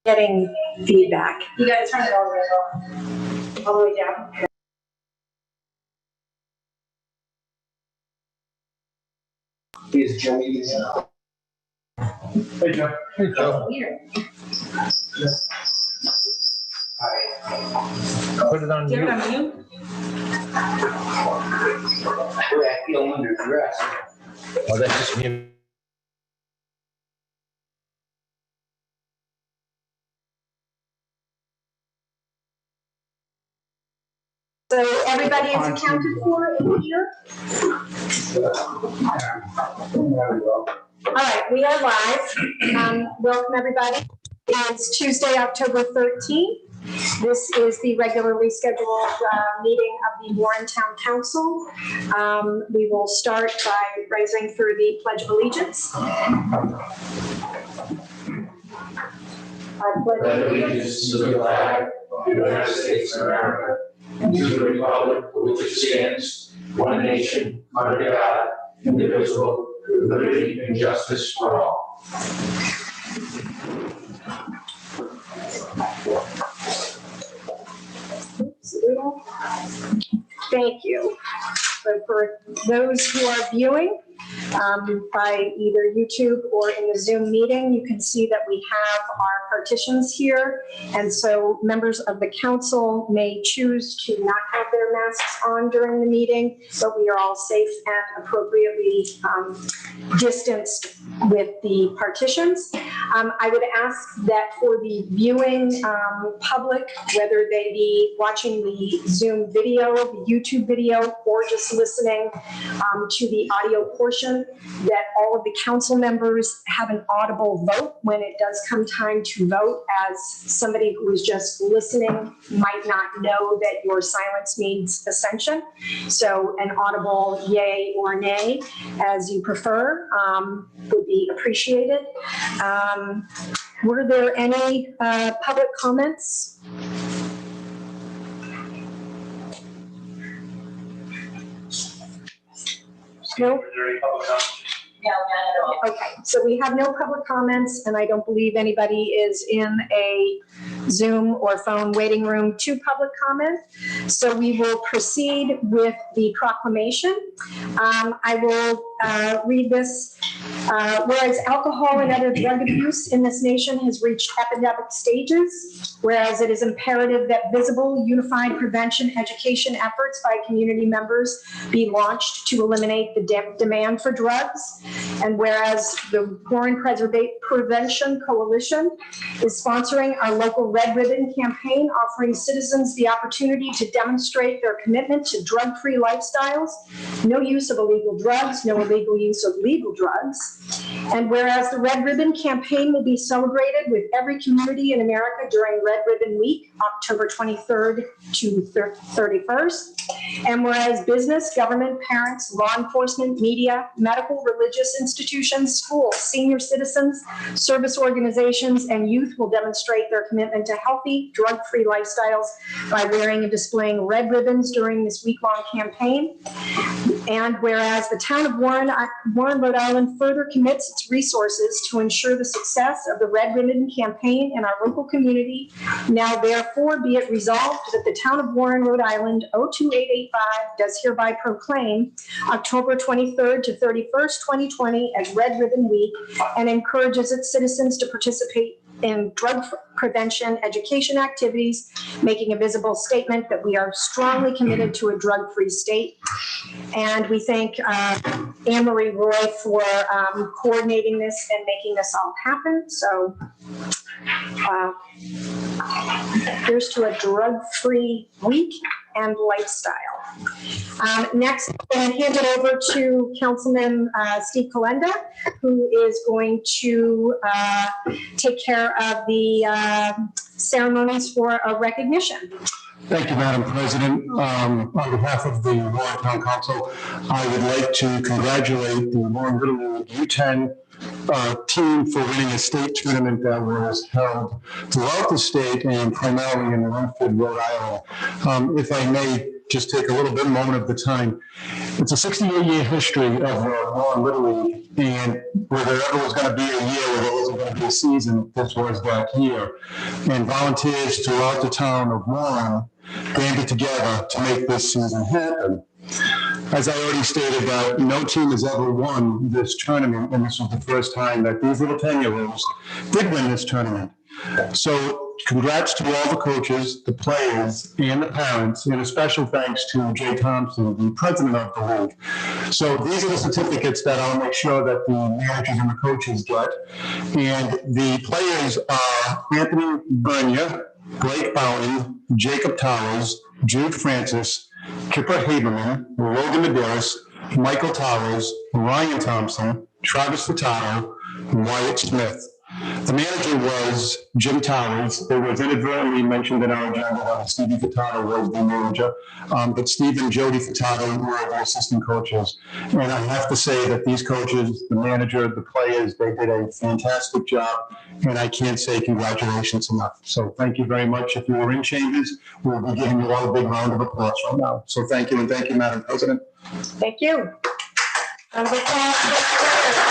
Getting feedback. You got to turn it all the way down. Is Joey? Hey, Joe. Hey, Joe. Weird. Put it on Do you mute. have it on mute? I feel under duress. Oh, that's just me. So everybody is accounted for in here? All right, we are live. Welcome, everybody. It's Tuesday, October 13th. This is the regularly scheduled meeting of the Warren Town Council. We will start by rising through the Pledge of Allegiance. I pledge allegiance to the flag of the United States of America and to the republic for which it stands, one nation, under God, indivisible, with liberty and justice for all. Thank you. So for those who are viewing by either YouTube or in the Zoom meeting, you can see that we have our partitions here. And so members of the council may choose to not have their masks on during the meeting, but we are all safe and appropriately distanced with the partitions. I would ask that for the viewing public, whether they be watching the Zoom video, the YouTube video, or just listening to the audio portion, that all of the council members have an audible vote when it does come time to vote, as somebody who is just listening might not know that your silence means ascension. So an audible yay or nay, as you prefer, would be appreciated. Were there any public comments? No? Okay, so we have no public comments, and I don't believe anybody is in a Zoom or phone waiting room to public comment. So we will proceed with the proclamation. I will read this. Whereas alcohol and other drug abuse in this nation has reached epidemic stages, whereas it is imperative that visible, unified prevention education efforts by community members be launched to eliminate the demand for drugs, and whereas the Warren Prevention Coalition is sponsoring our local Red Ribbon campaign, offering citizens the opportunity to demonstrate their commitment to drug-free lifestyles, no use of illegal drugs, no illegal use of legal drugs. And whereas the Red Ribbon campaign will be celebrated with every community in America during Red Ribbon Week, October 23rd to 31st. And whereas business, government, parents, law enforcement, media, medical, religious institutions, schools, senior citizens, service organizations, and youth will demonstrate their commitment to healthy, drug-free lifestyles by wearing and displaying red ribbons during this week-long campaign. And whereas the town of Warren, Rhode Island further commits its resources to ensure the success of the Red Ribbon campaign in our local community, now therefore be it resolved that the town of Warren, Rhode Island 02885 does hereby proclaim October 23rd to 31st, 2020 as Red Ribbon Week, and encourages its citizens to participate in drug prevention education activities, making a visible statement that we are strongly committed to a drug-free state. And we thank Anne-Marie Roy for coordinating this and making this all happen. So here's to a drug-free week and lifestyle. Next, I'm going to hand it over to Councilman Steve Kalenda, who is going to take care of the ceremonies for a recognition. Thank you, Madam President. On behalf of the Warren Town Council, I would like to congratulate the Warren Little League U10 team for winning a state tournament that was held throughout the state and primarily in Rumford, Rhode Island. If I may just take a little bit moment of the time. It's a 68-year history of the Warren Little League, and whether there ever was going to be a year where there wasn't going to be a season, this was that year. And volunteers throughout the town of Warren banded together to make this season happen. As I already stated, no team has ever won this tournament, and this was the first time that these little 10-year-olds did win this tournament. So congrats to all the coaches, the players, and the parents, and a special thanks to Jay Thompson, the president of the league. So these are the certificates that I'll make sure that the managers and the coaches get. And the players are Anthony Bernia, Blake Bowden, Jacob Towers, Jude Francis, Kipper Haberman, Logan Medeiros, Michael Towers, Ryan Thompson, Travis Furtado, and Wyatt Smith. The manager was Jim Towers. It was inadvertently mentioned in our agenda that Stevie Furtado was the manager, but Steve and Jody Furtado were the assistant coaches. And I have to say that these coaches, the manager, the players, they did a fantastic job, and I can't say congratulations enough. So thank you very much. If you were in chambers, we'll be giving you all a big round of applause right now. So thank you, and thank you, Madam President. Thank you. Round of applause for the players.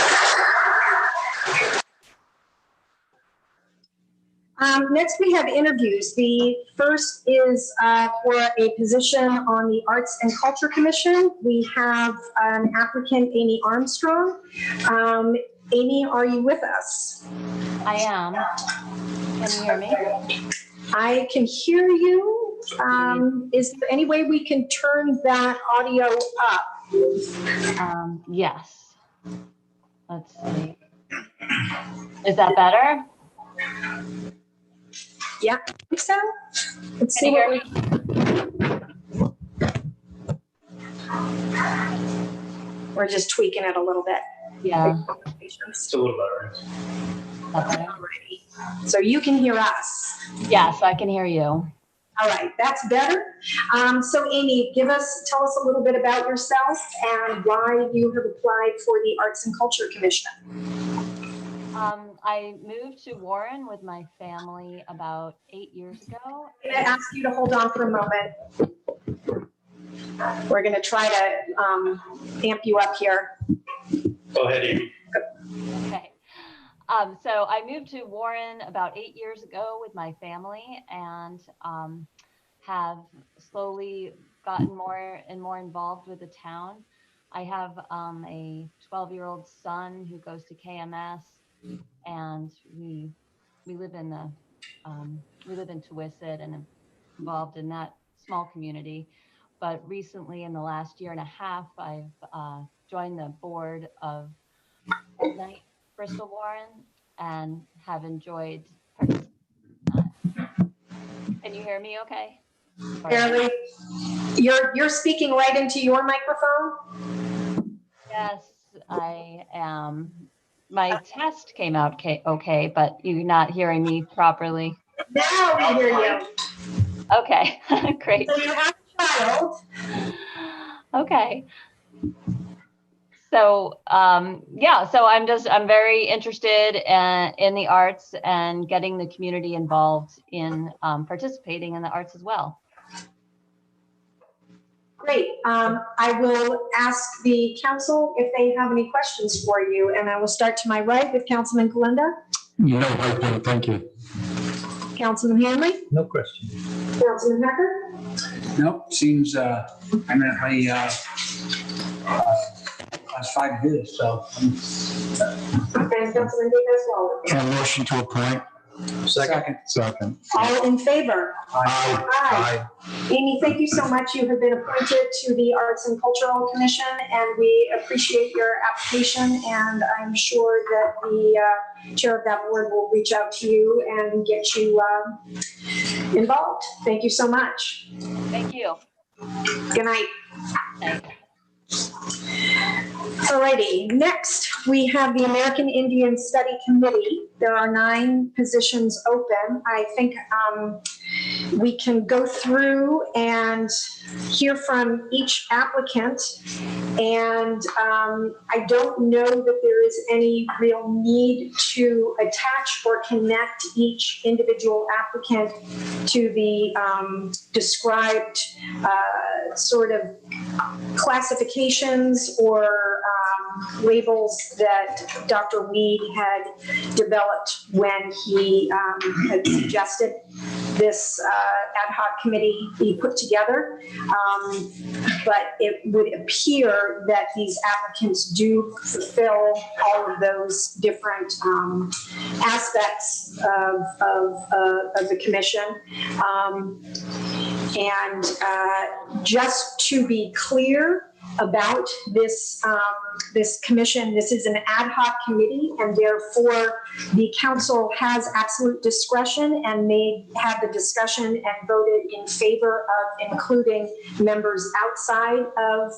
Next, we have interviews. The first is for a position on the Arts and Culture Commission. We have an applicant, Amy Armstrong. Amy, are you with us? I am. Can you hear me? I can hear you. Is there any way we can turn that audio up? Yes. Let's see. Is that better? Yeah, I think so. Let's Can see. you hear me? We're just tweaking it a little bit. Yeah. It's a little better. That's better. Alrighty. So you can hear us. Yes, I can hear you. All right, that's better. So Amy, tell us a little bit about yourself and why you have applied for the Arts and Culture Commission. I moved to Warren with my family about 8 years ago. I'm going to ask you to hold on for a moment. We're going to try to amp you up here. Go ahead, Amy. Okay. So I moved to Warren about 8 years ago with my family and have slowly gotten more and more involved with the town. I have a 12-year-old son who goes to KMS, and we live in Tawisset and involved in that small community. But recently, in the last year and a half, I've joined the board of Night Bristol Warren and have enjoyed participating in that. Can you hear me okay? Barely. You're speaking right into your microphone? Yes, I am. My test came out okay, but you're not hearing me properly. Now we hear you. Okay, great. So you have a child. Okay. So, so I'm very interested in the arts and getting the community involved in participating in the arts as well. Great. I will ask the council if they have any questions for you, and I will start to my right with Councilman Kalenda. No, thank you. Councilman Hanley. No question. Councilman Hecker. Nope, seems, I'm at my, class 5 years, so. And Councilman Davis Waller. And motion to appoint. Second. Second. All in favor? Aye. Aye. Amy, thank you so much. You have been appointed to the Arts and Cultural Commission, and we appreciate your application, and I'm sure that the chair of that board will reach out to you and get you involved. Thank you so much. Thank you. Good night. Thanks. Alrighty, next we have the American Indian Study Committee. There are 9 positions open. I think We can go through and hear from each applicant. And I don't know that there is any real need to attach or connect each individual applicant to the described sort of classifications or labels that Dr. Weed had developed when he had suggested this ad hoc committee be put together. But it would appear that these applicants do fulfill all of those different aspects of the commission. And just to be clear about this, this commission, this is an ad hoc committee, and therefore the council has absolute discretion and may have the discussion and voted in favor of including members outside of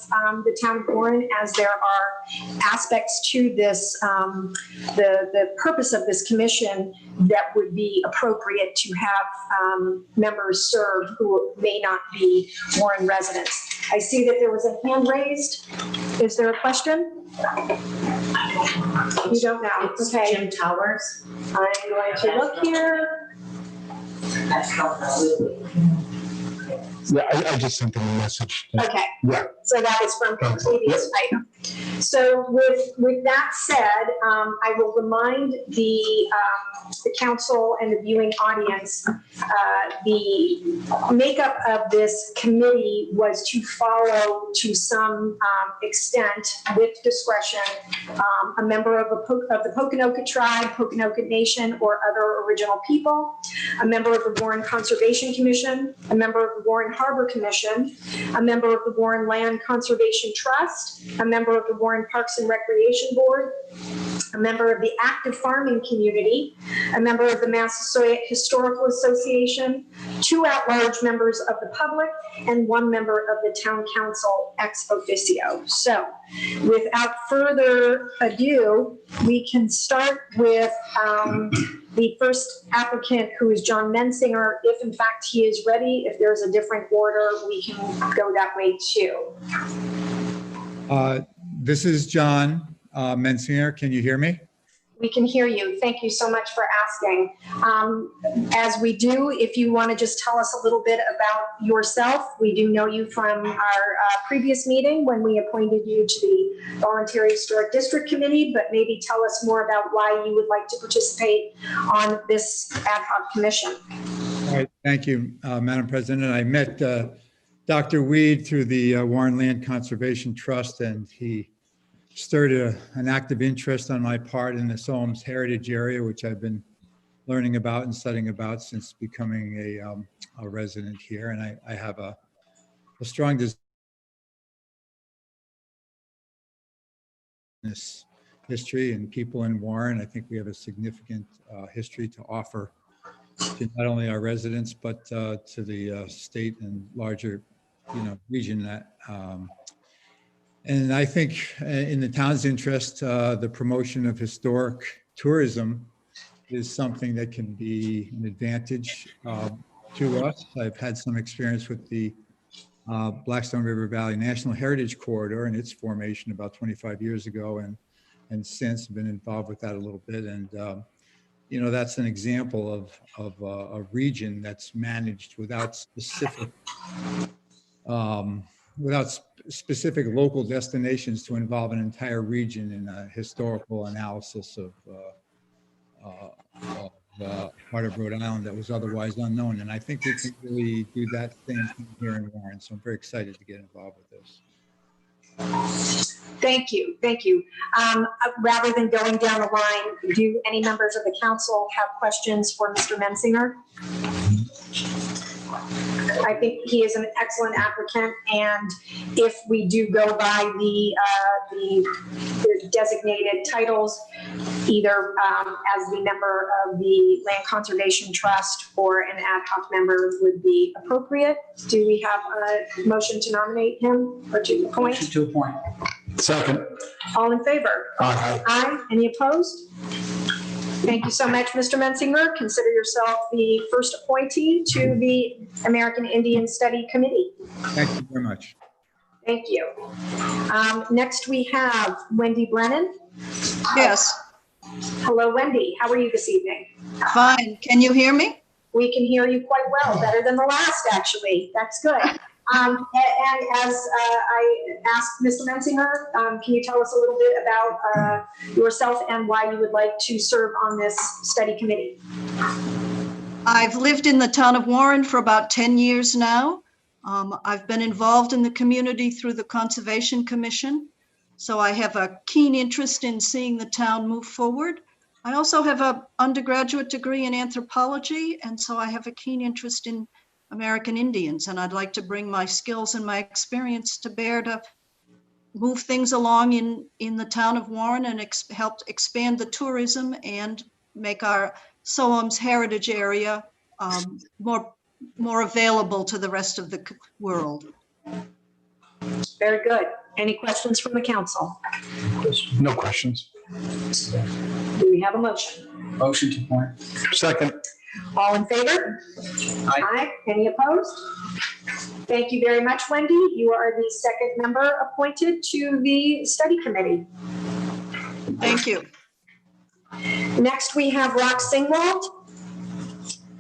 the town of Warren, as there are aspects to this, the purpose of this commission that would be appropriate to have members serve who may not be Warren residents. I see that there was a hand raised. Is there a question? You don't know, It's okay. Jim Towers. I'm going to look here. That's not the Yeah, I just sent them a message. Okay. Yeah. So that is from the previous item. So with that said, I will remind the council and the viewing audience, the makeup of this committee was to follow to some extent with discretion a member of the Poconoke tribe, Poconoke Nation, or other original people, a member of the Warren Conservation Commission, a member of the Warren Harbor Commission, a member of the Warren Land Conservation Trust, a member of the Warren Parks and Recreation Board, a member of the Active Farming Community, a member of the Massasoit Historical Association, 2 at-large members of the public, and 1 member of the Town Council ex officio. So without further ado, we can start with the first applicant, who is John Mensinger. If in fact he is ready, if there's a different order, we can go that way too. This is John Mensinger. Can you hear me? We can hear you. Thank you so much for asking. As we do, if you want to just tell us a little bit about yourself. We do know you from our previous meeting when we appointed you to the Voluntary Historic District Committee, but maybe tell us more about why you would like to participate on this ad hoc commission. All right. Thank you, Madam President. I met Dr. Weed through the Warren Land Conservation Trust, and he stirred an active interest on my part in the Solms Heritage area, which I've been learning about and studying about since becoming a resident here. And I have a strong desire in this history and people in Warren. I think we have a significant history to offer to not only our residents, but to the state and larger, region that. And I think in the town's interest, the promotion of historic tourism is something that can be an advantage to us. I've had some experience with the Blackstone River Valley National Heritage Corridor and its formation about 25 years ago, and since been involved with that a little bit. And that's an example of a region that's managed without specific local destinations to involve an entire region in a historical analysis of part of Rhode Island that was otherwise unknown. And I think we can really do that same thing here in Warren. So I'm very excited to get involved with this. Thank you. Thank you. Rather than going down the line, do any members of the council have questions for Mr. Mensinger? I think he is an excellent applicant, and if we do go by the designated titles, either as the member of the Land Conservation Trust or an ad hoc member would be appropriate. Do we have a motion to nominate him or to appoint? Motion to appoint. Second. All in favor? Aye. Aye. Any opposed? Thank you so much, Mr. Mensinger. Consider yourself the first appointee to the American Indian Study Committee. Thank you very much. Thank you. Next, we have Wendy Brennan. Yes, Hello, Wendy. How are you this evening? fine. Can you hear me? We can hear you quite well, better than the last, actually. That's good. And as I asked Mr. Mensinger, can you tell us a little bit about yourself and why you would like to serve on this study committee? I've lived in the town of Warren for about 10 years now. I've been involved in the community through the Conservation Commission, so I have a keen interest in seeing the town move forward. I also have an undergraduate degree in anthropology, and so I have a keen interest in American Indians, and I'd like to bring my skills and my experience to bear to move things along in the town of Warren and help expand the tourism and make our SOAM's heritage area more available to the rest of the world. Very good. Any questions from the council? No questions. Do we have a motion? Motion to appoint. Second. All in favor? Aye. Any opposed? Thank you very much, Wendy. You are the second member appointed to the study committee. Thank you. Next, we have Rock Singwald.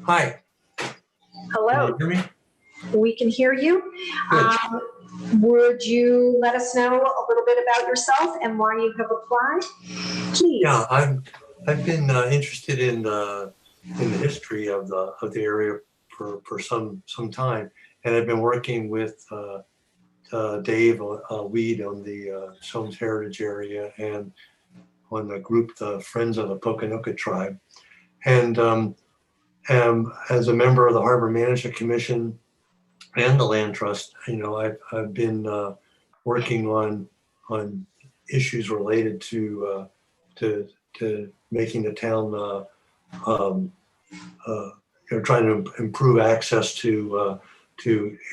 Hi. Hello. Can you hear me? We can hear you. Good. Would you let us know a little bit about yourself and why you have applied? Please. Yeah, I've been interested in the history of the area for some time, and I've been working with Dave Weed on the Soames Heritage area and on the group, the Friends of the Pokanoket Tribe, and as a member of the Harbor Management Commission and the Land Trust, I've been working on issues related to making the town, trying to improve access to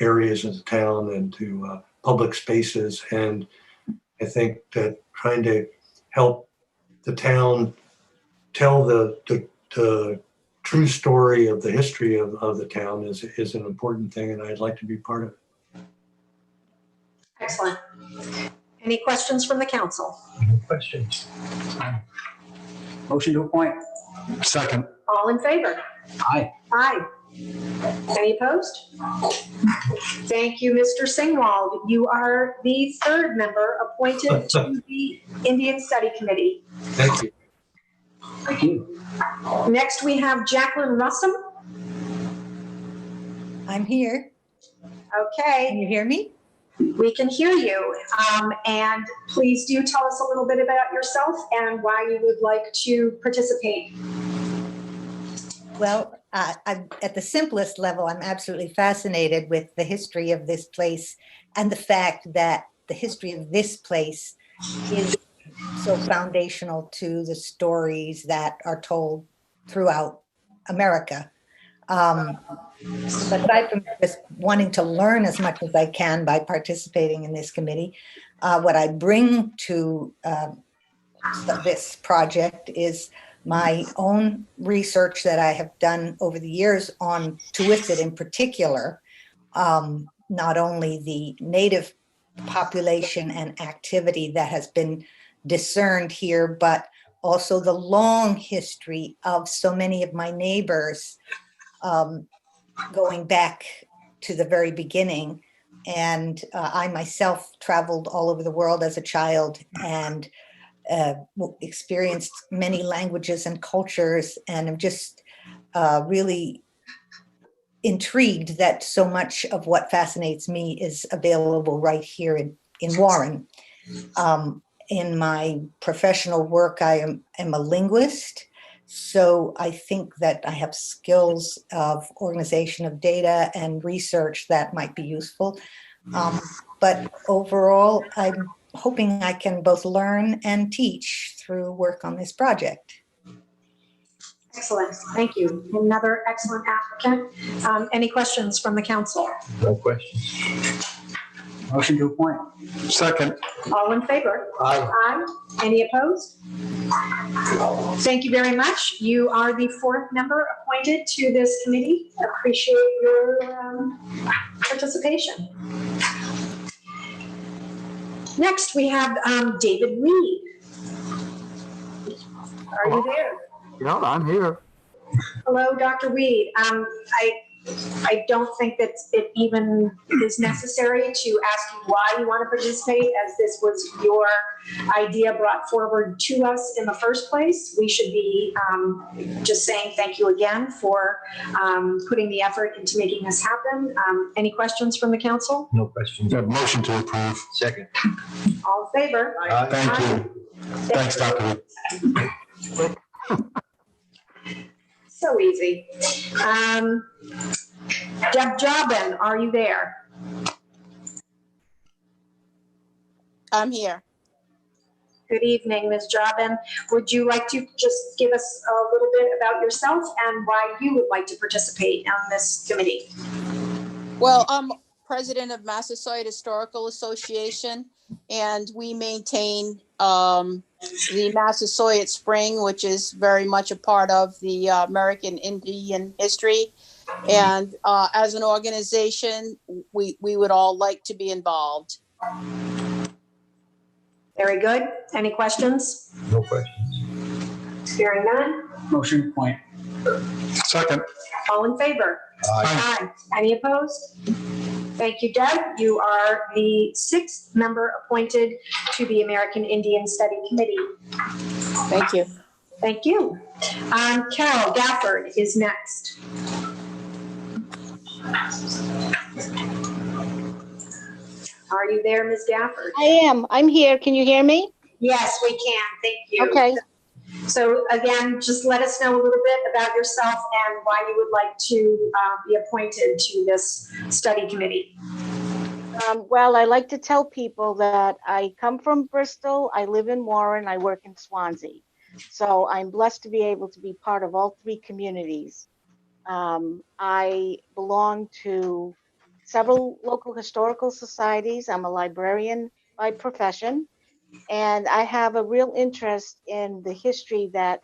areas of the town and to public spaces. And I think that trying to help the town tell the true story of the history of the town is an important thing, and I'd like to be part of it. Excellent. Any questions from the council? No questions. Motion to appoint. Second. All in favor? Aye. Aye. Any opposed? Thank you, Mr. Singwald. You are the third member appointed to the Indian Study Committee. Thank you. Thank you. Next, we have Jacqueline Russom. I'm here. Okay, Can you hear me? we can hear you. And please do tell us a little bit about yourself and why you would like to participate. Well, at the simplest level, I'm absolutely fascinated with the history of this place and the fact that the history of this place is so foundational to the stories that are told throughout America. But aside from just wanting to learn as much as I can by participating in this committee, what I bring to this project is my own research that I have done over the years on Tuisit in particular, not only the native population and activity that has been discerned here, but also the long history of so many of my neighbors going back to the very beginning. And I myself traveled all over the world as a child and experienced many languages and cultures, and I'm just really intrigued that so much of what fascinates me is available right here in Warren. In my professional work, I am a linguist, so I think that I have skills of organization of data and research that might be useful. But overall, I'm hoping I can both learn and teach through work on this project. Excellent, thank you. Another excellent applicant. Any questions from the council? No questions. Motion to appoint. Second. All in favor? Aye. Aye. Any opposed? Thank you very much. You are the fourth member appointed to this committee. Appreciate your participation. Next, we have David Reed. Are you there? Yeah, I'm here. Hello, Dr. Weed. I don't think that it even is necessary to ask you why you want to participate, as this was your idea brought forward to us in the first place. We should be just saying thank you again for putting the effort into making this happen. Any questions from the council? No questions. Motion to approve. Second. All in favor? Thank you. Thanks, Dr. Reed. So easy. Deb Jobin, are you there? I'm here. Good evening, Ms. Jobin. Would you like to just give us a little bit about yourself and why you would like to participate on this committee? Well, I'm president of Massasoit Historical Association, and we maintain the Massasoit Spring, which is very much a part of the American Indian history. And as an organization, we would all like to be involved. Very good. Any questions? No questions. Hearing none. Motion to appoint. Second. All in favor? Aye. Any opposed? Thank you, Deb. You are the sixth member appointed to the American Indian Study Committee. Thank you. Thank you. Carol Gafford is next. Are you there, Ms. Gafford? I am. I'm here. Can you hear me? Yes, we can. Thank you. Okay. So again, just let us know a little bit about yourself and why you would like to be appointed to this study committee. Well, I like to tell people that I come from Bristol. I live in Warren. I work in Swansea. So I'm blessed to be able to be part of all three communities. I belong to several local historical societies. I'm a librarian by profession. And I have a real interest in the history that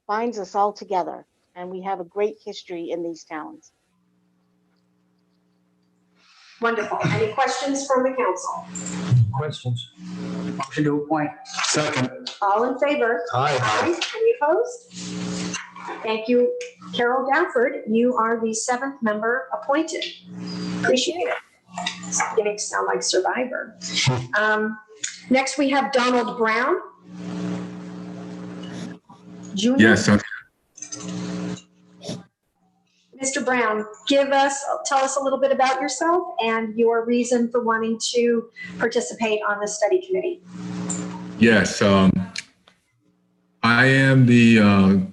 binds us all together. And we have a great history in these towns. Wonderful. Any questions from the council? Questions? Motion to appoint. Second. All in favor? Aye. Any opposed? Thank you, Carol Gafford. You are the seventh member appointed. Appreciate it. It's beginning to sound like Survivor. Next, we have Donald Brown. Junior. Yes, Mr. Brown, tell us a little bit about yourself and your reason for wanting to participate on the study committee. yes. I am the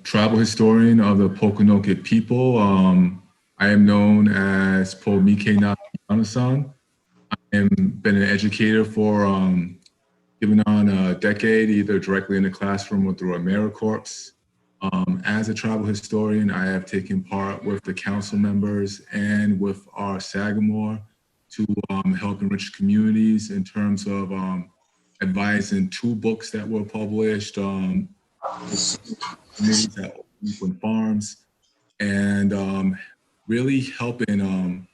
tribal historian of the Pokanoket people. I am known as Po Mike Nanasan. I have been an educator for giving on a decade, either directly in the classroom or through AmeriCorps. As a tribal historian, I have taken part with the council members and with our Sagamore to help enrich communities in terms of advising 2 books that were published, communities at Oakland Farms, and really helping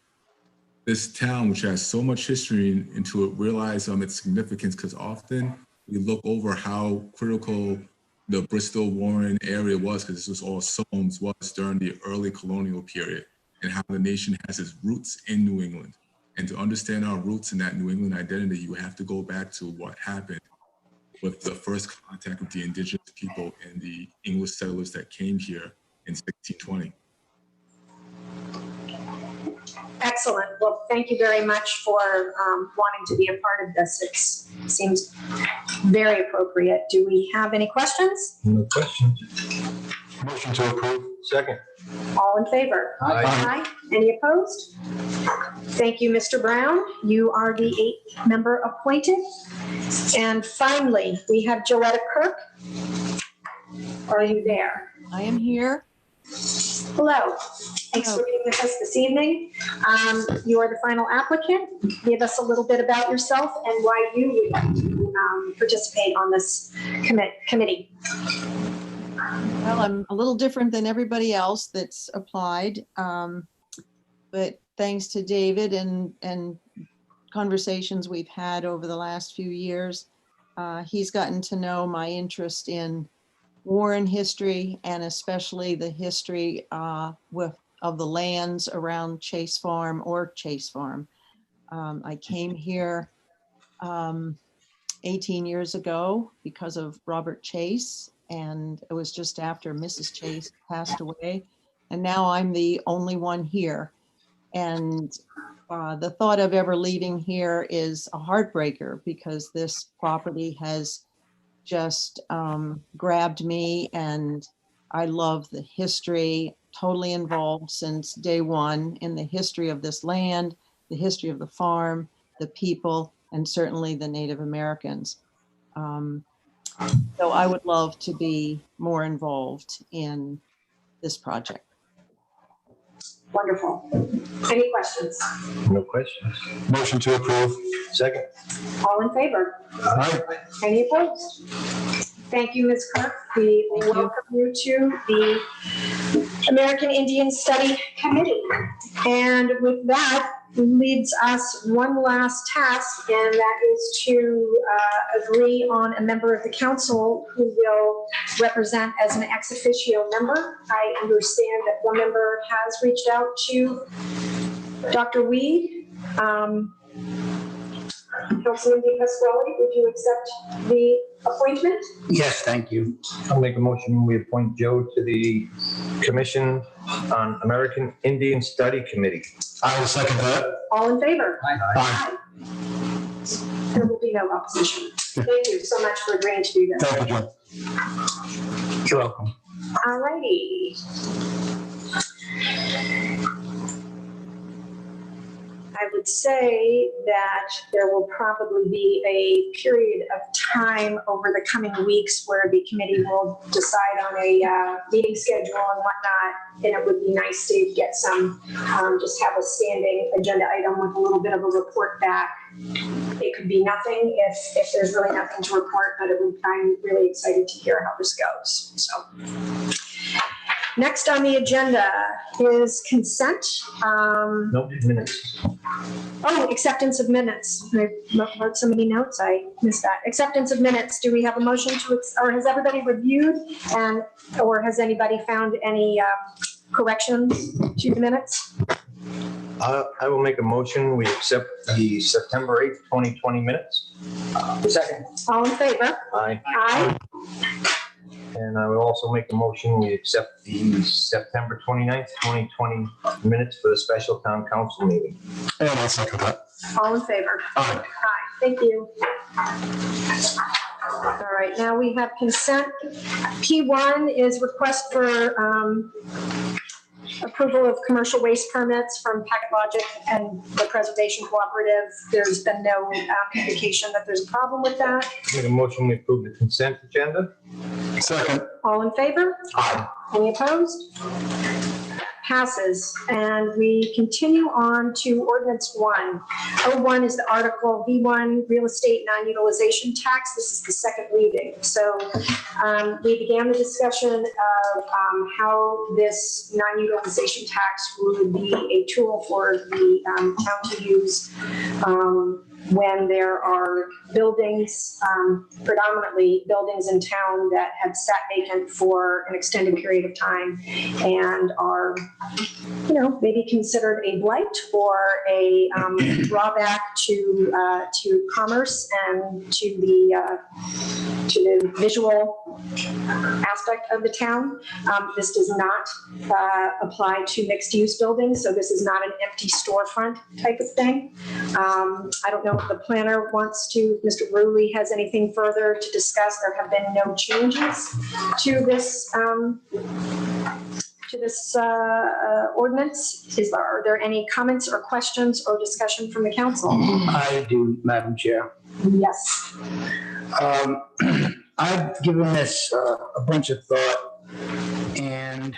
this town, which has so much history, into it, realize its significance, because often we look over how critical the Bristol Warren area was, because this was all Soames was during the early colonial period, and how the nation has its roots in New England. And to understand our roots in that New England identity, you have to go back to what happened with the first contact with the indigenous people and the English settlers that came here in 1620. Excellent. Well, thank you very much for wanting to be a part of this. It seems very appropriate. Do we have any questions? No questions. Motion to approve. Second. All in favor? Aye. Any opposed? Thank you, Mr. Brown. You are the 8th member appointed. And finally, we have Joetta Kirk. Are you there? I am here. Hello. Thanks for being with us this evening. You are the final applicant. Give us a little bit about yourself and why you would like to participate on this committee. Well, I'm a little different than everybody else that's applied. But thanks to David and conversations we've had over the last few years, he's gotten to know my interest in Warren history and especially the history of the lands around Chase Farm or Chase Farm. I came here 18 years ago because of Robert Chase, and it was just after Mrs. Chase passed away. And now I'm the only one here. And the thought of ever leaving here is a heartbreaker because this property has just grabbed me, and I love the history, totally involved since day one in the history of this land, the history of the farm, the people, and certainly the Native Americans. So I would love to be more involved in this project. Wonderful. Any questions? No questions. Motion to approve. Second. All in favor? Aye. Any opposed? Thank you, Ms. Kirk. We welcome you to the American Indian Study Committee. And with that leaves us one last task, and that is to agree on a member of the council who will represent as an ex officio member. I understand that one member has reached out to Dr. Weed. Councilman Pasquale, would you accept the appointment? Yes, thank you. I'll make a motion, we appoint Joe to the Commission on American Indian Study Committee. I will second that. All in favor? Aye. There will be no opposition. Thank you so much for agreeing to do this. Thank you, John. You're welcome. All righty. I would say that there will probably be a period of time over the coming weeks where the committee will decide on a meeting schedule and whatnot. And it would be nice to get some, just have a standing agenda item with a little bit of a report back. It could be nothing if there's really nothing to report, but I'm really excited to hear how this goes. So. Next on the agenda is consent. No minutes. Oh, acceptance of minutes. I wrote so many notes, I missed that. Acceptance of minutes. Do we have a motion to, or has everybody reviewed or has anybody found any corrections to the minutes? I will make a motion, we accept the September 8th, 2020 minutes. Second. All in favor? Aye. Aye. And I will also make a motion, we accept the September 29th, 2020 minutes for the special town council meeting. And I'll second that. All in favor? Aye. Aye. Thank you. All right, now we have consent. P1 is request for approval of commercial waste permits from Packet Logic and the Preservation Cooperative. There's been no indication that there's a problem with that. Make a motion, we approve the consent agenda. Second. All in favor? Aye. Any opposed? Passes. And we continue on to ordinance 1. 01 is the article V1 real estate non-utilization tax. This is the second reading. So we began the discussion of how this non-utilization tax would be a tool for the town to use when there are buildings, predominantly buildings in town that have sat vacant for an extended period of time and are, maybe considered a blight or a drawback to commerce and to the visual aspect of the town. This does not apply to mixed-use buildings, so this is not an empty storefront type of thing. I don't know if the planner wants to, Mr. Rulli has anything further to discuss. There have been no changes to this ordinance. Are there any comments or questions or discussion from the council? I do, Madam Chair. Yes. I've given this a bunch of thought, and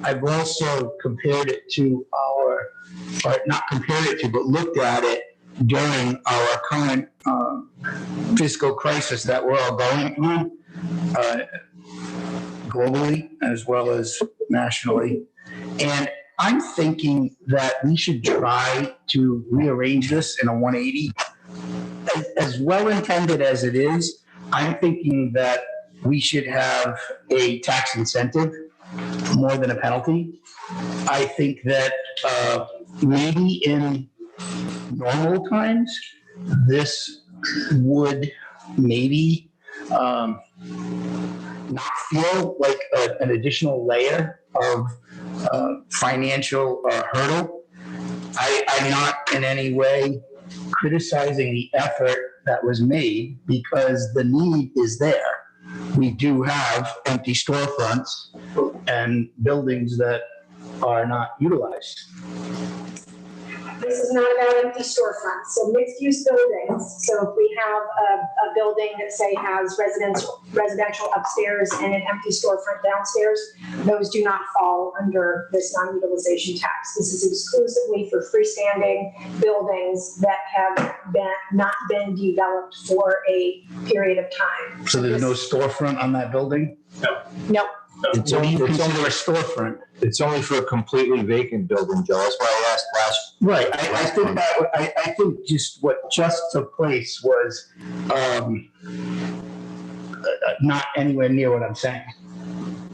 I've also compared it to or not compared it to, but looked at it during our current fiscal crisis that we're all going through, globally as well as nationally. And I'm thinking that we should try to rearrange this in a 180. As well intended as it is, I'm thinking that we should have a tax incentive more than a penalty. I think that maybe in normal times, this would maybe not feel like an additional layer of financial hurdle. I'm not in any way criticizing the effort that was made because the need is there. We do have empty storefronts and buildings that are not utilized. This is not about empty storefronts, so mixed-use buildings. So if we have a building that say has residential upstairs and an empty storefront downstairs, those do not fall under this non-utilization tax. This is exclusively for freestanding buildings that have not been developed for a period of time. So there's no storefront on that building? No. It's What do you only consider a storefront? It's only for a completely vacant building, Joe. That's why I asked last. Right, I think just what just took place was not anywhere near what I'm saying.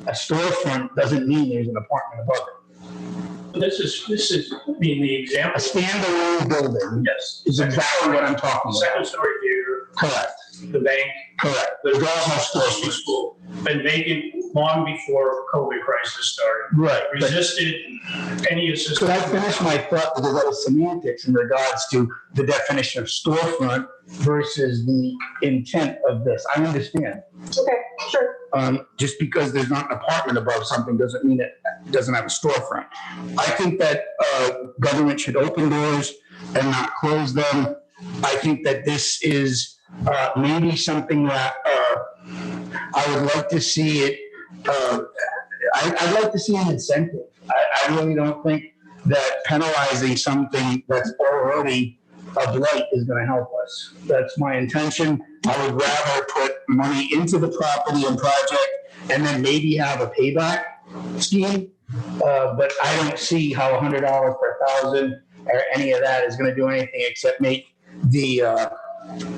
A storefront doesn't mean there's an apartment above it. This is, I mean, the A example. standalone building Yes. is exactly what I'm talking about. Second story theater, Correct, the bank, correct. the grocery school, been vacant long before COVID crisis started. Right. but- Resisted any assistance. Could I finish my thought with a little semantics in regards to the definition of storefront versus the intent of this? I understand. Okay, sure. Just because there's not an apartment above something doesn't mean it doesn't have a storefront. I think that government should open doors and not close them. I think that this is maybe something that I would like to see it. I'd like to see an incentive. I really don't think that penalizing something that's already a blight is going to help us. That's my intention. I would rather put money into the property and project and then maybe have a payback scheme. But I don't see how $100 per thousand or any of that is going to do anything except make the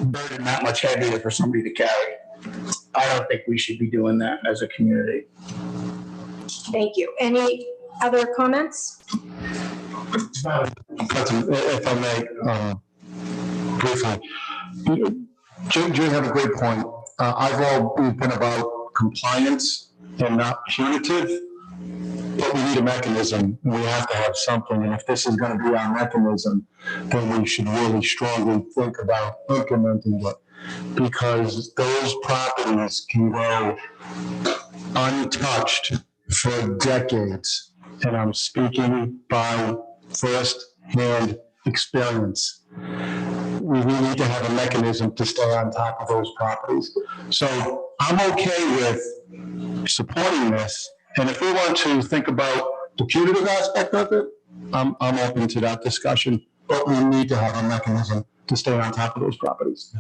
burden that much heavier for somebody to carry. I don't think we should be doing that as a community. Thank you. Any other comments? If I may, briefly, Jay had a great point. I've always been about compliance and not punitive, but we need a mechanism. We have to have something, and if this is going to be our mechanism, then we should really strongly think about implementing it, because those properties can go untouched for decades, and I'm speaking by first-hand experience. We need to have a mechanism to stay on top of those properties. So I'm okay with supporting this, and if we want to think about the punitive aspect of it, I'm open to that discussion, but we need to have a mechanism to stay on top of those properties.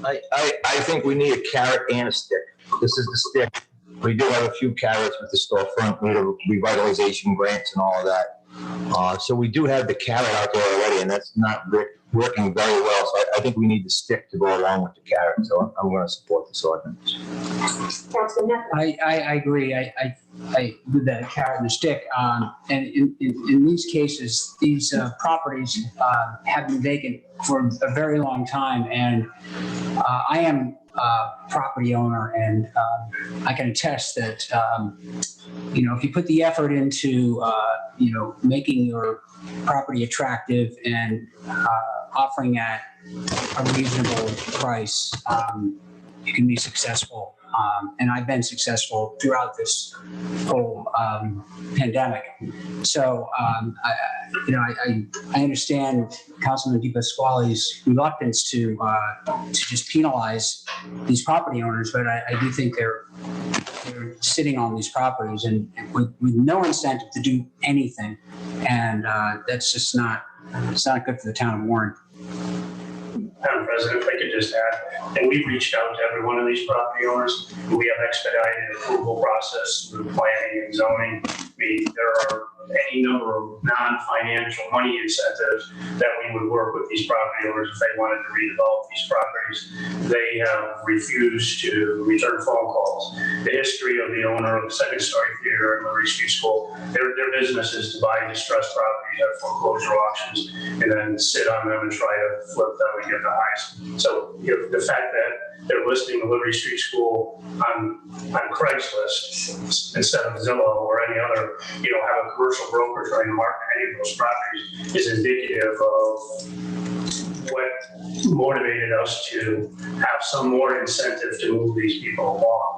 I think we need a carrot and a stick. This is the stick. We do have a few carrots with the storefront, we have revitalization grants and all of that. So we do have the carrot out there already, and that's not working very well. So I think we need the stick to go along with the carrot. So I'm going to support this ordinance. Councilman Neff? I agree. I with the carrot and the stick. And in these cases, these properties have been vacant for a very long time. And I am a property owner, and I can attest that, if you put the effort into, making your property attractive and offering at a reasonable price, you can be successful. And I've been successful throughout this whole pandemic. So, I understand Councilman Di Pasquale's reluctance to just penalize these property owners, but I do think they're sitting on these properties and with no incentive to do anything. And that's just it's not good for the town of Warren. Madam President, if I could just add, and we've reached out to every one of these property owners. We have expedited approval process through planning and zoning. There are any number of non-financial money incentives that we would work with these property owners if they wanted to redevelop these properties. They have refused to return phone calls. The history of the owner of the Second Story Theater and Liberty Street School, their business is to buy distressed properties at foreclosure auctions and then sit on them and try to flip them and get the highest. So the fact that they're listing the Liberty Street School on Craigslist instead of Zillow or any other, have a commercial broker trying to market any of those properties is indicative of what motivated us to have some more incentive to move these people along.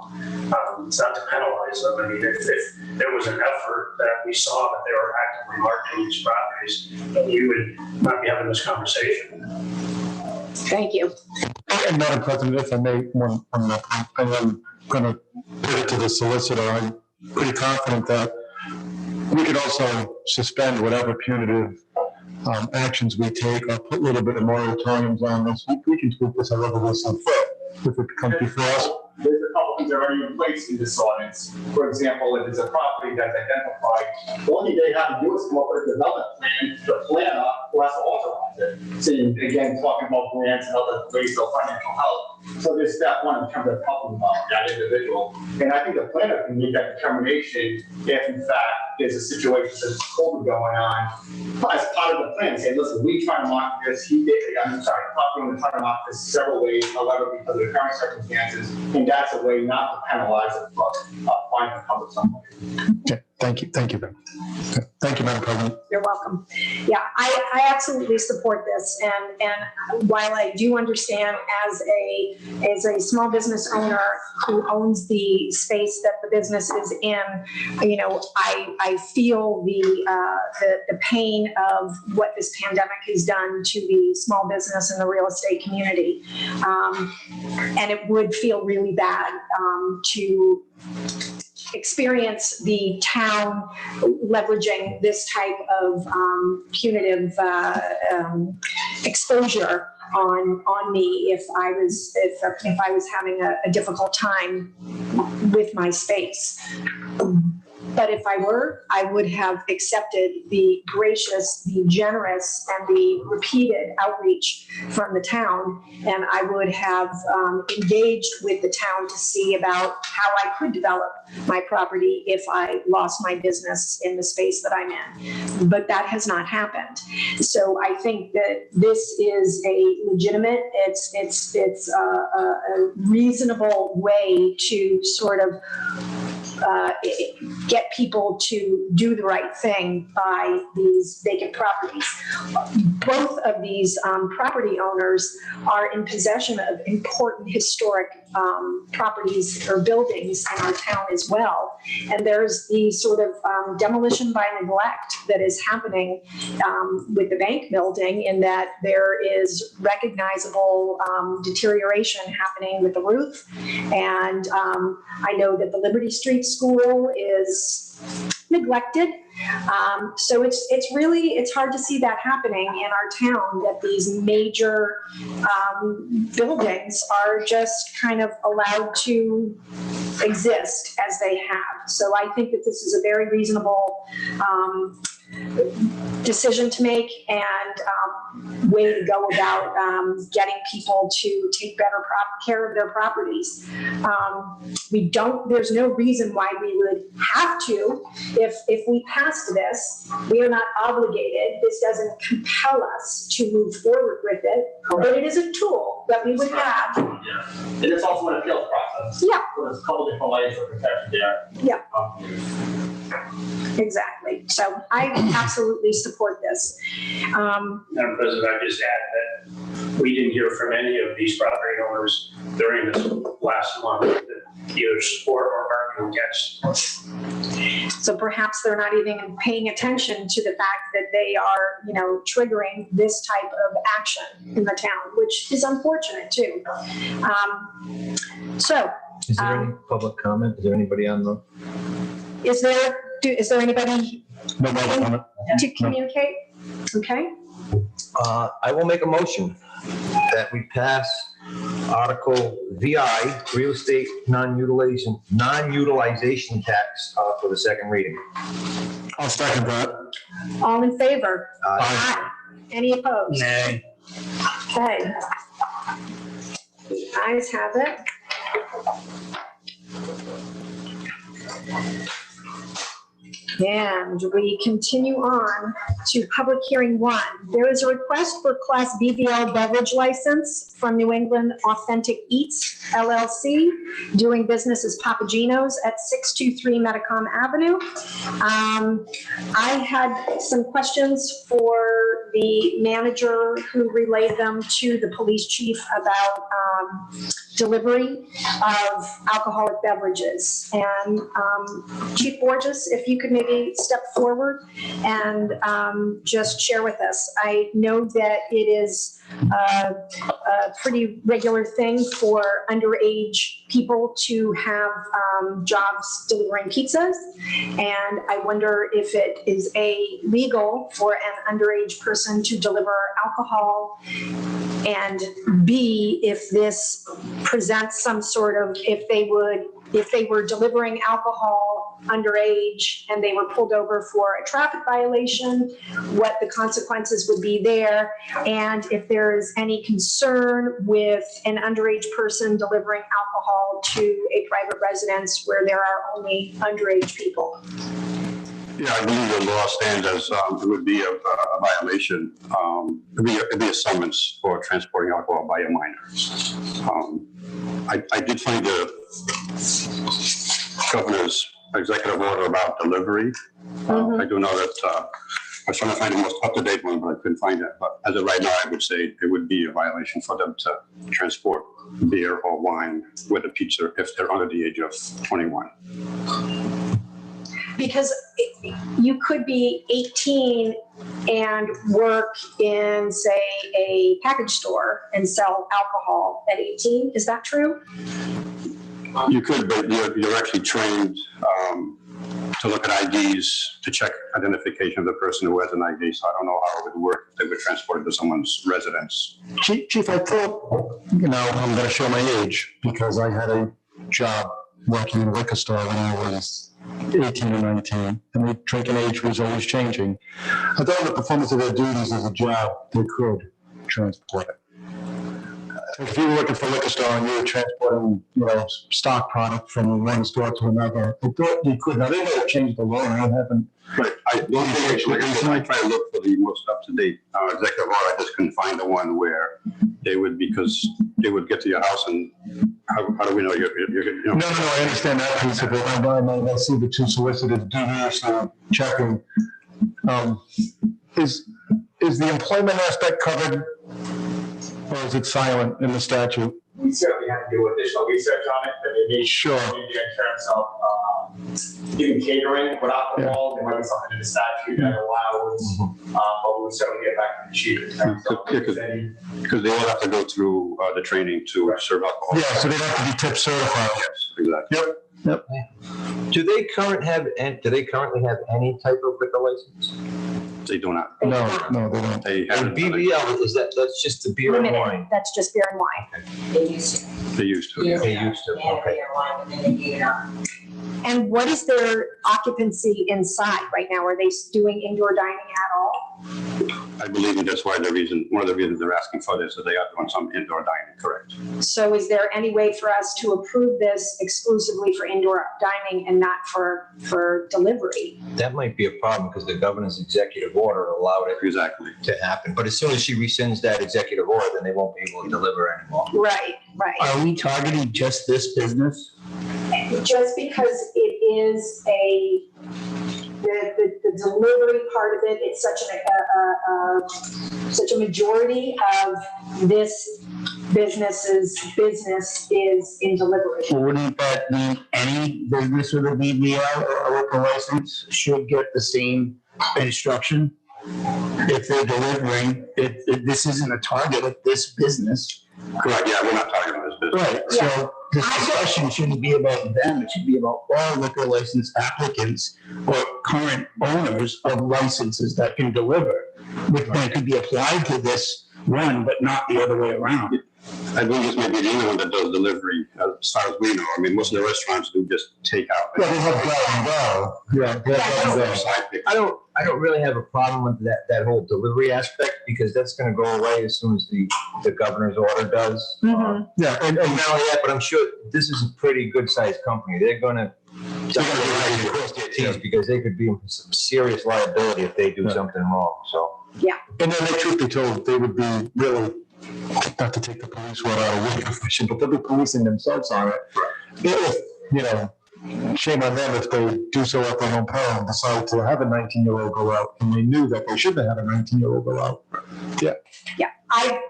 It's not to penalize them. I mean, if there was an effort that we saw that they were actively marketing these properties, then you would not be having this conversation. Thank you. And Madam President, if I may, I'm going to put it to the solicitor. I'm pretty confident that we could also suspend whatever punitive actions we take or put a little bit of moratoriums on this. We can tweak this however we see fit if it comes before us. There's a couple things that are already in place in this ordinance. For example, if it's a property that's identified, the only thing they have to do is come up with a development plan, the planner who has to authorize it. So again, talking about grants and other ways of financial help. So there's step one in terms of helping that individual. And I think the planner can make that determination if in fact there's a situation that's COVID going on as part of the plan. Say, listen, we try to market this. Property owner trying to market this several ways, however, because of the current circumstances. And that's a way not to penalize it, but find a cover somewhere. Okay, thank you. Thank you, Madam President. You're welcome. Yeah, I absolutely support this. And while I do understand as a small business owner who owns the space that the business is in, I feel the pain of what this pandemic has done to the small business and the real estate community. And it would feel really bad to experience the town leveraging this type of punitive exposure on me if I was having a difficult time with my space. But if I were, I would have accepted the gracious, the generous, and the repeated outreach from the town, and I would have engaged with the town to see about how I could develop my property if I lost my business in the space that I'm in. But that has not happened. So I think that this is a legitimate, it's a reasonable way to sort of get people to do the right thing by these vacant properties. Both of these property owners are in possession of important historic properties or buildings in our town as well. And there's the sort of demolition by neglect that is happening with the bank building, in that there is recognizable deterioration happening with the roof. And I know that the Liberty Street School is neglected. So it's hard to see that happening in our town, that these major buildings are just kind of allowed to exist as they have. So I think that this is a very reasonable decision to make and way to go about getting people to take better care of their properties. There's no reason why we would have to. If we passed this, we are not obligated. This doesn't compel us to move forward with it, but it is a tool that we would have. Yeah. And it's also an appeals process. Yeah. So there's a couple different layers of protection there. Yeah. Exactly. So I absolutely support this. Madam President, I just add that we didn't hear from any of these property owners during this last month either support or argue against. So perhaps they're not even paying attention to the fact that they are, triggering this type of action in the town, which is unfortunate too. Is there any public comment? Is there anybody on the? Is there anybody No public comment. to communicate? Okay. I will make a motion that we pass Article VI, Real Estate Non-Utilization Tax for the second reading. I'll second that. All in favor? Aye. Any opposed? Nay. Okay. The ayes have it. And we continue on to public hearing 1. There is a request for Class BVL beverage license from New England Authentic Eats LLC, doing business as Papa Gino's at 623 Metacon Avenue. I had some questions for the manager who relayed them to the police chief about delivery of alcoholic beverages. And Chief Borges, if you could maybe step forward and just share with us. I know that it is a pretty regular thing for underage people to have jobs delivering pizzas. And I wonder if it is legal for an underage person to deliver alcohol, and B, if this presents some sort of, if they were delivering alcohol underage and they were pulled over for a traffic violation, what the consequences would be there, and if there's any concern with an underage person delivering alcohol to a private residence where there are only underage people. Yeah, I believe the law stands as it would be a violation. It'd be a summons for transporting alcohol by a minor. I did find the governor's executive order about delivery. I do know that I was trying to find the most up-to-date one, but I couldn't find it. But as of right now, I would say it would be a violation for them to transport beer or wine with a pizza if they're under the age of 21. Because you could be 18 and work in, say, a package store and sell alcohol at 18. Is that true? You could, but you're actually trained to look at IDs to check identification of the person who has an ID. So I don't know how it would work if they were transported to someone's residence. Chief, I thought, I'm going to show my age because I had a job working in a liquor store when I was 18 or 19, and the drinking age was always changing. I thought in the performance of their duties as a job, they could transport it. If you were working for a liquor store and you were transporting, stock product from one store to another, I thought you could. Now, they may have changed the law, and I haven't. Right. I try to look for the most up-to-date executive order. I just couldn't find the one where they would get to your house and how do we know you're No, I understand that piece of it. I see the two solicitors do this, checking. Is the employment aspect covered, or is it silent in the statute? We certainly have to do additional research on it, but maybe Sure. maybe in terms of even catering with alcohol, there might be something in the statute that allows, but we'll certainly get back to the chief in terms of because they all have to go through the training to serve alcohol. Yeah, so they'd have to be tip certified. Yes, exactly. Yep. Do they currently have any type of liquor license? They do not. No, they don't. They And have. BBL, that's just the beer and Limited. wine? That's just beer and wine. They used to. They used to, okay. And what is their occupancy inside right now? Are they doing indoor dining at all? I believe that's why one of the reasons they're asking for this is they are doing some indoor dining, correct? So is there any way for us to approve this exclusively for indoor dining and not for delivery? That might be a problem because the governor's executive order allowed it to happen. But as soon as she rescinds that executive order, then they won't be able to deliver anymore. Right. Are we targeting just this business? Just because it is the delivery part of it, it's such a majority of this business's business is in delivery. Well, wouldn't that mean any business with a BBL or a liquor license should get the same instruction? If they're delivering, this isn't a target of this business. Correct, yeah, we're not talking about this business. Right, so this discussion shouldn't be about them, it should be about all liquor license applicants or current owners of licenses that can deliver, which then could be applied to this one, but not the other way around. I think this may be the only one that does delivery, as far as we know. I mean, most of the restaurants do just take out. Yeah, they have grab and go. Yeah, grab and go. I don't really have a problem with that whole delivery aspect, because that's gonna go away as soon as the governor's order does. Yeah, And not only that, but I'm sure this is a pretty good sized company. They're gonna cross their T's, because they could be in some serious liability if they do something wrong, so. And then, the truth be told, they would be really, not to take the police word out of the profession, but they'll be policing themselves on it. If, you know, shame on them if they do so at their own peril and decide to have a 19-year-old go out, and they knew that they shouldn't have had a 19-year-old go out. Yeah. I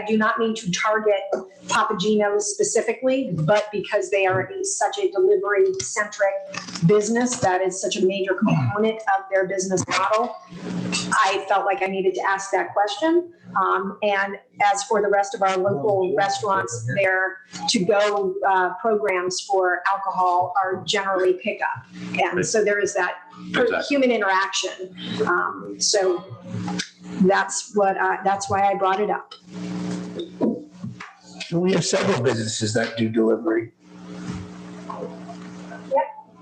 do not mean to target Papa Gino's specifically, but because they are such a delivery-centric business, that is such a major component of their business model, I felt like I needed to ask that question. And as for the rest of our local restaurants, their to-go programs for alcohol are generally pickup. And so there is that human interaction. So that's why I brought it up. We have several businesses that do delivery.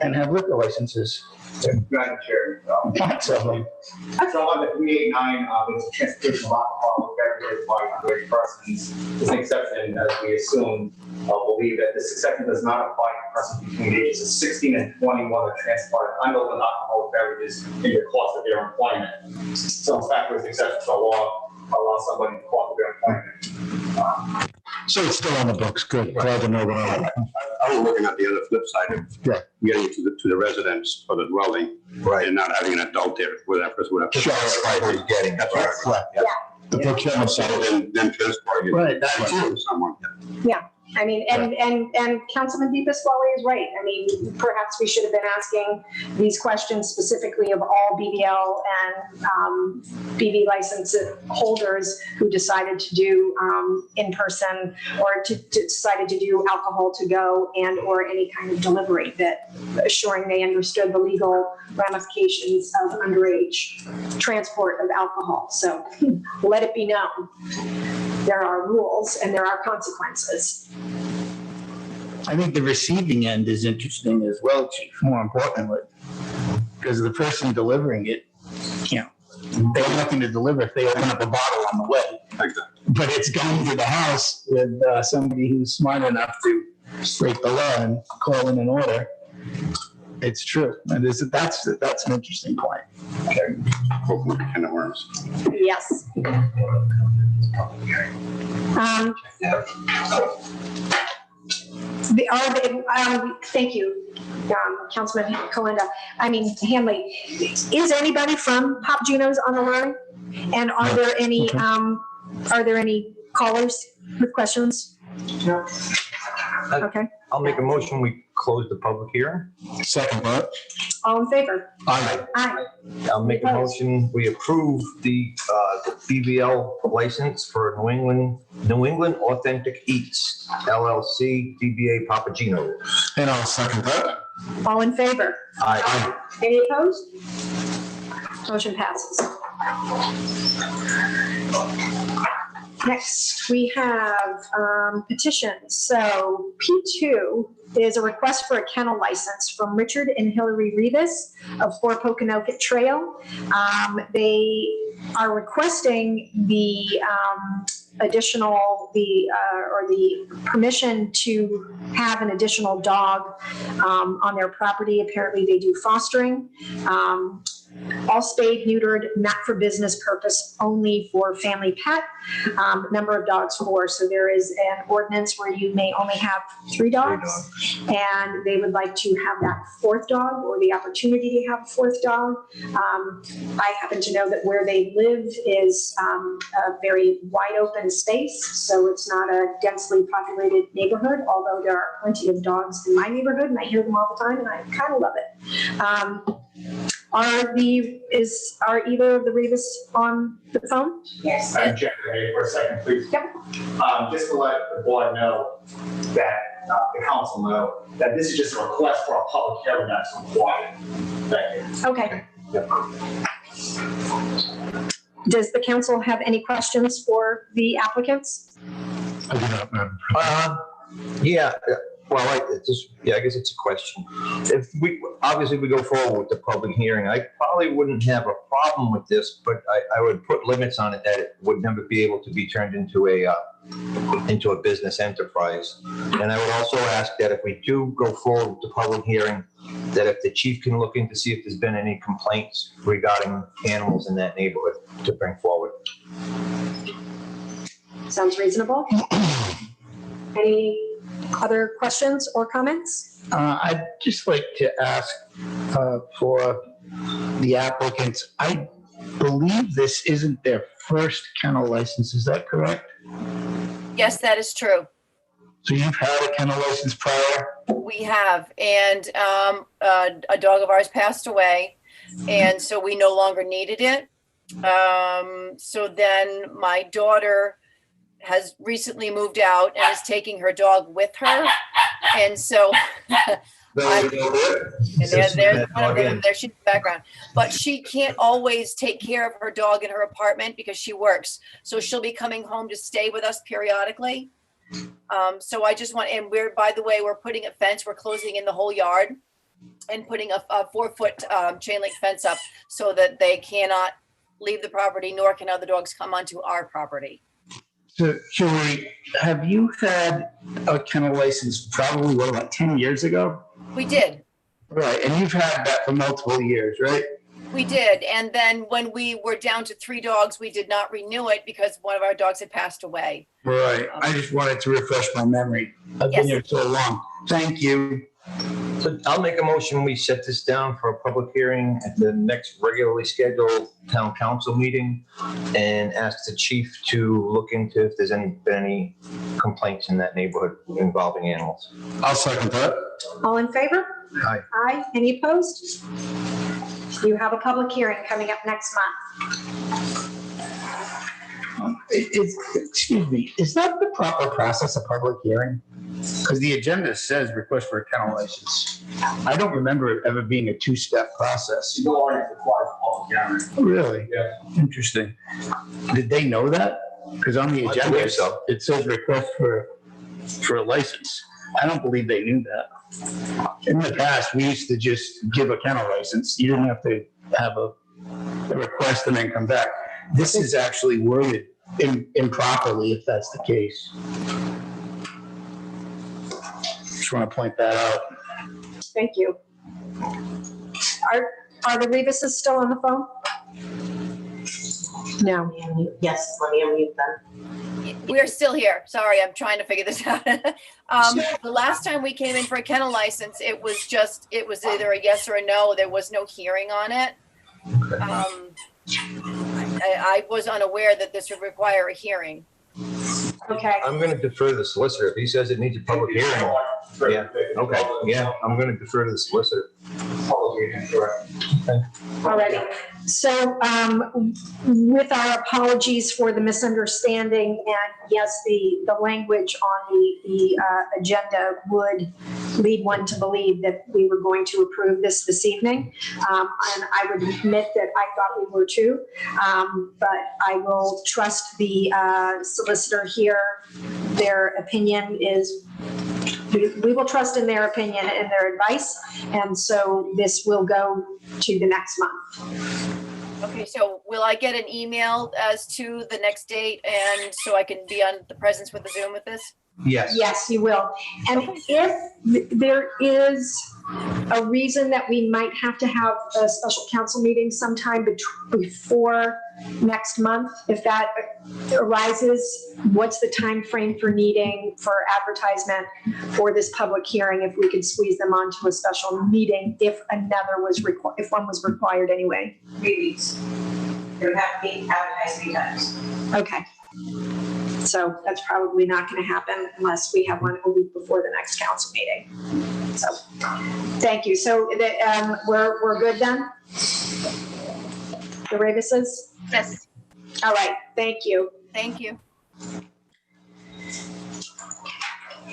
And have liquor licenses. Madam Chair. Lots of them. So on the 389, it's transportation of alcohol, beverages by underage persons. It's an exception, as we assume, believe that this exception does not apply to persons between the ages of 16 and 21 that transport unopened alcoholic beverages in the course of their employment. So in fact, there's exceptions to law allow somebody in the course of their employment. So it's still on the books, good, glad to know that. I was looking at the other flip side of getting to the residence or the dwelling, and not having an adult there where that person would have. Sure, that's what he's getting. That's right. The procurement side. Then transport it. Right, that's to someone. Yeah, I mean, and Councilman DePasquale is right. I mean, perhaps we should have been asking these questions specifically of all BBL and BV license holders who decided to do in-person or decided to do alcohol to go and or any kind of delivery, that assuring they understood the legal ramifications of underage transport of alcohol. So let it be known. There are rules and there are consequences. I think the receiving end is interesting as well, Chief, more importantly, because the person delivering it, you know, they have nothing to deliver if they open up a bottle on the way. But it's going to the house with somebody who's smart enough to break the law and call in an order. It's true. And that's an interesting point. Okay. Hopefully it kind of works. Yes. Thank you, Councilman Kalinda. I mean, Hanley, is anybody from Papa Gino's on the line? And are there any callers with questions? No. Okay. I'll make a motion, we close the public hearing. Second, what? All in favor? Aye. Aye. I'll make a motion, we approve the BBL license for New England Authentic Eats, LLC, DBA Papa Gino's. And I'll second that. All in favor? Aye. Any opposed? Motion passes. Next, we have petitions. So P2 is a request for a kennel license from Richard and Hillary Rivas of 4 Poconoket Trail. They are requesting the the permission to have an additional dog on their property. Apparently they do fostering. all spayed, neutered, not for business purpose, only for family pet. Number of dogs, 4. So there is an ordinance where you may only have 3 dogs, and they would like to have that 4th dog, or the opportunity to have a 4th dog. I happen to know that where they live is a very wide open space, so it's not a densely populated neighborhood, although there are plenty of dogs in my neighborhood, and I hear them all the time, and I kind of love it. Are either of the Rivas on the phone? Yes. I'm checking for a second, please. Yep. Just to let the board know that, the council know, that this is just a request for a public hearing that's required. Thank you. Okay. Does the council have any questions for the applicants? I do not, Madam Yeah, well, I guess it's a question. If obviously we go forward with the public hearing, I probably wouldn't have a problem with this, but I would put limits on it that it would never be able to be turned into a business enterprise. And I would also ask that if we do go forward with the public hearing, that if the chief can look in to see if there's been any complaints regarding animals in that neighborhood to bring forward. Sounds reasonable. Any other questions or comments? I'd just like to ask for the applicants. I believe this isn't their first kennel license. Is that correct? Yes, that is true. So you've had a kennel license prior? We have, and a dog of ours passed away, and so we no longer needed it. So then my daughter has recently moved out and is taking her dog with her, and so there's one of them there. She's in the background, but she can't always take care of her dog in her apartment because she works. So she'll be coming home to stay with us periodically. So I just want, and by the way, we're putting a fence. We're closing in the whole yard and putting a 4-foot chain link fence up so that they cannot leave the property, nor can other dogs come onto our property. So, Joey, have you had a kennel license probably, about 10 years ago? We did. Right, and you've had that for multiple years, right? We did. And then when we were down to 3 dogs, we did not renew it because one of our dogs had passed away. Right. I just wanted to refresh my memory. I've been here so long. Thank you. So I'll make a motion, we set this down for a public hearing at the next regularly scheduled town council meeting and ask the chief to look into if there's been any complaints in that neighborhood involving animals. I'll second that. All in favor? Aye. Aye. Any opposed? You have a public hearing coming up next month. Excuse me, is that the proper process, a public hearing? Because the agenda says request for a kennel license. I don't remember it ever being a 2-step process. No longer requires a public hearing. Really? Yeah. Interesting. Did they know that? Because on the I agenda, believe so. it says request for a license. I don't believe they knew that. In the past, we used to just give a kennel license. You didn't have to have a request and then come back. This is actually worded improperly, if that's the case. Just want to point that out. Thank you. Are the Rivases still on the phone? No. Yes, let me unmute them. We're still here. Sorry, I'm trying to figure this out. The last time we came in for a kennel license, it was either a yes or a no. There was no hearing on it. I was unaware that this would require a hearing. Okay. I'm going to defer to the solicitor. If he says it needs a public hearing. Yeah, okay, yeah, I'm going to defer to the solicitor. Alrighty. So with our apologies for the misunderstanding, and yes, the language on the agenda would lead one to believe that we were going to approve this evening. And I would admit that I thought we were too, but I will trust the solicitor here. Their opinion is, we will trust in their opinion and their advice. And so this will go to the next month. Okay, so will I get an email as to the next date and so I can be on the presence with the Zoom with this? Yes. Yes, you will. And if there is a reason that we might have to have a special council meeting sometime before next month, if that arises, what's the time frame for needing for advertisement for this public hearing, if we could squeeze them onto a special meeting, if one was required anyway? 3 weeks. It would have to be advertised 3 times. Okay. So that's probably not going to happen unless we have one a week before the next council meeting. So, thank you. So we're good then? The Ravises? Yes. All right, thank you. Thank you.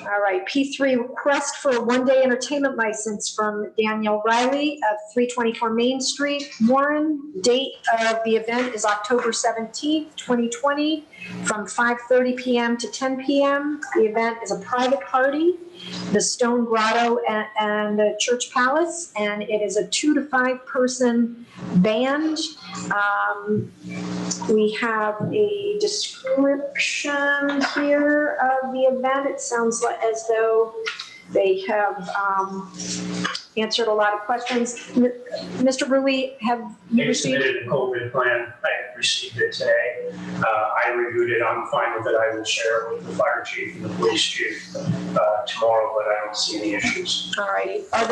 All right, P3, request for a one-day entertainment license from Daniel Riley of 324 Main Street, Warren. Date of the event is October 17th, 2020, from 5:30 p.m. to 10 p.m. The event is a private party, the Stone Grotto and the Church Palace, and it is a 2 to 5 person band. We have a description here of the event. It sounds like as though they have answered a lot of questions. Mr. Rui, have you They received? submitted a COVID plan. I received it today. I reviewed it. I'm fine with it. I will share it with the fire chief and the police chief tomorrow, but I don't see any issues. All righty. Are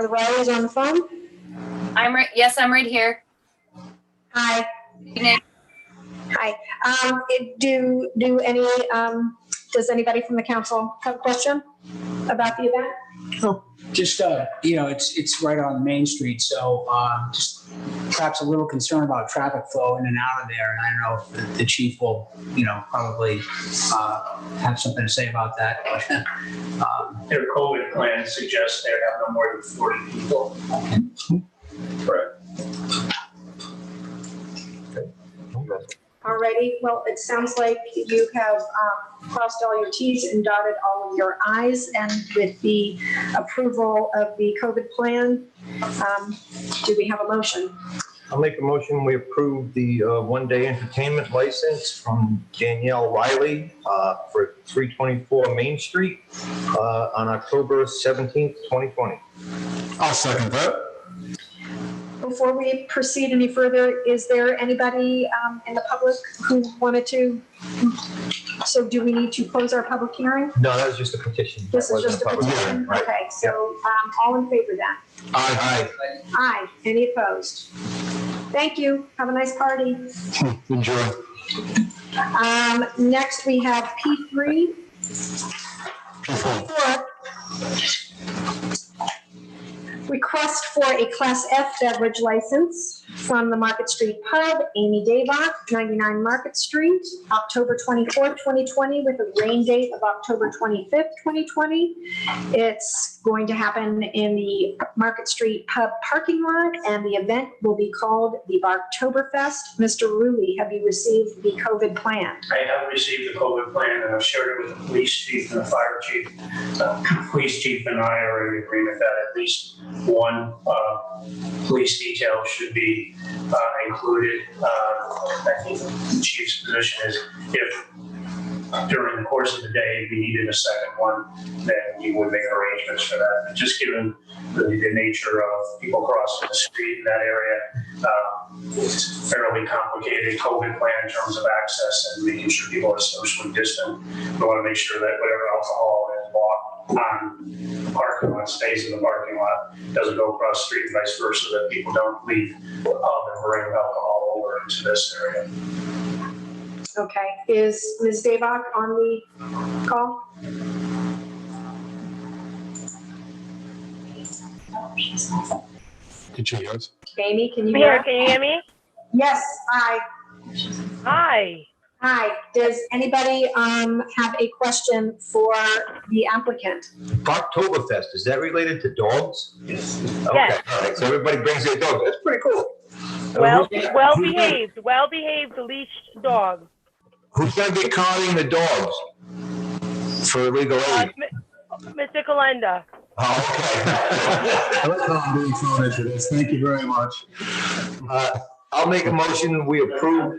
the Rileys on the phone? Yes, I'm right here. Hi. Good night. Hi. Does anybody from the council have a question about the event? Just, it's right on Main Street, so just perhaps a little concern about traffic flow in and out of there. And I don't know if the chief will, probably have something to say about that. Their COVID plan suggests they have no more than 40 people. Correct. Alrighty, well, it sounds like you have crossed all your Ts and dotted all of your Is, and with the approval of the COVID plan, do we have a motion? I'll make a motion, we approve the one-day entertainment license from Danielle Riley for 324 Main Street on October 17th, 2020. I'll second that. Before we proceed any further, is there anybody in the public who wanted to? So do we need to close our public hearing? No, that was just a petition. This is just a That wasn't public hearing, petition? right. Okay, so all in favor then? Aye. Aye. Any opposed? Thank you. Have a nice party. Enjoy. Next, we have P3. P4. Request for a Class F beverage license from the Market Street Pub, Amy Davok, 99 Market Street, October 24th, 2020, with a rain date of October 25th, 2020. It's going to happen in the Market Street Pub parking lot, and the event will be called the Barktoberfest. Mr. Rulli, have you received the COVID plan? I have received the COVID plan, and I've shared it with the police chief and the fire chief. Police chief and I are in agreement that at least one police detail should be included. I think the chief's position is if during the course of the day we needed a second one, then we would make arrangements for that. But just given the nature of people crossing the street in that area, it's a fairly complicated COVID plan in terms of access and making sure people are socially distant. We want to make sure that whatever alcohol is bought on the parking lot stays in the parking lot, doesn't go across the street and vice versa, that people don't leave the pub and bring alcohol over into this area. Okay, is Ms. Davok on the call? Did she hear us? Amy, can you I'm hear here. us? Can you hear me? Yes, hi. Hi. Hi, does anybody have a question for the applicant? Barktoberfest, is that related to dogs? Yes. Okay, Yes. all right, so everybody brings their dog, that's pretty cool. Well Who's behaved leashed dog. Who's gonna be carting the dogs for legal aid? Mr. Kalenda. Oh, okay. I like how I'm being thrown into this. Thank you very much. I'll make a motion, we approve.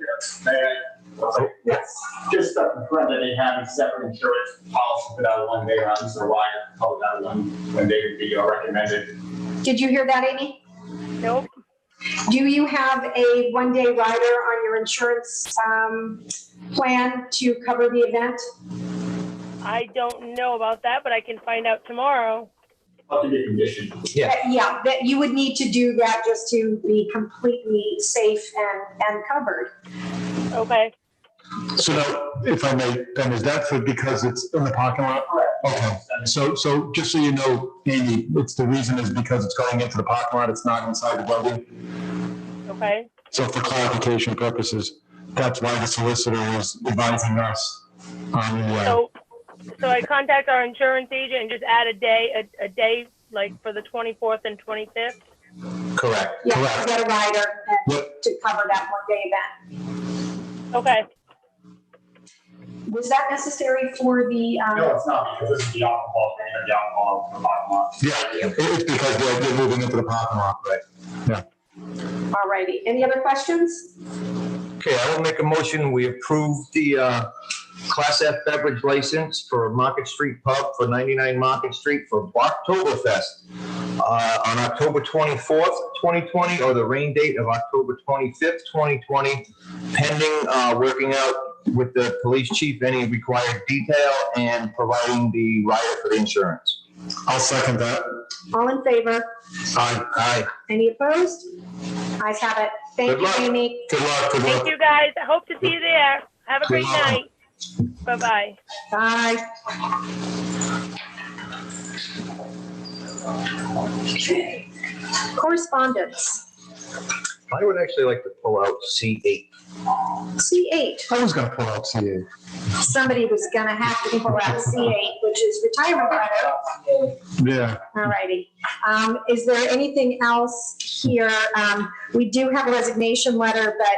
Yes, just to confirm that they have a separate insurance policy for that one day, so why told that one day would be recommended. Did you hear that, Amy? Nope. Do you have a one-day rider on your insurance plan to cover the event? I don't know about that, but I can find out tomorrow. Up to the condition. Yeah, that you would need to do that just to be completely safe and covered. Okay. So now, if I may, Ben, is that because it's in the parking lot? Okay, so just so you know, Amy, it's the reason is because it's going into the parking lot, it's not inside the building. Okay. So for clarification purposes, that's why the solicitor is advising us on the. So I contact our insurance agent and just add a day like for the 24th and 25th? Correct. Yeah, to get a rider to cover that one-day event. Okay. Was that necessary for the? No, it's not, because this is the alcohol thing, and the alcohol for the bottom line. Yeah, it's because they're moving into the parking lot, right? Yeah. All righty. Any other questions? Okay, I will make a motion, we approve the Class F beverage license for Market Street Pub for 99 Market Street for Oktoberfest on October 24th, 2020, or the rain date of October 25th, 2020, pending working out with the police chief any required detail and providing the rider for the insurance. I'll second that. All in favor? Aye. Any opposed? Ayes have it. Thank you, Amy. Good luck. Thank you, guys. I hope to see you there. Have a great night. Bye-bye. Bye. Okay. Correspondence. I would actually like to pull out C8. C8. I was going to pull out C8. Somebody was going to have to pull out C8, which is retirement letter. Yeah. All righty. Is there anything else here? We do have a resignation letter, but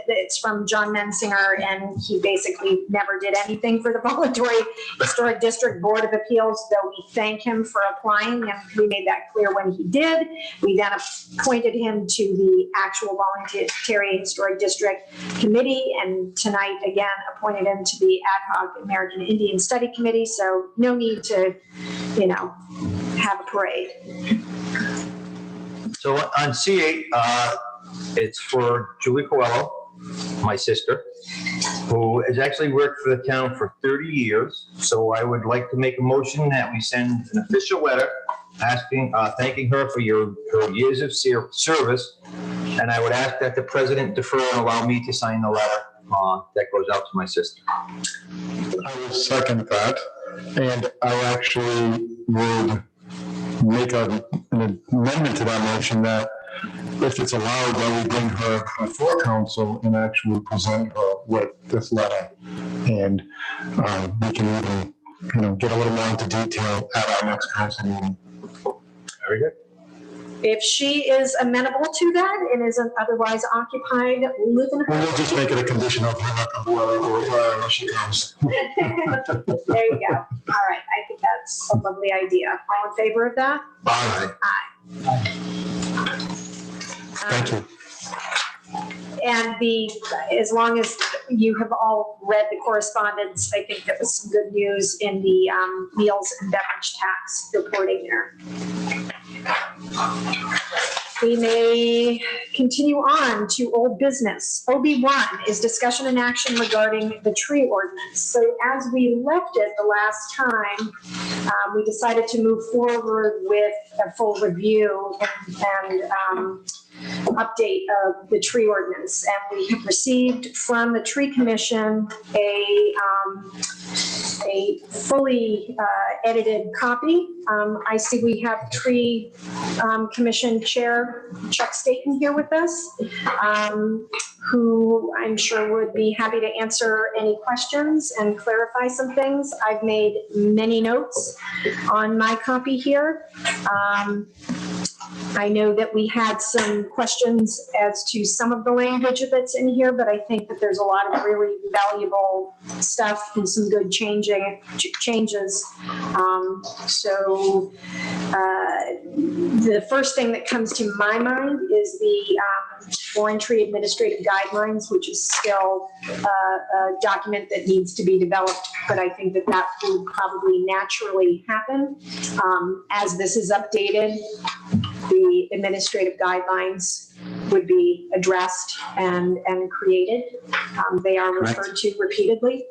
it's from John Mensinger, and he basically never did anything for the Voluntary Historic District Board of Appeals, though we thank him for applying, and we made that clear when he did. We then appointed him to the actual Voluntary Historic District Committee, and tonight, again, appointed him to the Ad hoc American Indian Study Committee, so no need to, have a parade. So on C8, it's for Julie Coelho, my sister, who has actually worked for the town for 30 years. So I would like to make a motion that we send an official letter thanking her for her years of service. And I would ask that the president defer and allow me to sign the letter that goes out to my sister. I will second that. And I actually would make an amendment to that motion that if it's allowed, then we bring her before council and actually present her with this letter. And we can even, get a little more into detail at our next council meeting. Very good. If she is amenable to that and isn't otherwise occupied, living. We'll just make it a condition of wherever she comes. There you go. All right. I think that's a lovely idea. All in favor of that? Aye. Aye. Thank you. And as long as you have all read the correspondence, I think that was some good news in the meals and beverage tax reporting there. We may continue on to old business. OB1 is discussion and action regarding the tree ordinance. So as we left it the last time, we decided to move forward with a full review and update of the tree ordinance. And we have received from the Tree Commission a fully edited copy. I see we have Tree Commission Chair Chuck Staten here with us, who I'm sure would be happy to answer any questions and clarify some things. I've made many notes on my copy here. I know that we had some questions as to some of the language that's in here, but I think that there's a lot of really valuable stuff and some good changes. So The first thing that comes to my mind is the Warren Tree Administrative Guidelines, which is still a document that needs to be developed, but I think that that will probably naturally happen. As this is updated, the administrative guidelines would be addressed and created. They are referred to repeatedly.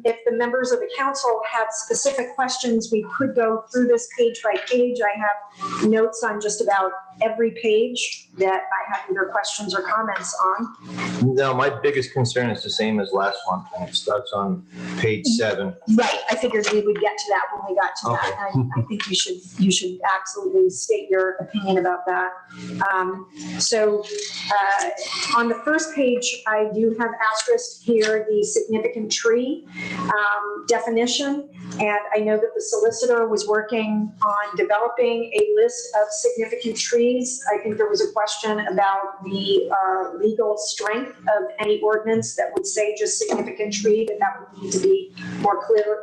If the members of the council have specific questions, we could go through this page by page. I have notes on just about every page that I have either questions or comments on. No, my biggest concern is the same as last one, and it starts on page 7. Right, I figured we would get to that when we got to that. I think you should absolutely state your opinion about that. On the first page, I do have asterisk here, the significant tree definition. And I know that the solicitor was working on developing a list of significant trees. I think there was a question about the legal strength of any ordinance that would say just significant tree, that would need to be more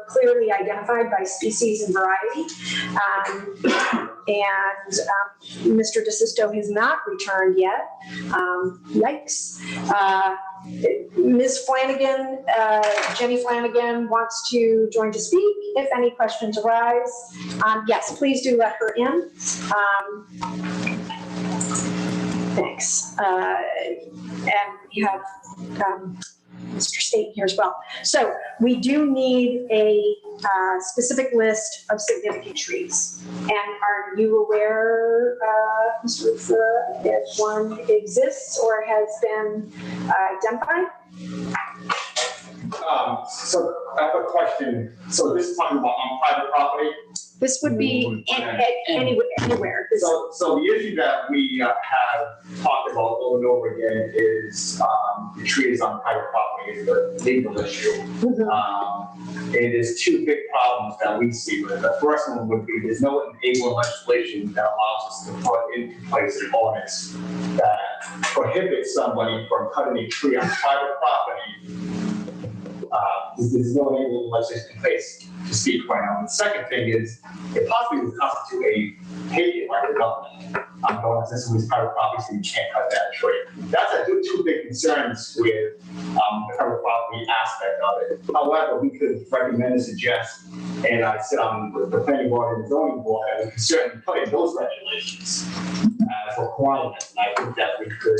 clearly identified by species and variety. Mr. DeSisto has not returned yet. Yikes. Ms. Flanagan, Jenny Flanagan wants to join to speak if any questions arise. Yes, please do let her in. Thanks. And we have Mr. State here as well. So we do need a specific list of significant trees. And are you aware, Mr. Ruffa, if one exists or has been identified? So I have a question. So this is talking about on private property? This would be anywhere. So the issue that we have talked about over and over again is the trees on private property is the legal issue. It is two big problems that we see with it. The first one would be there's no enabling legislation that allows us to put into place an ordinance that prohibits somebody from cutting a tree on private property. There's no enabling legislation in place to speak right now. And the second thing is, it possibly would constitute a hate by the government. I'm going to this private property, so you can't cut that tree. That's two big concerns with the private property aspect of it. However, we could recommend and suggest, and I sit on the planning board and the zoning board, and we could certainly put in those regulations as requirements. And I think that we could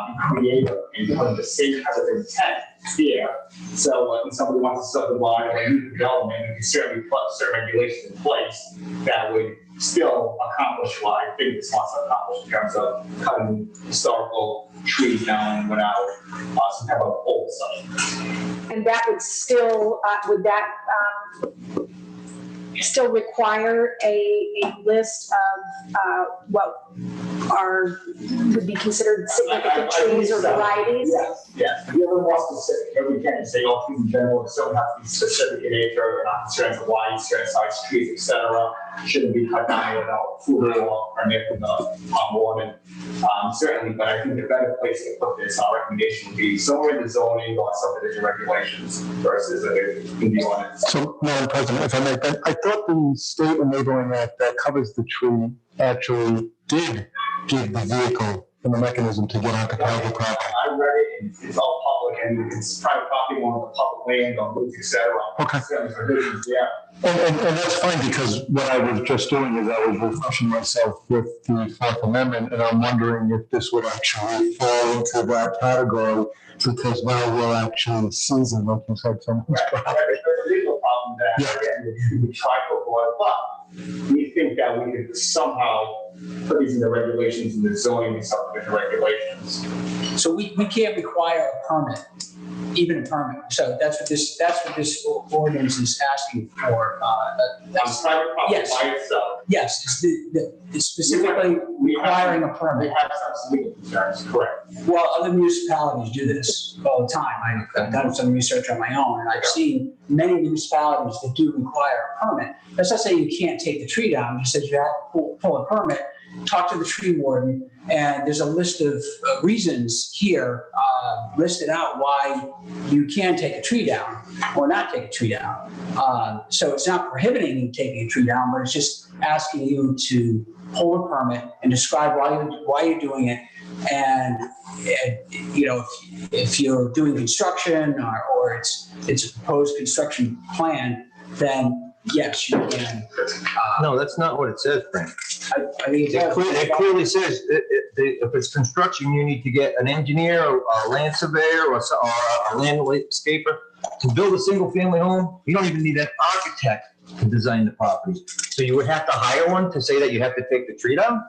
be creative and put the same kind of intent here. So when somebody wants to subdivide or new development, we can certainly put certain regulations in place that would still accomplish what I think this wants to accomplish in terms of cutting historical trees down without some type of oversight. And that would still, still require a list of what would be considered significant trees or varieties? Yes. If you ever more specific, we can't say all trees in general, it still has to be specific in nature, not concerns of wide, certain size trees, etc. Shouldn't be cut down without food or permit from the warden. Certainly, but I think the better place to put this, our recommendation would be somewhere in the zoning or subdivision regulations versus in the ordinance. So, Madam President, if I may, I thought the state enabling act that covers the tree actually did give the vehicle and the mechanism to get onto private property. I read it, and it's all public, and it's private property on the public land, on roads, etc. Okay. Yeah. And that's fine, because what I was just doing is I was refreshing myself with the Fourth Amendment, and I'm wondering if this would actually fall into that category, because now we're actually seizing, like you said, someone's property. There's a legal problem that, again, we try to avoid, but we think that we could somehow put these in the regulations, in the zoning and subdivision regulations. So we can't require a permit, even a permit. So that's what this ordinance is asking for. That's private property by itself. Yes, it's specifically requiring a permit. We have some legal concerns, correct. Well, other municipalities do this all the time. I've done some research on my own, and I've seen many municipalities that do require a permit. That's not saying you can't take the tree down. It just says you have to pull a permit, talk to the tree warden, and there's a list of reasons here listed out why you can take a tree down or not take a tree down. So it's not prohibiting you taking a tree down, but it's just asking you to hold a permit and describe why you're doing it. And if you're doing construction or it's a proposed construction plan, then yes, you can. No, that's not what it says, Frank. I mean, It clearly says if it's construction, you need to get an engineer or a land surveyor or a landscaper to build a single family home. You don't even need an architect to design the property. So you would have to hire one to say that you have to take the tree down?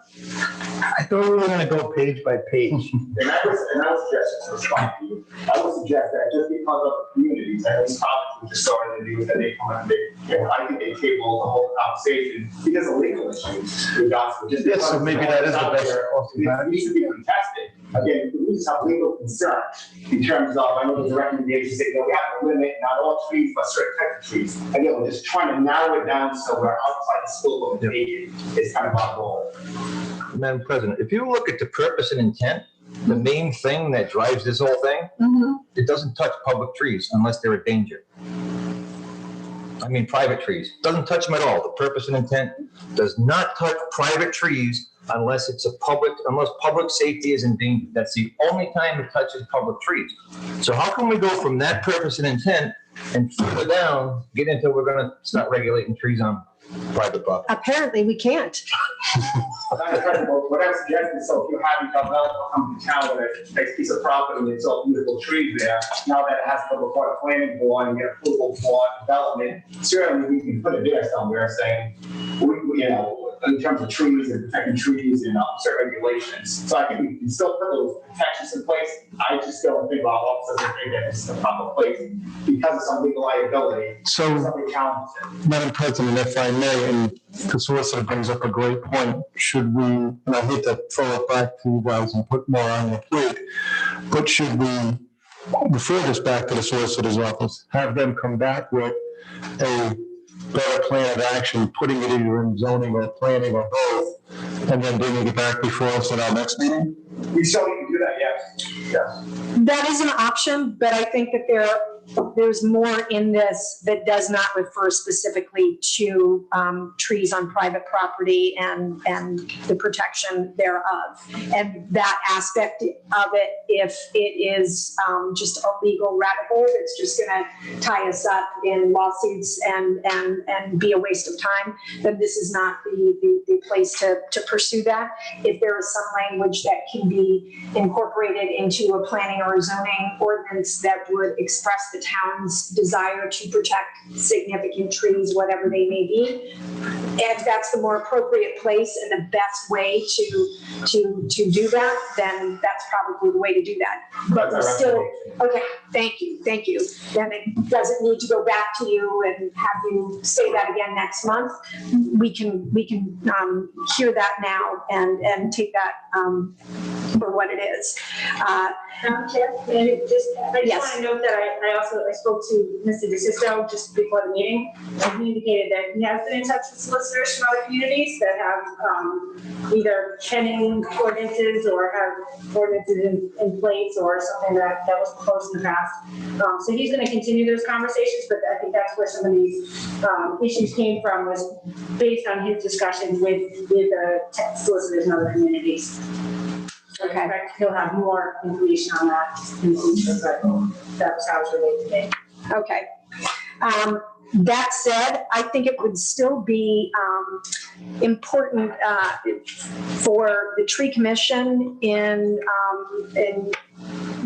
I thought we were going to go page by page. And I would suggest to respond to you. I would suggest that just because of the communities and these topics we just started to do, that they come and I think they table the whole conversation because of legal issues. Yes, so maybe that is the best. It needs to be contested. Again, we just have legal concerns in terms of, I know there's recommendations that we have to limit not all trees, but certain types of trees. Again, we're just trying to narrow it down so we're outside the scope of the taking is kind of our goal. Madam President, if you look at the purpose and intent, the main thing that drives this whole thing, it doesn't touch public trees unless they're a danger. I mean, private trees, doesn't touch them at all. The purpose and intent does not touch private trees unless unless public safety is endangered. That's the only time it touches public trees. So how can we go from that purpose and intent and further down, get into we're going to start regulating trees on private property? Apparently, we can't. What I'm suggesting, so if you're having a developer come to town with a nice piece of property and it's all beautiful trees there, now that it has to go before the planning board and get approval for development, certainly we can put it there somewhere saying, in terms of trees and protecting trees and certain regulations. So I think we can still put those protections in place. I just don't think our officers think that it's the proper place because of some legal liability. So, something challenges. Madam President, if I may, and the solicitor brings up a great point, should we, and I hate to throw it back to you guys and put more on your plate, but should we refer this back to the solicitor's office, have them come back with a better plan of action, putting it either in zoning or planning or both, and then bringing it back before us at our next meeting? We certainly can do that, yes. Yes. That is an option, but I think that there's more in this that does not refer specifically to trees on private property and the protection thereof. And that aspect of it, if it is just a legal rabbit hole, it's just going to tie us up in lawsuits and be a waste of time, then this is not the place to pursue that. If there is some language that can be incorporated into a planning or a zoning ordinance that would express the town's desire to protect significant trees, whatever they may be, and that's the more appropriate place and the best way to do that, then that's probably the way to do that. But we're still, okay, thank you. Then it doesn't need to go back to you and have you say that again next month. We can hear that now and take that for what it is. Chair, I just want to note that I spoke to Mr. DeSisto just before the meeting, and he indicated that he has been in touch with solicitors from other communities that have either pending ordinances or have ordinances in place or something that was proposed in the past. So he's going to continue those conversations, but I think that's where some of these issues came from, was based on his discussions with solicitors in other communities. Okay, he'll have more information on that in the future, but that was how it's related to me. Okay. That said, I think it would still be important for the tree commission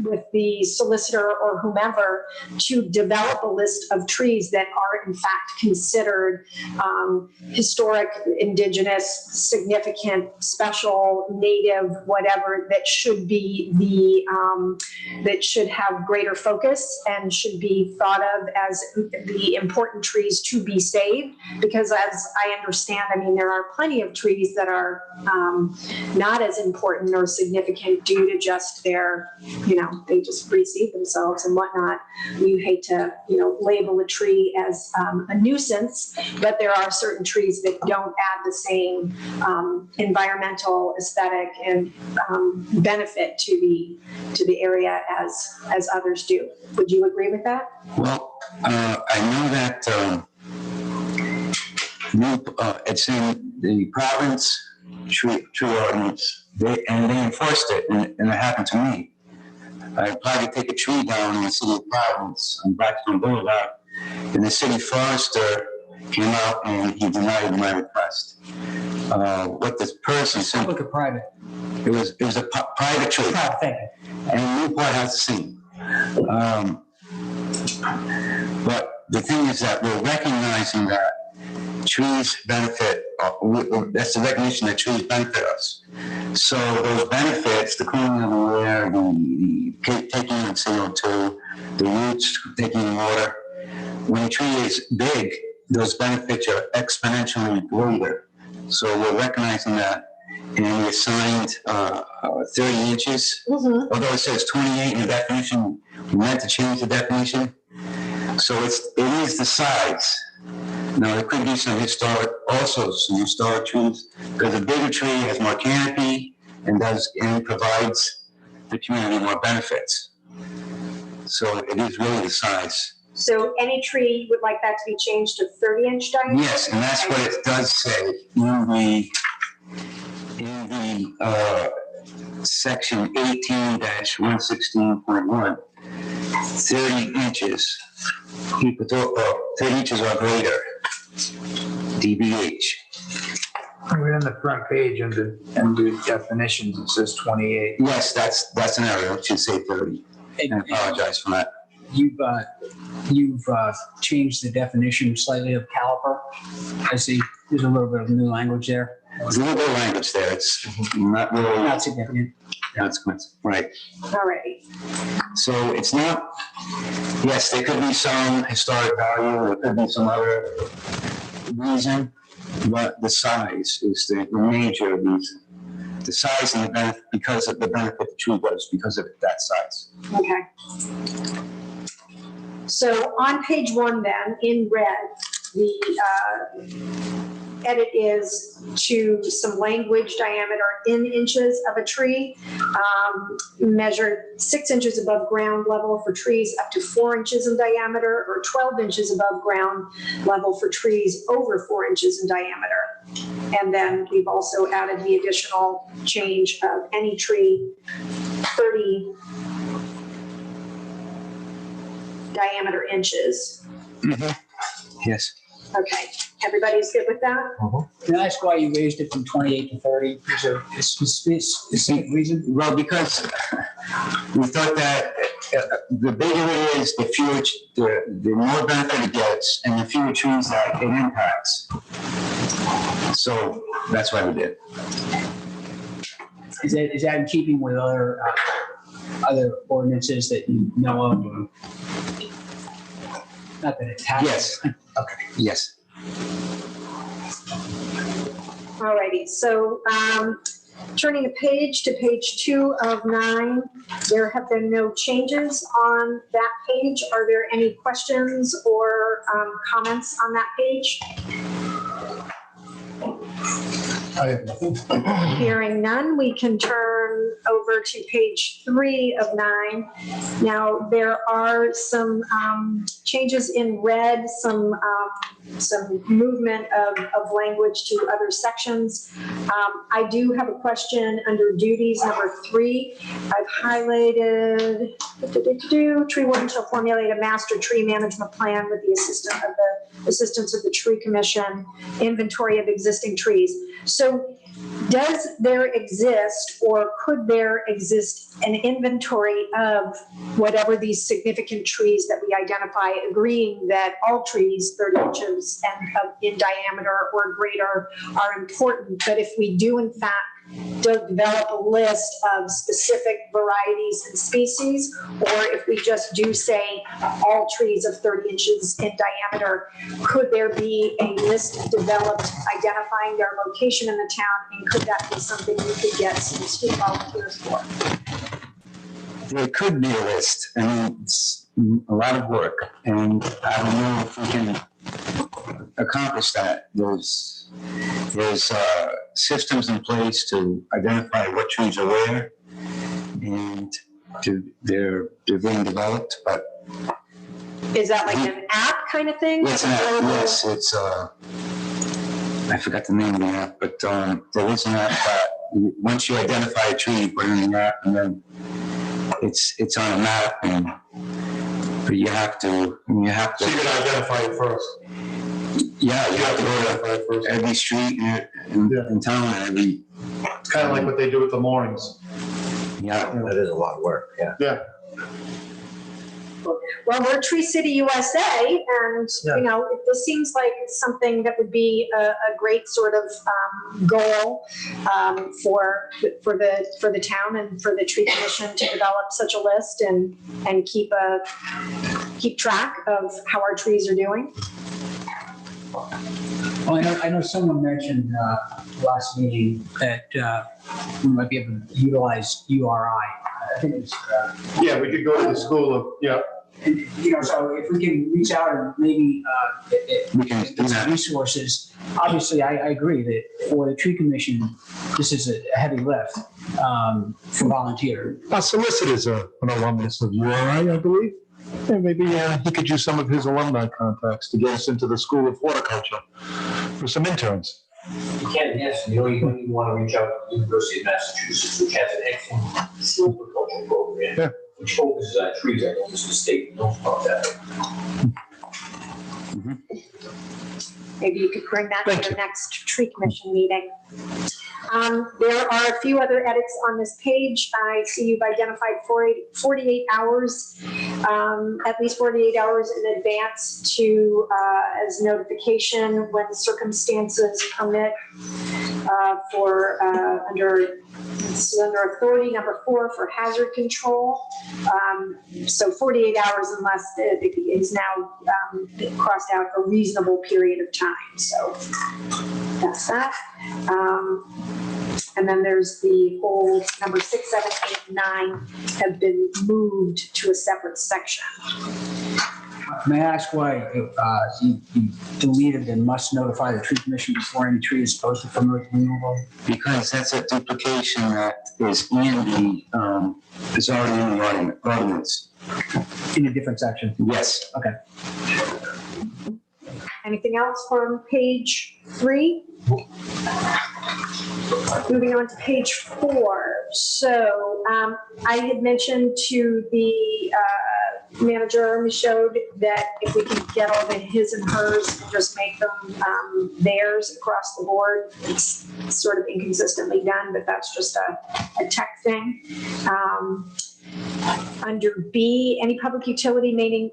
with the solicitor or whomever to develop a list of trees that are in fact considered historic, indigenous, significant, special, native, whatever, that should be that should have greater focus and should be thought of as the important important trees to be saved, because as I understand, I mean, there are plenty of trees that are not as important or significant due to just their, they just reseed themselves and whatnot. We hate to, label a tree as a nuisance, but there are certain trees that don't add the same environmental, aesthetic, and benefit to the area as others do. Would you agree with that? Well, I know that it's in the province tree ordinance, they enforced it, and it happened to me. I applied to take a tree down in the city of Providence on Blackstone Boulevard, and the city forester came out and he denied my request. What this person said. Public or private? It was a private tree. Private, thank you. And Newport has the same. But the thing is that we're recognizing that trees benefit, that's the recognition that trees benefit us. So those benefits, the cleaning of the air, the taking in CO2, the roots taking in water, when a tree is big, those benefits are exponentially greater. So we're recognizing that, and we assigned 30 inches, although it says 28 in the definition, we meant to change the definition. So it is the size. Now, there could be some historic trees, because a bigger tree has more canopy and provides the community more benefits. So it is really the size. So any tree, you would like that to be changed to 30-inch diameter? Yes, and that's what it does say in the section 18-116.1, 30 inches. 30 inches or greater, DBH. We're in the front page under definitions, it says 28. Yes, that's an error. It should say 30. I apologize for that. You've changed the definition slightly of caliper. I see there's a little bit of new language there. There's a little bit of language there. It's not really. Not significant. Consequence, right. All right. So it's not, yes, there could be some historic value, there could be some other reason, but the size is the major reason. The size and the benefit, because of the benefit the tree does, because of that size. Okay. So on page 1 then, in red, the edit is to some language diameter in inches of a tree, measured 6 inches above ground level for trees up to 4 inches in diameter, or 12 inches above ground level for trees over 4 inches in diameter. And then we've also added the additional change of any tree 30 diameter inches. Yes. Okay, everybody's good with that? Can I ask why you raised it from 28 to 30? Is there a specific reason? Well, because we thought that the bigger it is, the fewer, the more benefit it gets, and the fewer trees that it impacts. So that's why we did. Is that in keeping with other ordinances that you know of? Not that it's happened. Yes. Okay. Yes. All righty, so turning the page to page 2 of 9, there have been no changes on that page. Are there any questions or comments on that page? I have nothing. Hearing none, we can turn over to page 3 of 9. Now, there are some changes in red, some movement of language to other sections. I do have a question under duties number 3. I've highlighted, tree warden shall formulate a master tree management plan with the assistance of the tree commission, inventory of existing trees. So does there exist, or could there exist, an inventory of whatever these significant trees that we identify, agreeing that all trees 30 inches and in diameter or greater are important, but if we do in fact develop a list of specific varieties and species, or if we just do say all trees of 30 inches in diameter, could there be a list developed identifying their location in the town, and could that be something we could get some street volunteers for? There could be a list. I mean, it's a lot of work, and I don't know if we can accomplish that. There's systems in place to identify what trees are where, and they're being developed, but. Is that like an app kind of thing? It's an app, yes, it's, I forgot the name of the app, but there is an app that once you identify a tree, you put it in the app, and then it's on a map, and but you have to. So you can identify it first. Yeah, you have to go to every street in town, and every. It's kind of like what they do with the moorings. Yeah, that is a lot of work. Yeah. Yeah. Well, we're Tree City USA, and you know, this seems like something that would be a great sort of goal for the town and for the tree commission to develop such a list and keep track of how our trees are doing. Well, I know someone mentioned last meeting that we might be able to utilize URI. I think it's yeah, we could go to the school of And, you know, so if we can reach out and maybe get some resources, obviously I agree that for the tree commission, this is a heavy lift for volunteer. Solicit is an alumnus of URI, I believe. And maybe he could use some of his alumni contacts to get us into the School of Horticulture for some interns. You can, yes. You know, you don't even want to reach out to the University of Massachusetts, which has an excellent silviculture program. Yeah. Which focuses on trees. I know this is the state knows about that. Maybe you could bring that to the next tree commission meeting. There are a few other edits on this page. I see you've identified 48 hours, at least 48 hours in advance to as notification when circumstances permit for under authority number 4 for hazard control. So 48 hours unless it is now crossed out a reasonable period of time. So that's that. And then there's the whole number 6, 7, 8, 9 have been moved to a separate section. May I ask why you deleted and must notify the tree commission before any tree is posted for removal? Because that's a duplication that is in the, it's already in the ordinance. In a different section? Yes. Okay. Anything else from page 3? Moving on to page 4. So I had mentioned to the manager, Michaud, that if we could get all the his and hers and just make them theirs across the board. It's sort of inconsistently done, but that's just a tech thing. Under B, any public utility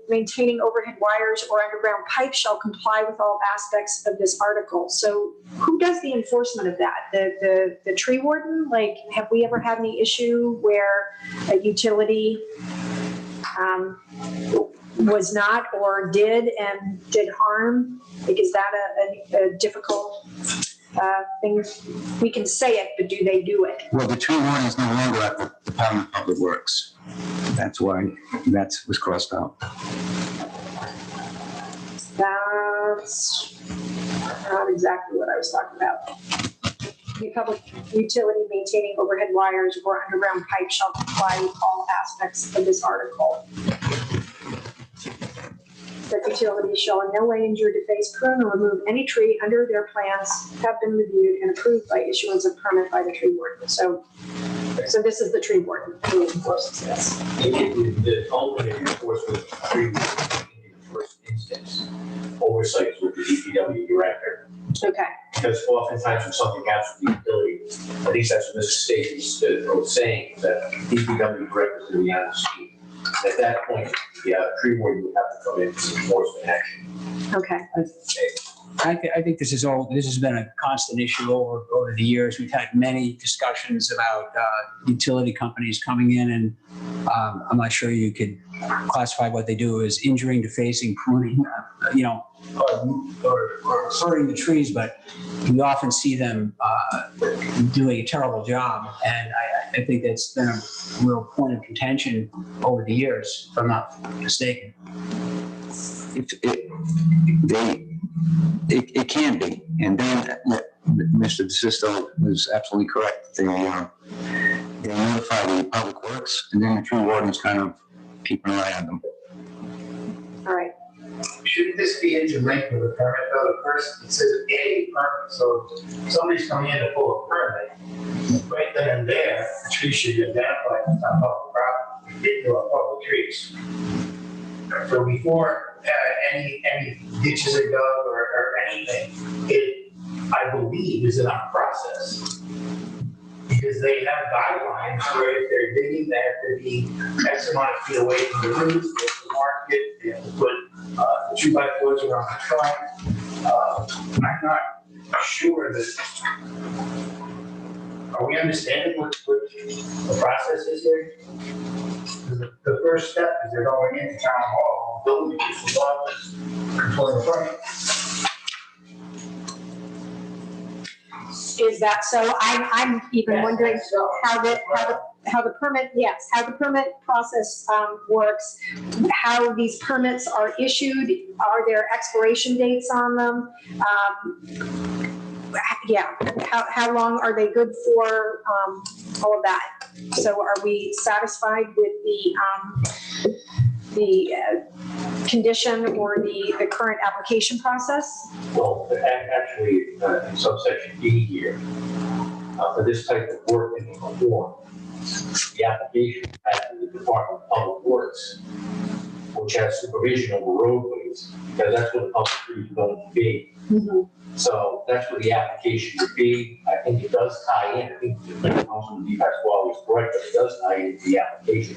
maintaining overhead wires or underground pipes shall comply with all aspects of this article. So who does the enforcement of that? The tree warden? Like, have we ever had any issue where a utility was not or did and did harm? Like, is that a difficult thing? We can say it, but do they do it? Well, the tree warden is no longer at the Department of Public Works. That's why that was crossed out. That's not exactly what I was talking about. The public utility maintaining overhead wires or underground pipes shall comply with all aspects of this article. That utilities shall in no way injure, deface, prune, or remove any tree under their plans have been reviewed and approved by issuance of permit by the tree warden. So this is the tree warden who enforces this. The ultimate enforcement of tree warden in the first instance, oversight is with the DPW director. Okay. Because oftentimes when something happens with the utility, at least that's what Mr. Stacey was saying, that DPW director is going to be on the scene. At that point, the tree warden would have to come in to enforcement action. Okay. I think this has been a constant issue over the years. We've had many discussions about utility companies coming in, and I'm not sure you could classify what they do as injuring, defacing, pruning, or hurting the trees, but we often see them doing a terrible job, and I think that's been a real point of contention over the years, if I'm not mistaken. It can be, and then Mr. DeSisto is absolutely correct. They notify the public works, and then the tree wardens kind of keep an eye on them. All right. Shouldn't this be interlinked with a permit though? The first, it says a permit, so if somebody's coming in to pull a permit, right then and there, the tree should be identified as on public property, into our public trees. So before any ditches are dug or anything, it, I believe, is in our process. Because they have guidelines where if they're digging, they have to be X amount of feet away from the roots, they have to mark it, they have to put the 2x4s around the trunk. I'm not sure that, are we understanding what the process is here? The first step is they're going into town hall, building people's office, controlling the permit. Is that so? I'm even wondering how the permit process works, how these permits are issued, are there expiration dates on them? How long are they good for, all of that? So are we satisfied with the condition or the current application process? Well, actually, in subsection B here, for this type of work to be performed, the application has to the Department of Public Works, which has supervision over roadways, because that's what the public street is going to be. Mm-hmm. So that's what the application would be. I think it does tie in. I think the Councilman DePasquale is correct, but it does tie into the application.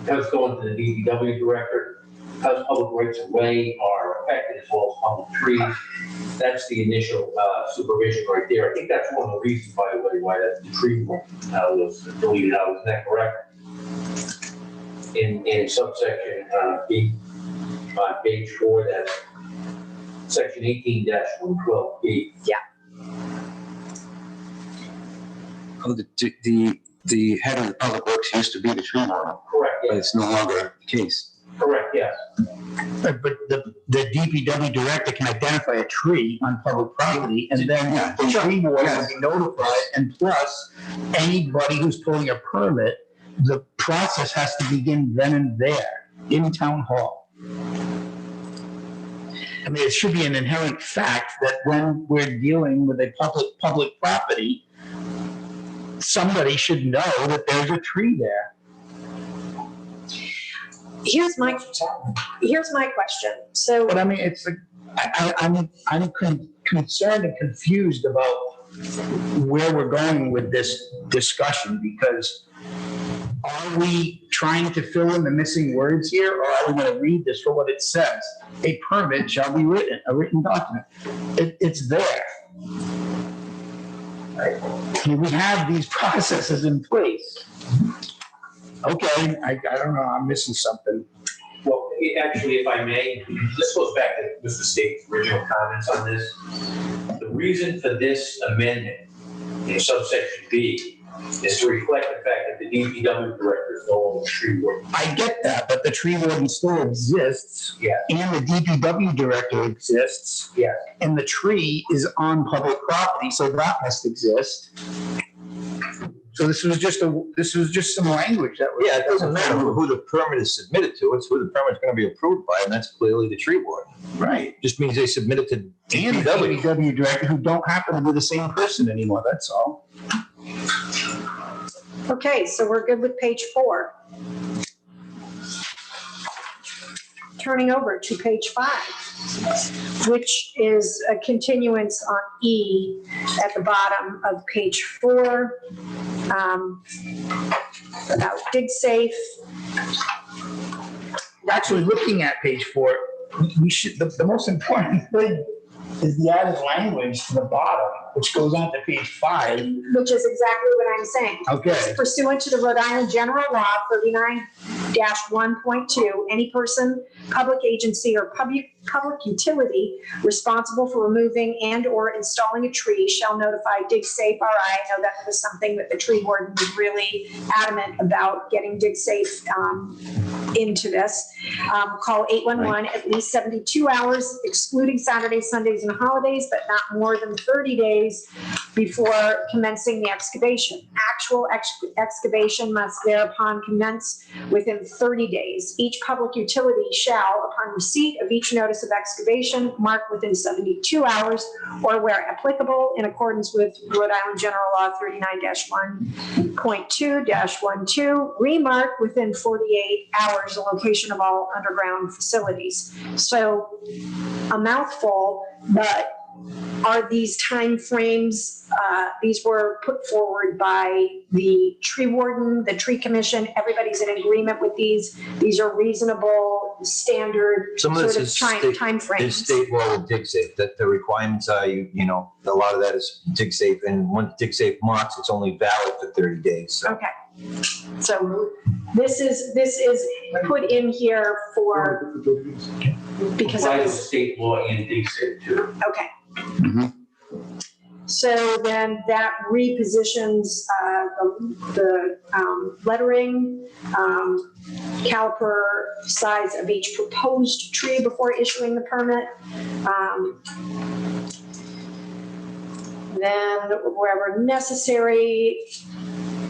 Because going to the DPW director, because public rights of way are affected as well as public trees, that's the initial supervision right there. I think that's one of the reasons, by the way, why that the tree was deleted out. Isn't that correct? In subsection B, on page 4, that's section 18-112B. Yeah. Oh, the head of the public works used to be the tree warden. Correct. But it's no longer the case. Correct, yes. But the DPW director can identify a tree on public property, and then the tree warden will be notified, and plus, anybody who's pulling a permit, the process has to begin then and there, in town hall. I mean, it should be an inherent fact that when we're dealing with a public property, somebody should know that there's a tree there. Here's my question. So, but I mean, it's I'm concerned and confused about where we're going with this discussion, because are we trying to fill in the missing words here, or are we going to read this for what it says? A permit shall be written, a written document. It's there. Right? We have these processes in place. Okay, I don't know, I'm missing something. Well, actually, if I may, this goes back to Mr. State's original comments on this. The reason for this amendment in subsection B is to reflect the fact that the DPW director is no longer tree warden. I get that, but the tree warden still exists. Yeah. And the DPW director exists. Yeah. And the tree is on public property, so that must exist. So this was just some language that was. Yeah, it doesn't matter who the permit is submitted to, it's who the permit's gonna be approved by, and that's clearly the tree warden. Right. Just means they submitted to And the DPW director, who don't happen to be the same person anymore, that's all. okay, so we're good with page 4. Turning over to page 5, which is a continuance on E at the bottom of page 4. About dig safe. Actually, looking at page 4, we should, the most important thing is the added language to the bottom, which goes on to page 5. Which is exactly what I'm saying. Okay. Pursuant to the Rhode Island General Law 39-1.2, any person, public agency, or public utility responsible for removing and/or installing a tree shall notify DigSafe RI. I know that was something that the tree warden was really adamant about getting DigSafe into this. Call 811 at least 72 hours, excluding Saturdays, Sundays, and holidays, but not more than 30 days before commencing the excavation. Actual excavation must thereupon commence within 30 days. Each public utility shall, upon receipt of each notice of excavation, mark within 72 hours, or where applicable, in accordance with Rhode Island General Law 39-1.2-12, remark within 48 hours the location of all underground facilities. So a mouthful, but are these timeframes, these were put forward by the tree warden, the tree commission, everybody's in agreement with these. These are reasonable, standard Some of sort this of is state, timeframes. is state law with DigSafe, that the requirements are, a lot of that is DigSafe, and once DigSafe marks, it's only valid for 30 days. So. Okay. So this is put in here for, because Apply it to was, state law and DigSafe too. okay. So then that repositions the lettering, caliper size of each proposed tree before issuing the permit. Then wherever necessary,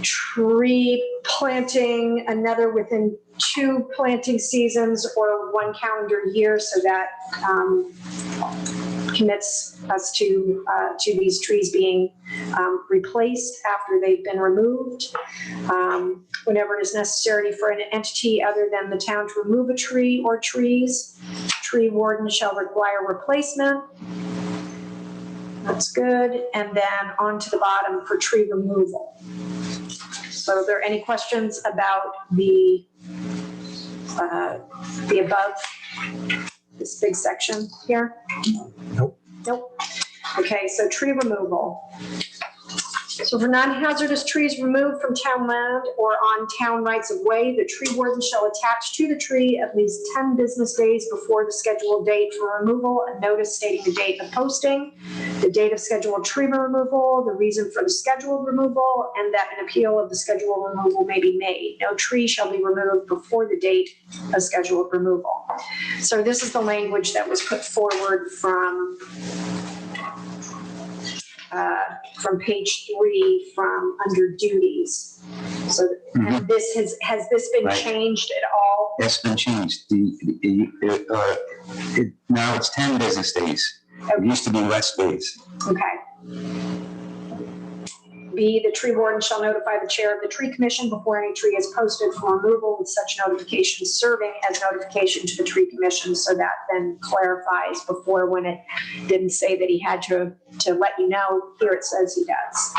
tree planting, another within 2 planting seasons or 1 calendar year, so that commits us to these trees being replaced after they've been removed. Whenever it is necessary for an entity other than the town to remove a tree or trees, tree warden shall require replacement. That's good. And then on to the bottom for tree removal. So are there any questions about the above, this big section here? Nope. Nope. Okay, so tree removal. So for non-hazardous trees removed from town land or on town rights of way, the tree warden shall attach to the tree at least 10 business days before the scheduled date for removal a notice stating the date of posting, the date of scheduled tree removal, the reason for the scheduled removal, and that an appeal of the scheduled removal may be made. No tree shall be removed before the date of scheduled removal. So this is the language that was put forward from page 3 from under duties. So and this has this been changed at all? That's been changed. Now it's 10 business days. Okay. It used to be less days. Okay. B, the tree warden shall notify the chair of the tree commission before any tree is posted for removal, with such notification serving as notification to the tree commission. So that then clarifies before, when it didn't say that he had to let you know, here it says he does,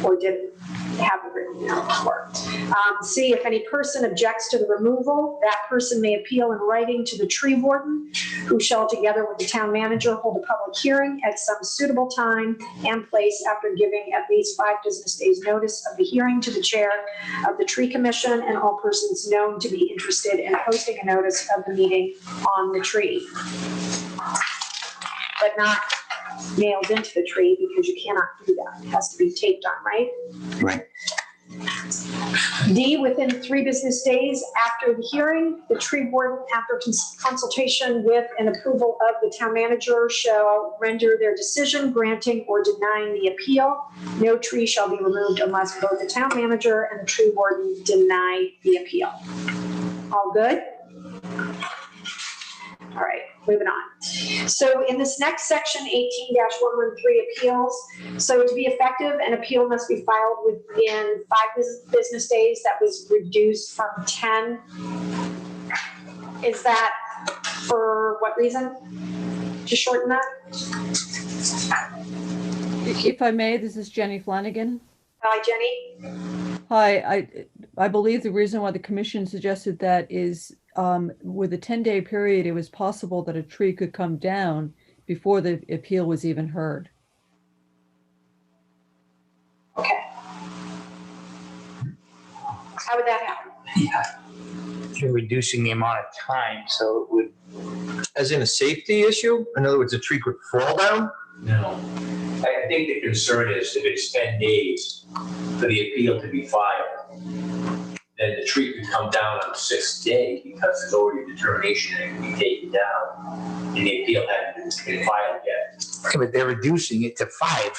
or didn't have it written down before. C, if any person objects to the removal, that person may appeal in writing to the tree warden, who shall, together with the town manager, hold a public hearing at some suitable time and place after giving at least 5 business days notice of the hearing to the chair of the tree commission and all persons known to be interested in posting a notice of the meeting on the tree. But not nailed into the tree, because you cannot do that. It has to be taped on, right? Right. D, within 3 business days after the hearing, the tree warden, after consultation with and approval of the town manager, shall render their decision granting or denying the appeal. No tree shall be removed unless both the town manager and the tree warden deny the appeal. All good? All right, moving on. So in this next section, 18-113 appeals. So to be effective, an appeal must be filed within 5 business days. That was reduced from 10. Is that for what reason? To shorten that? If I may, this is Jenny Flanagan. Hi, Jenny. Hi, I believe the reason why the commission suggested that is with a 10-day period, it was possible that a tree could come down before the appeal was even heard. Okay. How would that happen? Yeah. You're reducing the amount of time, so it would. As in a safety issue? In other words, a tree could fall down? No. I think the concern is if it's 10 days for the appeal to be filed, then the tree could come down on the 6th day because there's already a determination that it can be taken down, and the appeal hasn't been filed yet. Okay, but they're reducing it to 5.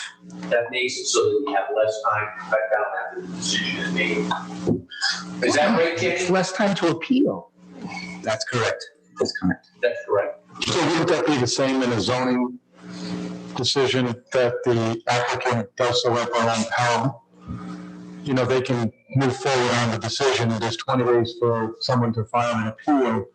That makes it so that we have less time to cut down after the decision is made. Is that right, Jenny? It's less time to appeal. That's correct. That's correct. That's correct. So wouldn't that be the same in a zoning decision that the applicant does so at their own peril? You know, they can move forward on the decision, and there's 20 days for someone to file an appeal.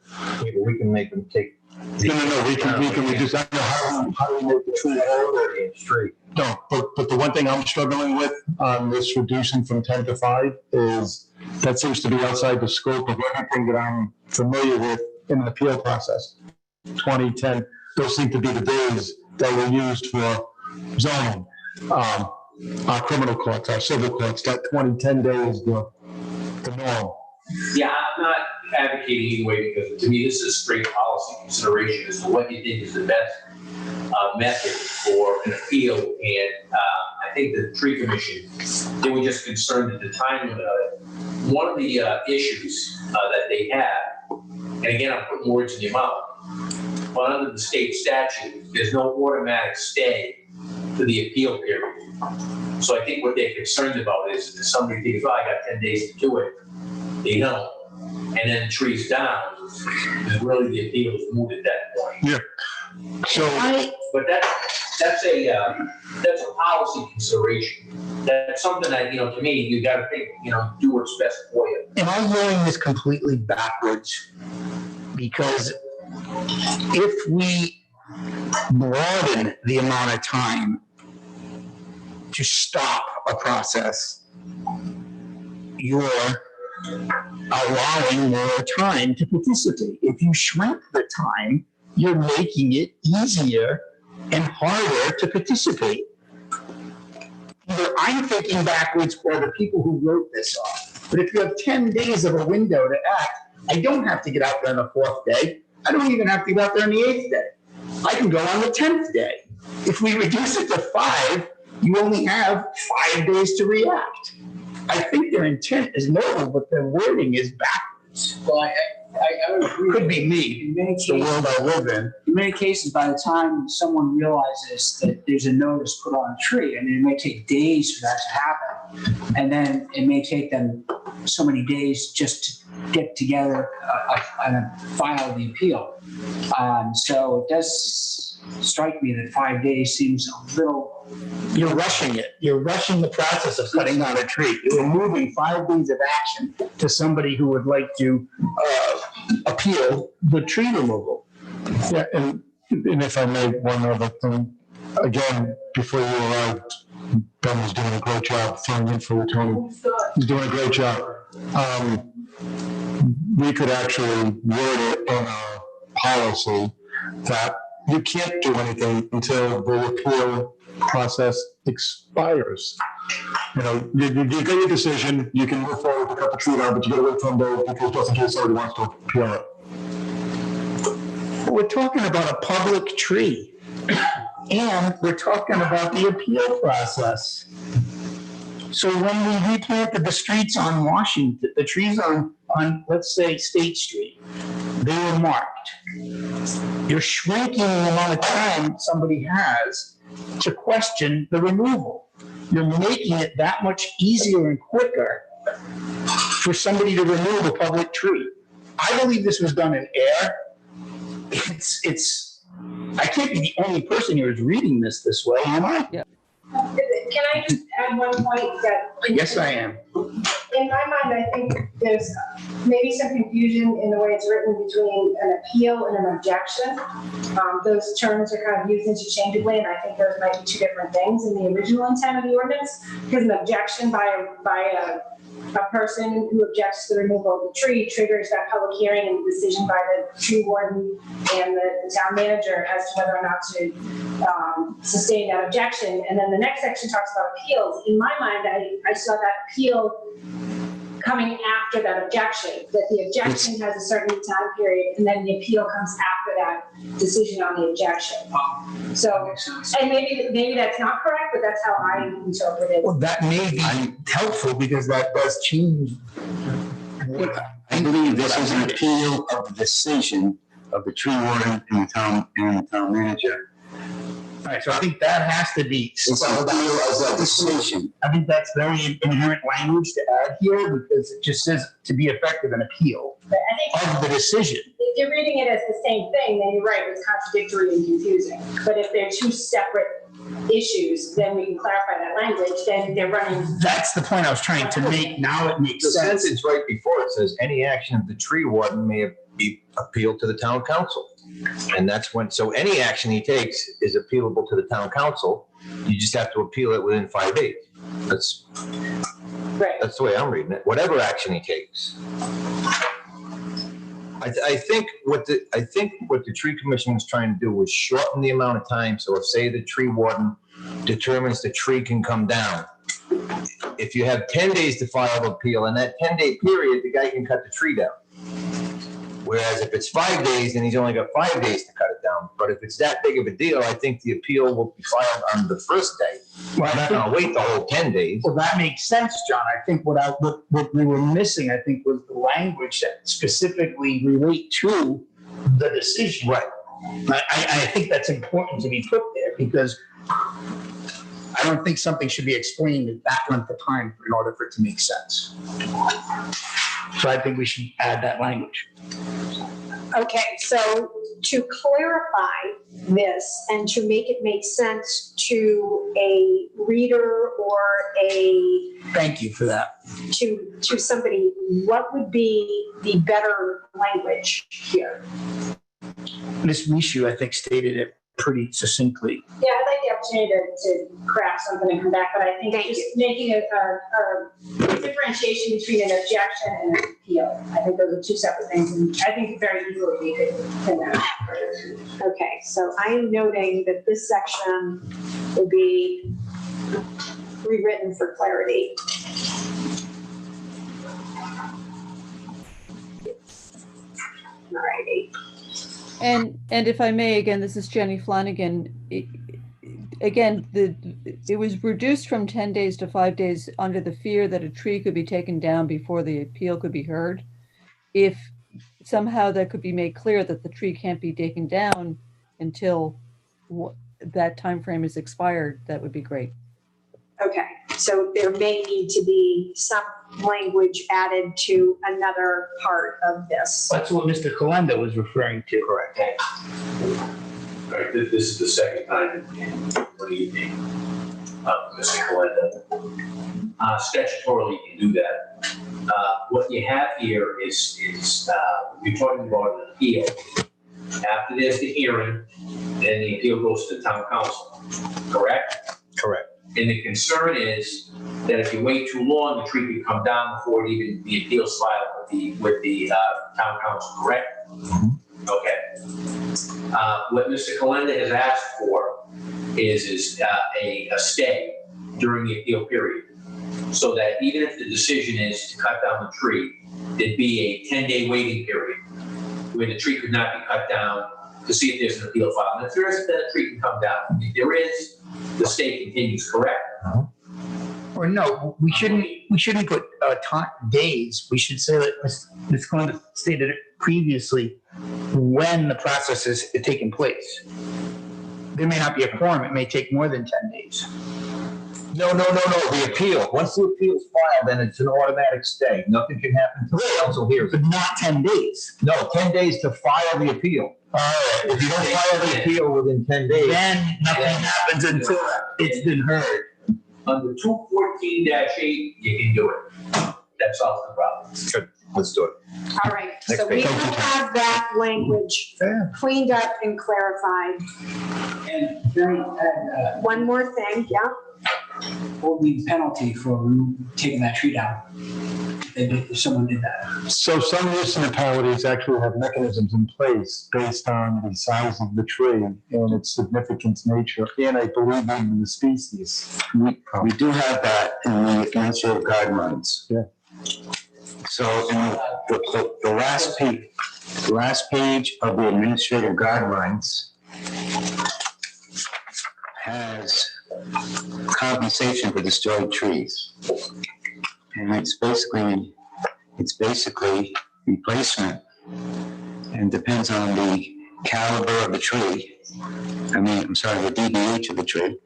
We can make them take. No, we can reduce that. How do we make the tree older? Straight. No, but the one thing I'm struggling with on this reducing from 10 to 5 is that seems to be outside the scope of everything that I'm familiar with in an appeal process. 20, 10, those seem to be the days that were used for zoning. Our criminal courts, our civil courts, that 20, 10 days, the norm. Yeah, I'm not advocating either way because to me, this is a straight policy consideration as to what you think is the best method for an appeal. And I think the tree commission, they were just concerned at the time of it. One of the issues that they had, and again, I'm putting words in your mouth, but under the state statute, there's no automatic stay to the appeal period. So I think what they're concerned about is if somebody thinks, oh, I got 10 days to do it, they don't. And then the tree's down, and really the appeal is moved at that point. Yeah. So, but that's a policy consideration. That's something that, to me, you gotta think, do what's best for you. Am I hearing this completely backwards? Because if we broaden the amount of time to stop a process, you're allowing more time to participate. If you shrink the time, you're making it easier and harder to participate. Either I'm thinking backwards or the people who wrote this are. But if you have 10 days of a window to act, I don't have to get out there on the 4th day. I don't even have to get out there on the 8th day. I can go on the 10th day. If we reduce it to 5, you only have 5 days to react. I think their intent is noble, but their wording is backwards. Well, I would agree. Could be me. It's the world I live in. In many cases, by the time someone realizes that there's a notice put on a tree, it may take days for that to happen. And then it may take them so many days just to get together and file the appeal. So it does strike me that 5 days seems a little. You're rushing it. You're rushing the process of cutting down a tree. You're moving 5 days of action to somebody who would like to appeal the tree removal. yeah, and if I may, one other thing, again, before you arrived, Ben was doing a great job filling in for you, Tony. He's doing a great job. We could actually word it in a policy that you can't do anything until the appeal process expires. You get your decision, you can move forward to cut the tree down, but you gotta wait 10 days because just in case somebody wants to appeal it. We're talking about a public tree. And we're talking about the appeal process. So when we replanted the streets on Washington, the trees on let's say State Street, they were marked. You're shrinking the amount of time somebody has to question the removal. You're making it that much easier and quicker for somebody to remove a public tree. I believe this was done in air. I can't be the only person here who's reading this way, am I? Yeah. Can I just add one point that? Yes, I am. in my mind, I think there's maybe some confusion in the way it's written between an appeal and an objection. Those terms are kind of used interchangeably, and I think those might be two different things in the original intent of the ordinance. Because an objection by a person who objects to the removal of the tree triggers that public hearing and decision by the tree warden and the town manager as to whether or not to sustain that objection. And then the next section talks about appeals. In my mind, I saw that appeal coming after that objection, that the objection has a certain time period, and then the appeal comes after that decision on the objection. So, and maybe that's not correct, but that's how I interpret it. Well, that may be helpful because that does change. I believe this is an appeal of the decision of the tree warden and the town manager. All right, so I think that has to be spelled out as a decision. I think that's very inherent language to add here because it just says to be effective an appeal of the decision. If you're reading it as the same thing, then you're right, it's contradictory and confusing. But if they're two separate issues, then we can clarify that language, then they're running. That's the point I was trying to make. Now it makes sense. The sentence right before it says, any action of the tree warden may be appealed to the town council. And that's when, so any action he takes is appealable to the town council. You just have to appeal it within 5 days. That's the way I'm reading it. Whatever action he takes. I think what the tree commission was trying to do was shorten the amount of time. So if, say, the tree warden determines the tree can come down, if you have 10 days to file an appeal, in that 10-day period, the guy can cut the tree down. Whereas if it's 5 days, then he's only got 5 days to cut it down. But if it's that big of a deal, I think the appeal will be filed on the first day. Well, I'm not going to wait the whole 10 days. Well, that makes sense, John. I think what we were missing, I think, was the language that specifically relate to the decision. Right. I think that's important to be put there because I don't think something should be explained at that length of time in order for it to make sense. So I think we should add that language. Okay, so to clarify this and to make it make sense to a reader or Thank you for that. to somebody, what would be the better language here? Ms. Mishu, I think, stated it pretty succinctly. Yeah, I'd like the opportunity to craft something and come back, but I think just making a differentiation between an objection and an appeal. I think those are two separate things, and I think very easily we could pin that. Okay, so I am noting that this section will be rewritten for clarity. All righty. And if I may, again, this is Jenny Flanagan. It was reduced from 10 days to 5 days under the fear that a tree could be taken down before the appeal could be heard. If somehow that could be made clear that the tree can't be taken down until that time frame is expired, that would be great. Okay, so there may need to be some language added to another part of this. That's what Mr. Kalenda was referring to. Correct. All right, this is the second time in the evening, Mr. Kalenda. Statutorily, you can do that. What you have here is you're talking about an appeal. After there's the hearing, then the appeal goes to the town council, correct? Correct. And the concern is that if you wait too long, the tree could come down before it even the appeals filed with the town council, correct? Mm-hmm. Okay. What Mr. Kalenda has asked for is a stay during the appeal period, so that even if the decision is to cut down the tree, there'd be a 10-day waiting period where the tree could not be cut down to see if there's an appeal filed. And if there isn't, then the tree can come down. If there is, the stay continues, correct? Or no, we shouldn't put days. We should say that Ms. Kalenda stated it previously when the process is taking place. There may not be a quorum. It may take more than 10 days. No, the appeal. Once the appeal is filed, then it's an automatic stay. Nothing can happen until the council hears it. But not 10 days. No, 10 days to file the appeal. If you don't file the appeal within 10 days. Then nothing happens until it's been heard. Under 214-8, you can do it. that solves the problem. Good, let's do it. All right, Next so we page. have that language cleaned up and clarified. And One more thing, yeah? what would be the penalty for taking that tree down? If someone did that. So some municipalities actually have mechanisms in place based on the size of the tree and its significant nature, and I believe in the species. We do have that in the administrative guidelines. Yeah. So in the last page of the administrative guidelines has compensation for destroyed trees. And it's basically replacement, and depends on the caliber of the tree. The DBH of the tree.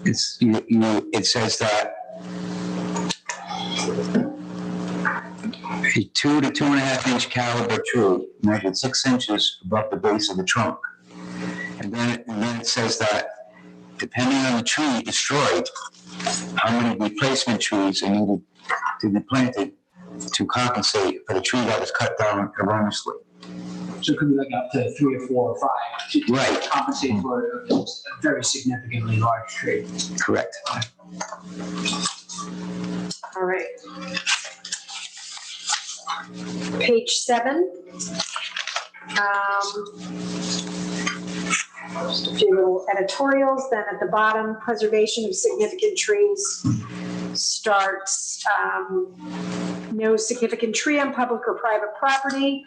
It says that a 2 to 2.5 inch caliber tree measured 6 inches above the base of the trunk. And then it says that depending on the tree destroyed, how many replacement trees are needed to be planted to compensate for the tree that was cut down erroneously. So it could be like up to 3 or 4 or 5 to Right. compensate for a very significantly large tree. Correct. All right. Page 7. Just a few little editorials. Then at the bottom, preservation of significant trees starts, no significant tree on public or private property.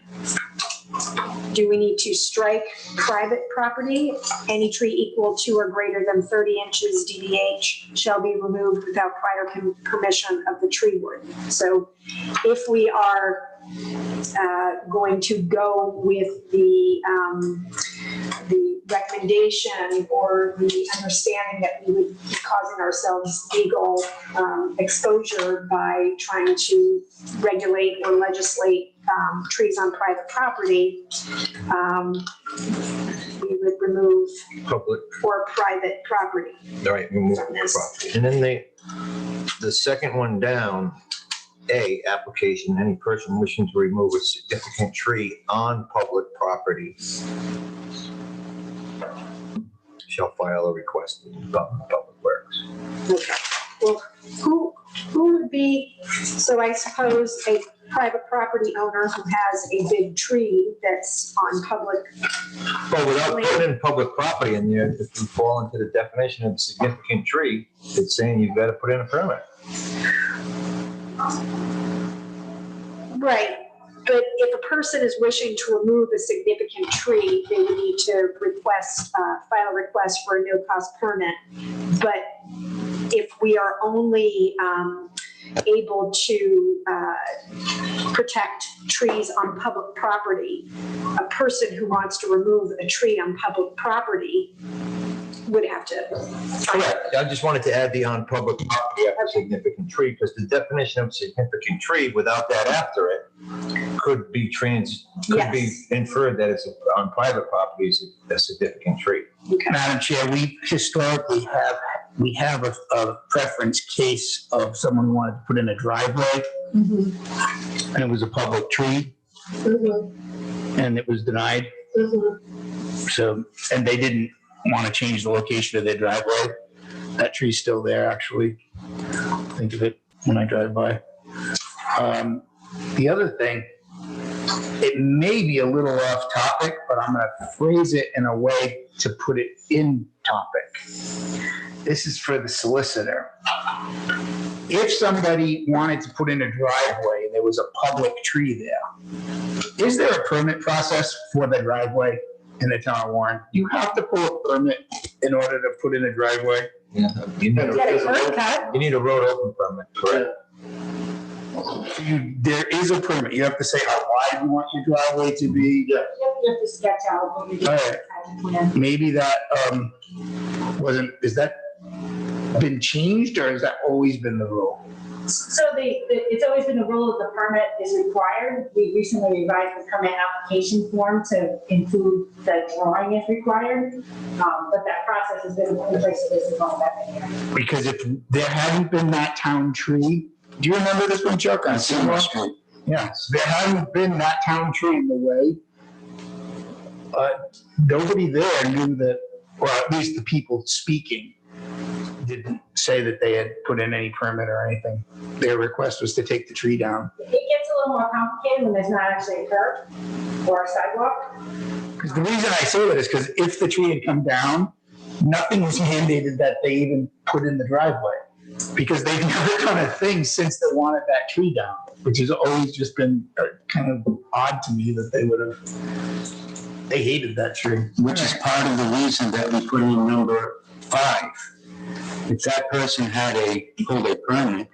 Do we need to strike private property? Any tree equal to or greater than 30 inches DBH shall be removed without prior permission of the tree warden. So if we are going to go with the recommendation or the understanding that we would be causing ourselves legal exposure by trying to regulate or legislate trees on private property, we would remove Public. or private property. All right, remove property. And then the second one down, A, application, any person wishing to remove a significant tree on public property shall file a request with the Department of Public Works. Okay. Well, who would be, so I suppose a private property owner who has a big tree that's on public. Well, without putting in public property in there, if you fall into the definition of significant tree, it's saying you've got to put in a permit. Right. But if a person is wishing to remove a significant tree, they would need to file a request for a no-cost permit. But if we are only able to protect trees on public property, a person who wants to remove a tree on public property would have to. Correct. I just wanted to add the on public property after significant tree, because the definition of significant tree without that after it could be inferred that it's on private property is a significant tree. Okay. Madam Chair, we historically have a preference case of someone who wanted to put in a driveway, and it was a public tree, and it was denied. So, and they didn't want to change the location of their driveway. That tree's still there, actually. Think of it when I drive by. The other thing, it may be a little off topic, but I'm going to phrase it in a way to put it in topic. This is for the solicitor. If somebody wanted to put in a driveway and there was a public tree there, is there a permit process for the driveway in the town of Warren? You have to pull a permit in order to put in a driveway? Yeah. You need a road open permit, correct? There is a permit. You have to say how wide you want your driveway to be. You have to sketch out what you All right. Maybe that is that been changed, or has that always been the rule? So it's always been the rule that the permit is required. We recently revised the permit application form to include that drawing is required. But that process has been in place for this long that. Because if there hadn't been that town tree, do you remember this one, Chuck? On Seymour Street? Yes, there hadn't been that town tree in the way. Nobody there knew that, or at least the people speaking didn't say that they had put in any permit or anything. Their request was to take the tree down. It gets a little more complicated when there's not actually a curb or a sidewalk. Because the reason I say that is because if the tree had come down, nothing was mandated that they even put in the driveway. Because they've never done a thing since they wanted that tree down, which has always just been kind of odd to me that they hated that tree. Which is part of the reason that we put in number 5. If that person had pulled a permit,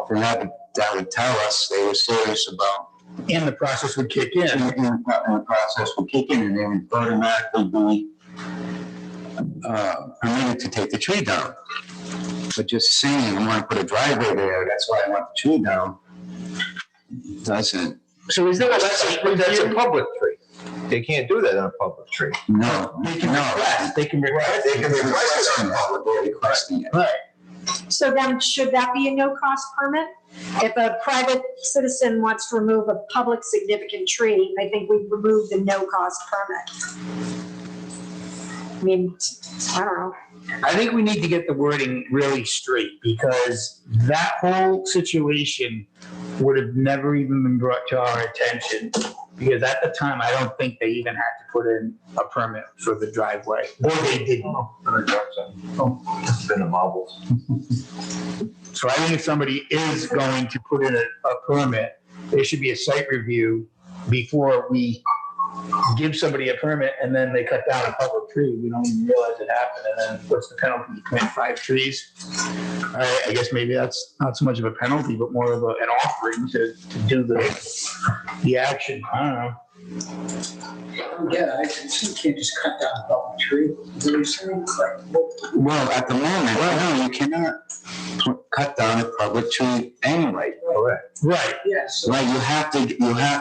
then that would tell us they were serious about. And the process would kick in. And the process would kick in, and they would automatically be permitted to take the tree down. But just saying, I want to put a driveway there, that's why I want the tree down, doesn't. So is there that's a public tree. They can't do that on a public tree. No. They can request. They can request it on public. They're requesting it. Right. So then should that be a no-cost permit? If a private citizen wants to remove a public significant tree, I think we remove the no-cost permit. I mean, I don't know. I think we need to get the wording really straight because that whole situation would have never even been brought to our attention. Because at the time, I don't think they even had to put in a permit for the driveway, or they didn't. It's been a marbles. So I think if somebody is going to put in a permit, there should be a site review before we give somebody a permit and then they cut down a public tree. We don't even realize it happened. And then what's the penalty? You plant 5 trees. I guess maybe that's not so much of a penalty, but more of an offering to do the action. I don't know. Yeah, you can't just cut down a public tree. Is that what you're saying? Well, at the moment, no, you cannot cut down a public tree anyway. Correct. Right. Yes. Right, you have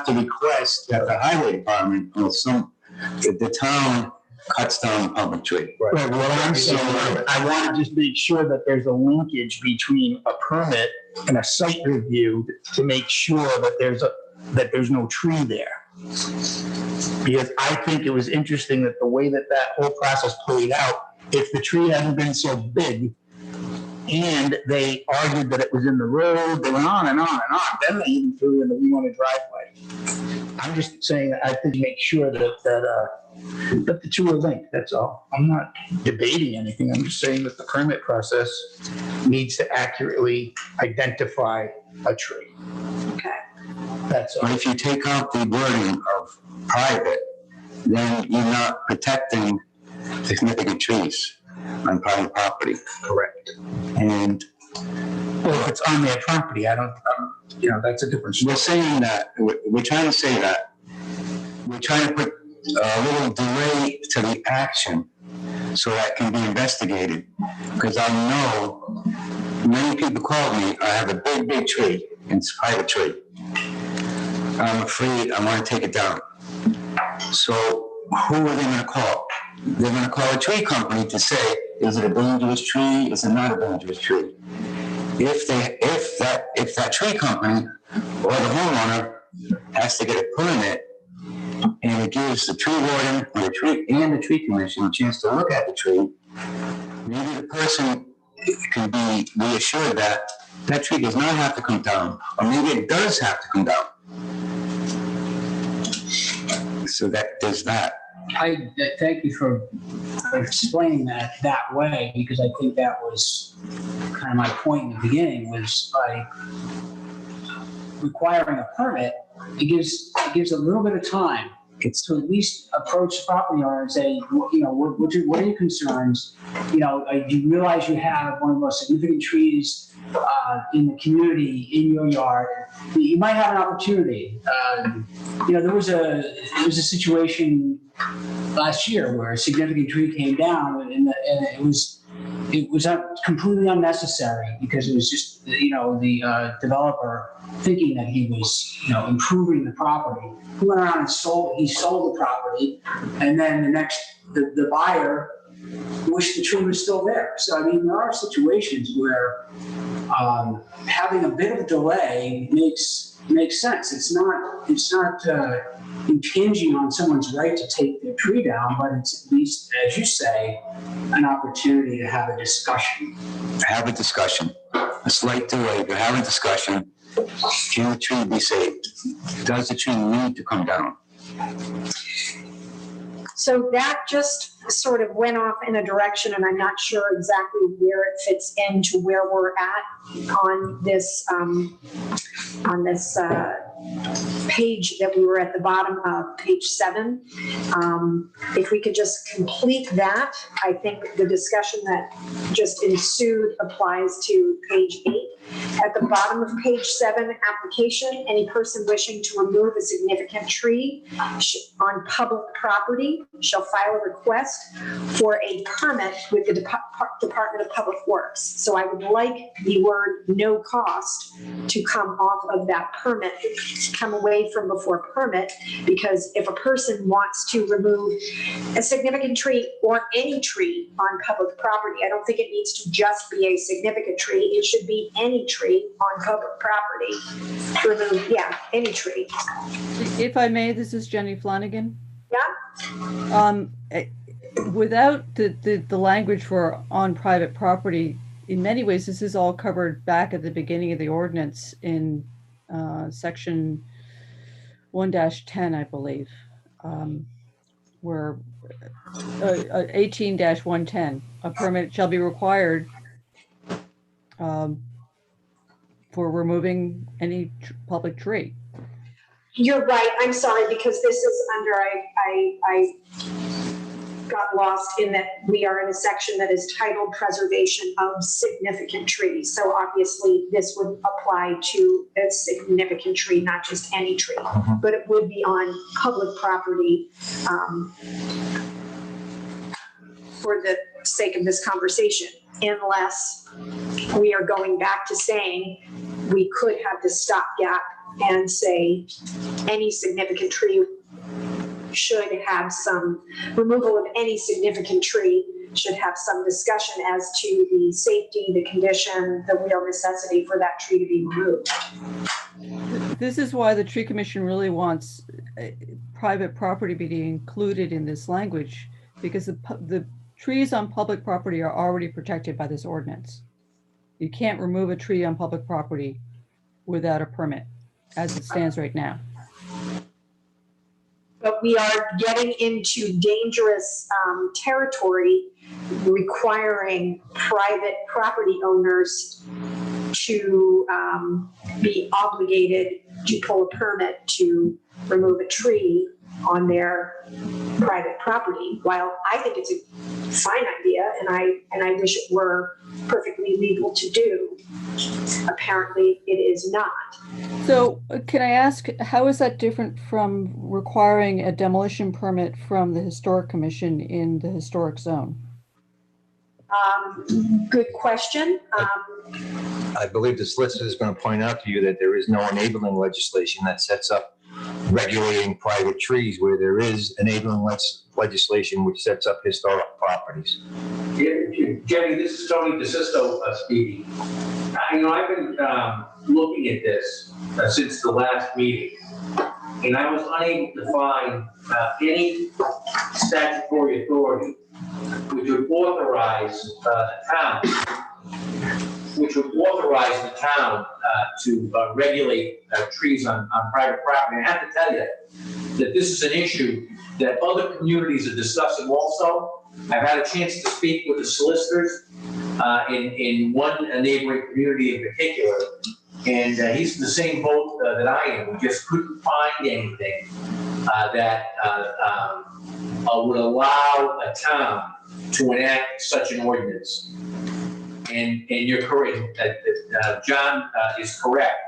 to request that the highway department or the town cuts down a public tree. Right. What I'm saying, I want to just make sure that there's a linkage between a permit and a site review to make sure that there's no tree there. Because I think it was interesting that the way that whole process played out, if the tree hadn't been so big and they argued that it was in the road, they went on and on and on. Then they even threw in the we want a driveway. I'm just saying that I think make sure that the two are linked, that's all. I'm not debating anything. I'm just saying that the permit process needs to accurately identify a tree. Okay. That's all. But if you take out the wording of private, then you're not protecting significant trees on private property. Correct. And well, if it's on their property, that's a different story. we're saying that, we're trying to say that, we're trying to put a little delay to the action so that can be investigated. Because I know many people call me, I have a big tree, and it's a private tree. I'm afraid I want to take it down. So who are they going to call? They're going to call a tree company to say, is it a dangerous tree? Is it not a dangerous tree? If that tree company or the homeowner has to get a permit and it gives the tree warden or the tree commission a chance to look at the tree, maybe the person can be reassured that that tree does not have to come down, or maybe it does have to come down. So there's that. I thank you for explaining that way, because I think that was kind of my point in the beginning, was by requiring a permit, it gives a little bit of time. It's to at least approach the property owner and say, what are your concerns? Do you realize you have one of the most significant trees in the community in your yard? You might have an opportunity. There was a situation last year where a significant tree came down, and it it was completely unnecessary because it was just, the developer thinking that he was, improving the property. He went around and sold the property, and then the buyer wished the tree was still there. So, I mean, there are situations where having a bit of delay makes sense. It's not impinging on someone's right to take their tree down, but it's at least, as you say, an opportunity to have a discussion. Have a discussion. A slight delay, but have a discussion. Can the tree be saved? Does the tree need to come down? So that just sort of went off in a direction, and I'm not sure exactly where it fits into where we're at on this page that we were at the bottom of, page 7. If we could just complete that, I think the discussion that just ensued applies to page 8. At the bottom of page 7, application, any person wishing to remove a significant tree on public property shall file a request for a permit with the Department of Public Works. So I would like the word "no cost" to come off of that permit, come away from before permit, because if a person wants to remove a significant tree or any tree on public property, I don't think it needs to just be a significant tree. It should be any tree on public property. Remove, any tree. If I may, this is Jenny Flanagan. Yeah. Without the language for on private property, in many ways, this is all covered back at the beginning of the ordinance in section 1-10, I believe, where 18-110, a permit shall be required for removing any public tree. You're right. I'm sorry, because this is under, I got lost in that we are in a section that is titled Preservation of Significant Trees. So obviously this would apply to a significant tree, not just any tree, but it would be on public property for the sake of this conversation, unless we are going back to saying we could have the stopgap and say any significant tree should have some removal of any significant tree should have some discussion as to the safety, the condition, the real necessity for that tree to be removed. This is why the Tree Commission really wants private property to be included in this language, because the trees on public property are already protected by this ordinance. You can't remove a tree on public property without a permit, as it stands right now. But we are getting into dangerous territory, requiring private property owners to be obligated to pull a permit to remove a tree on their private property. While I think it's a fine idea, and I wish it were perfectly legal to do, apparently it is not. So can I ask, how is that different from requiring a demolition permit from the Historic Commission in the historic zone? Good question. I believe the solicitor is going to point out to you that there is no enabling legislation that sets up regulating private trees where there is enabling legislation which sets up historic properties. Jenny, this is Tony DeSisto speaking. I've been looking at this since the last meeting, and I was unable to find any statutory authority which would authorize the town to regulate trees on private property. I have to tell you that this is an issue that other communities are discussing also. I've had a chance to speak with the solicitors in one neighboring community in particular, and he's in the same boat that I am. We just couldn't find anything that would allow a town to enact such an ordinance. And you're correct, John is correct.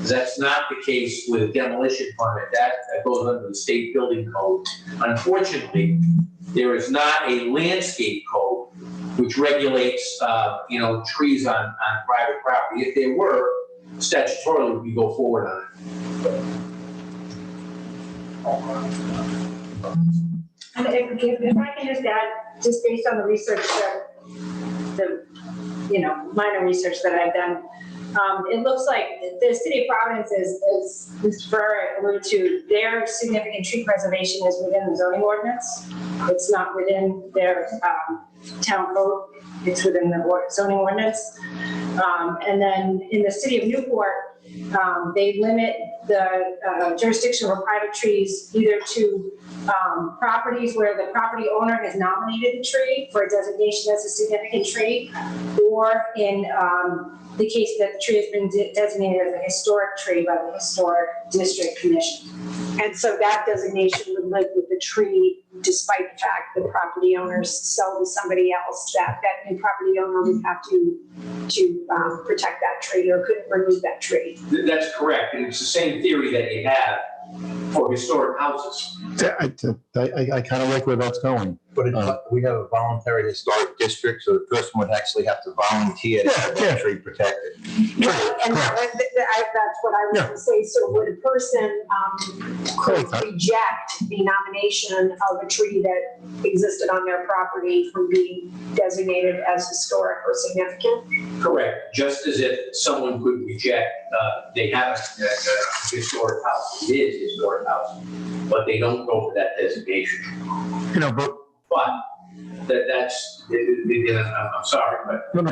That's not the case with a demolition permit. That goes under the state building code. Unfortunately, there is not a landscape code which regulates, trees on private property. If there were, statutorily, we go forward on it. And if I can just add, just based on the research that, minor research that I've done, it looks like the city of Providence is, as Mr. Ferrer alluded to, their significant tree preservation is within the zoning ordinance. It's not within their town code, it's within the zoning ordinance. And then in the city of Newport, they limit the jurisdiction for private trees either to properties where the property owner has nominated the tree for a designation as a significant tree, or in the case that the tree has been designated as a historic tree by the Historic District Commission. And so that designation would live with the tree despite the fact that property owners sell to somebody else, that new property owner would have to protect that tree or couldn't remove that tree. That's correct, and it's the same theory that you have for historic houses. I kind of like where that's going. But we have a voluntary historic district, so the person would actually have to volunteer to have that tree protected. Well, and that's what I was going to say. So would a person could reject the nomination of a tree that existed on their property from being designated as historic or significant? Correct. Just as if someone could reject, they have a historic house, it is a historic house, but they don't go for that designation. But that's, I'm sorry, but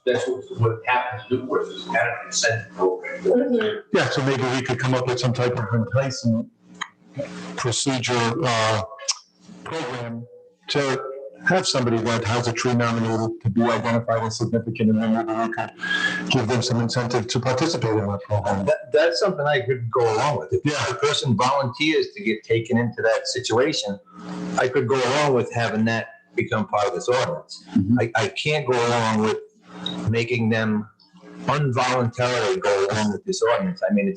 that's what happens in Newport, is kind of an incentive program. Yeah, so maybe we could come up with some type of enticement procedure program to have somebody that has a tree nominated to be identified as significant, and then maybe we could give them some incentive to participate in that program. That's something I could go along with. If the person volunteers to get taken into that situation, I could go along with having that become part of this ordinance. I can't go along with making them involuntarily go along with this ordinance. I mean,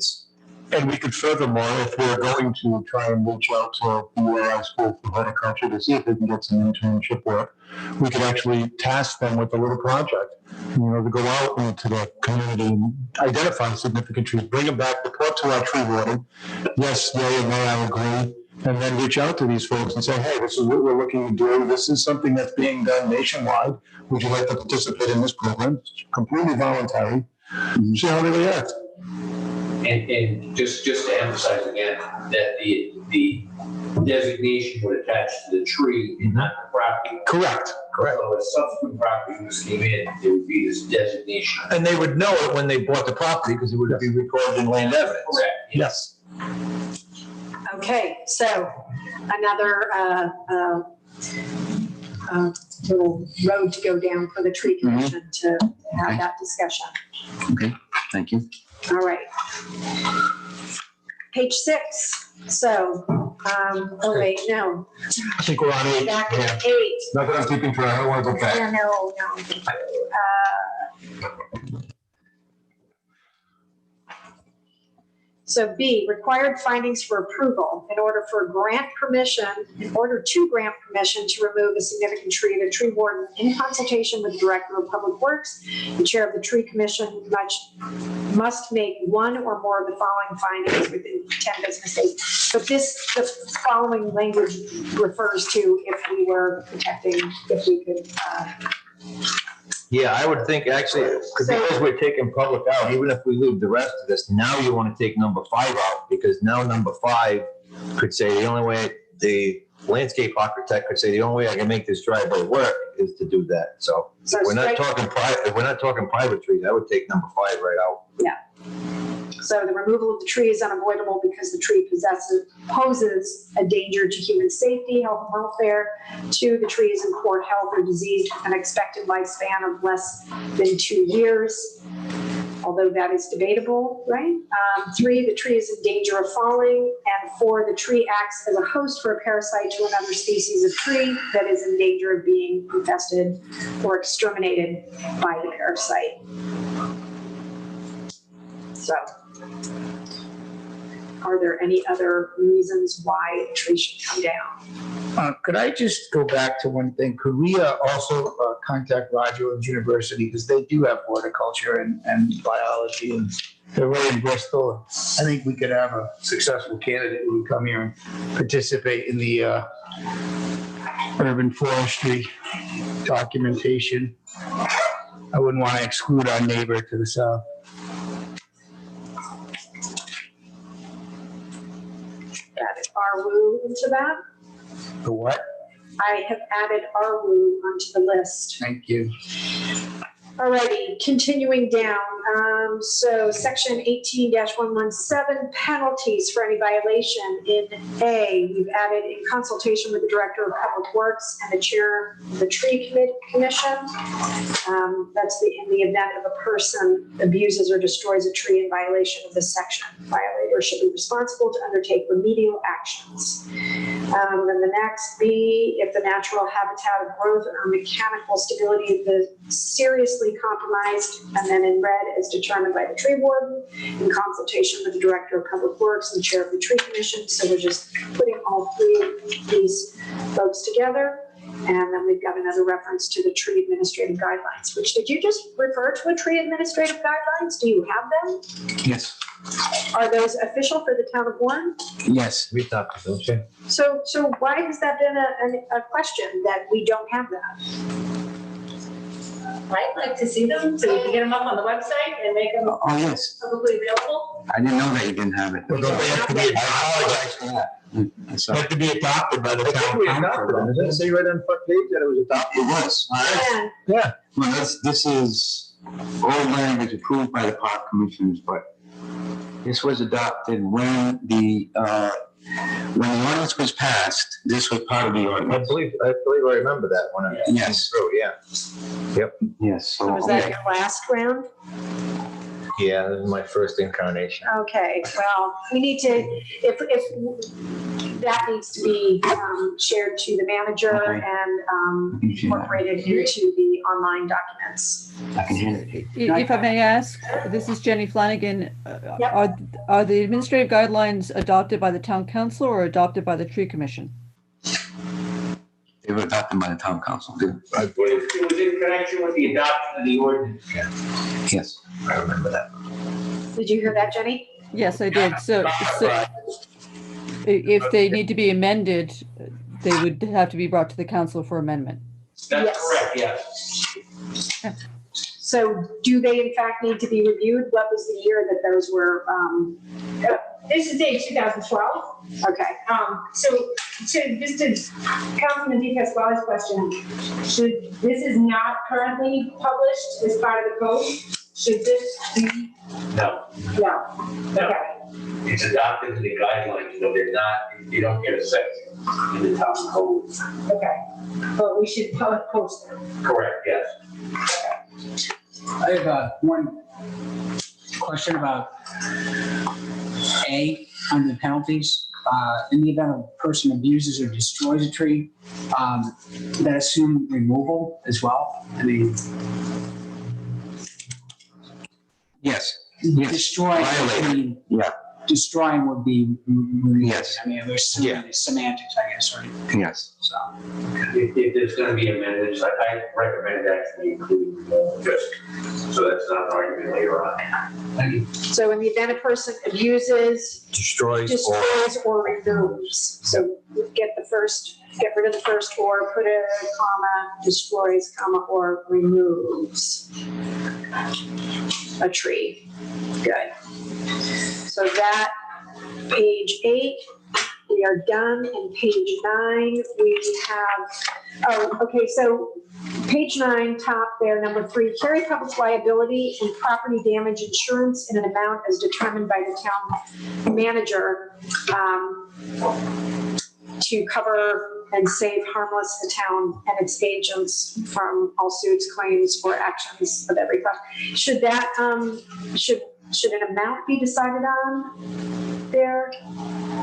and we could furthermore, if we're going to try and reach out to the URI School for Horticulture to see if they can get some internship work, we could actually task them with a little project, to go out into the community and identify significant trees, bring them back, report to our tree warden. Yes, yay or nay, I agree. And then reach out to these folks and say, hey, this is what we're looking to do. This is something that's being done nationwide. Would you like to participate in this program? It's completely voluntary. See how they react. And just to emphasize again, that the designation would attach to the tree and not the property. Correct. So if subsequent property owners came in, there would be this designation. And they would know it when they bought the property because it would be recorded in land evidence. Correct. Yes. Okay, so another little road to go down for the tree commission to have that discussion. Okay, thank you. All right. Page 6. So, oh wait, no. I think we're on 8. Back at 8. Not that I'm keeping track. I don't want to go back. Yeah, no. So B, required findings for approval in order to grant permission to remove a significant tree. The tree warden, in consultation with the director of public works, the chair of the tree commission, must make one or more of the following findings within 10 business days. But the following language refers to if we were protecting, if we could. Yeah, I would think actually, because we're taking public out, even if we leave the rest of this, now you want to take number 5 out, because now number 5 could say the only way, the landscape architect could say the only way I can make this driveway work is to do that. So we're not talking private trees. I would take number 5 right out. Yeah. So the removal of the tree is unavoidable because the tree poses a danger to human safety, health, and welfare. 2, the tree is in poor health or diseased with an expected lifespan of less than 2 years, although that is debatable, right? 3, the tree is in danger of falling. And 4, the tree acts as a host for a parasite to another species of tree that is in danger of being infested or exterminated by the parasite. So, Are there any other reasons why a tree should come down? Could I just go back to one thing? Could we also contact Roger Williams University, because they do have horticulture and biology, and they're right in Bristol. I think we could have a successful candidate who would come here and participate in the urban forestry documentation. I wouldn't want to exclude our neighbor to the south. Added Arwu into that. The what? I have added Arwu onto the list. Thank you. Alrighty, continuing down. So section 18-117, penalties for any violation. In A, we've added in consultation with the Director of Public Works and the Chair of the Tree Commission. That's in the event of a person abuses or destroys a tree in violation of this section. Violator should be responsible to undertake remedial actions. Then the next, B, if the natural habitat of growth or mechanical stability of the seriously compromised, and then in red, as determined by the tree warden in consultation with the Director of Public Works and the Chair of the Tree Commission. So we're just putting all three of these folks together. And then we've got another reference to the tree administrative guidelines, which did you just refer to a tree administrative guidelines? Do you have them? Yes. Are those official for the town of Warren? Yes. We talked to those, yeah. So why has that been a question that we don't have that? I'd like to see them, so we can get them up on the website and make them Oh, yes. publicly available. I didn't know that you didn't have it. Well, don't they have to be, I apologize for that. That's they all. have to be adopted by the I think town we adopted them. council? Doesn't it say right on the front page that it was adopted? It was. And Yeah. Well, this is old language approved by the park commissioners, but this was adopted when the ordinance was passed. This was part of the I ordinance. believe I remember that one. Yes. Through, yeah. Yep. Yes. so was that your last round? Yeah, this is my first incarnation. Okay, well, we need to, if that needs to be shared to the manager Okay. and incorporated into the online documents. I can hand it to you. If I may ask, this is Jenny Flanagan. Yep. Are the administrative guidelines adopted by the town council or adopted by the tree commission? They were adopted by the town council. It was in connection with the adoption of the ordinance. Yes. I remember that. Did you hear that, Jenny? Yes, I did. So if they need to be amended, they would have to be brought to the council for amendment. That's Yes. correct, yes. So do they in fact need to be reviewed? What was the year that those were? This is date 2012. Okay. So just to Councilman DePasquale's question, this is not currently published as part of the code? Should this be? No, No. Okay. it's adopted in the guidelines, but they're not, you don't get a section in the town code. Okay. But we should post them. Correct, yes. I have one question about A, under the penalties. In the event a person abuses or destroys a tree, that assume removal as well? I mean, Yes. Yes. destroying, Violated. Yeah. destroying would be removal. Yes. I mean, there's semantics, I guess, right? Yes. So, If there's gonna be amendments, I recommend actually including just, so that's not an argument later on. thank you. So in the event a person abuses, Destroys or destroys or removes. So get rid of the first or, put a comma, destroys, comma, or removes a tree. Good. So that, page 8, we are done. In page 9, we have, so page 9, top there, number 3, carry public liability and property damage insurance in an amount as determined by the town manager to cover and save harmless the town and its agents from all suits, claims, or actions of every kind. Should that, should an amount be decided on there?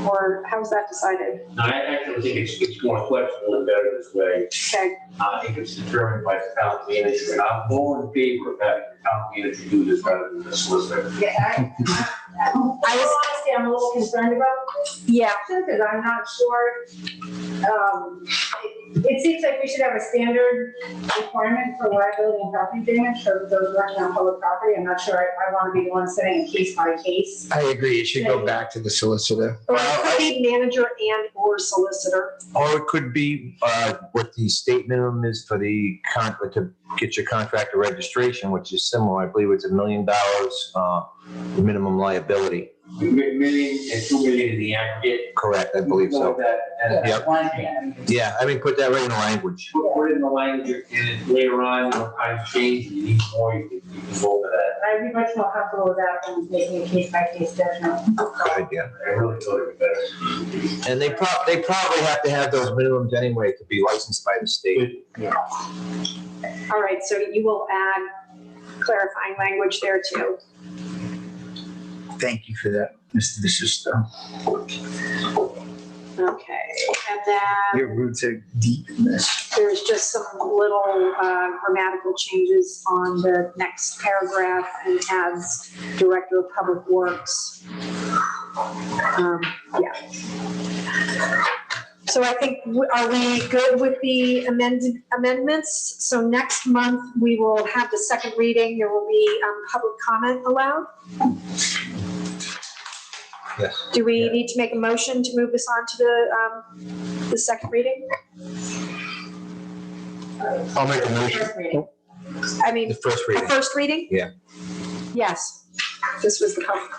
Or how's that decided? No, I actually think it's more flexible and better this way. Okay. If it's determined by the town manager, and I'm more in favor of having the town manager do this rather than the solicitor. Yeah, honestly, I'm a little concerned about this. Yeah. Because I'm not sure. It seems like we should have a standard requirement for liability and property damage for those working on public property. I'm not sure I want to be the one setting case by case. I agree, it should go back to the solicitor. Or it could be manager and or solicitor. Or it could be what the state minimum is for the to get your contractor registration, which is similar. I believe it's $1 million minimum liability. $1 million and $2 million in the aggregate. Correct, I believe so. Yep. Yeah, I mean, put that right in the language. Put it in the language, and later on, times change, you need more, you can go over that. I'd be much more comfortable with that than making a case by case judgment. Good idea. I really thought it would be better. And they probably have to have those minimums anyway to be licensed by the state. Yeah. All right, so you will add clarifying language there too. Thank you for that, Mr. DeSisto. Okay, and then Your roots are deep in this. there's just some little grammatical changes on the next paragraph and adds Director of Public Works. Yeah. So I think, are we good with the amendments? So next month, we will have the second reading. There will be public comment allowed. Yes. Do we need to make a motion to move this on to the second reading? I'll make a motion. First reading. I mean, The first the reading. first reading? Yeah. Yes. This was the public.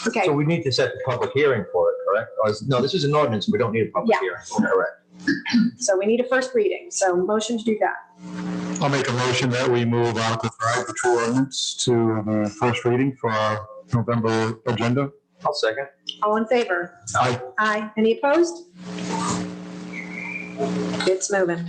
Okay. So we need to set the public hearing for it, correct? No, this is an ordinance. We don't need a public Yeah. hearing. Correct. So we need a first reading. So motion to do that. I'll make a motion that we move Article 5, the true ordinance, to the first reading for our November agenda. I'll second. All in favor? Aye. Aye. Any opposed? It's moving.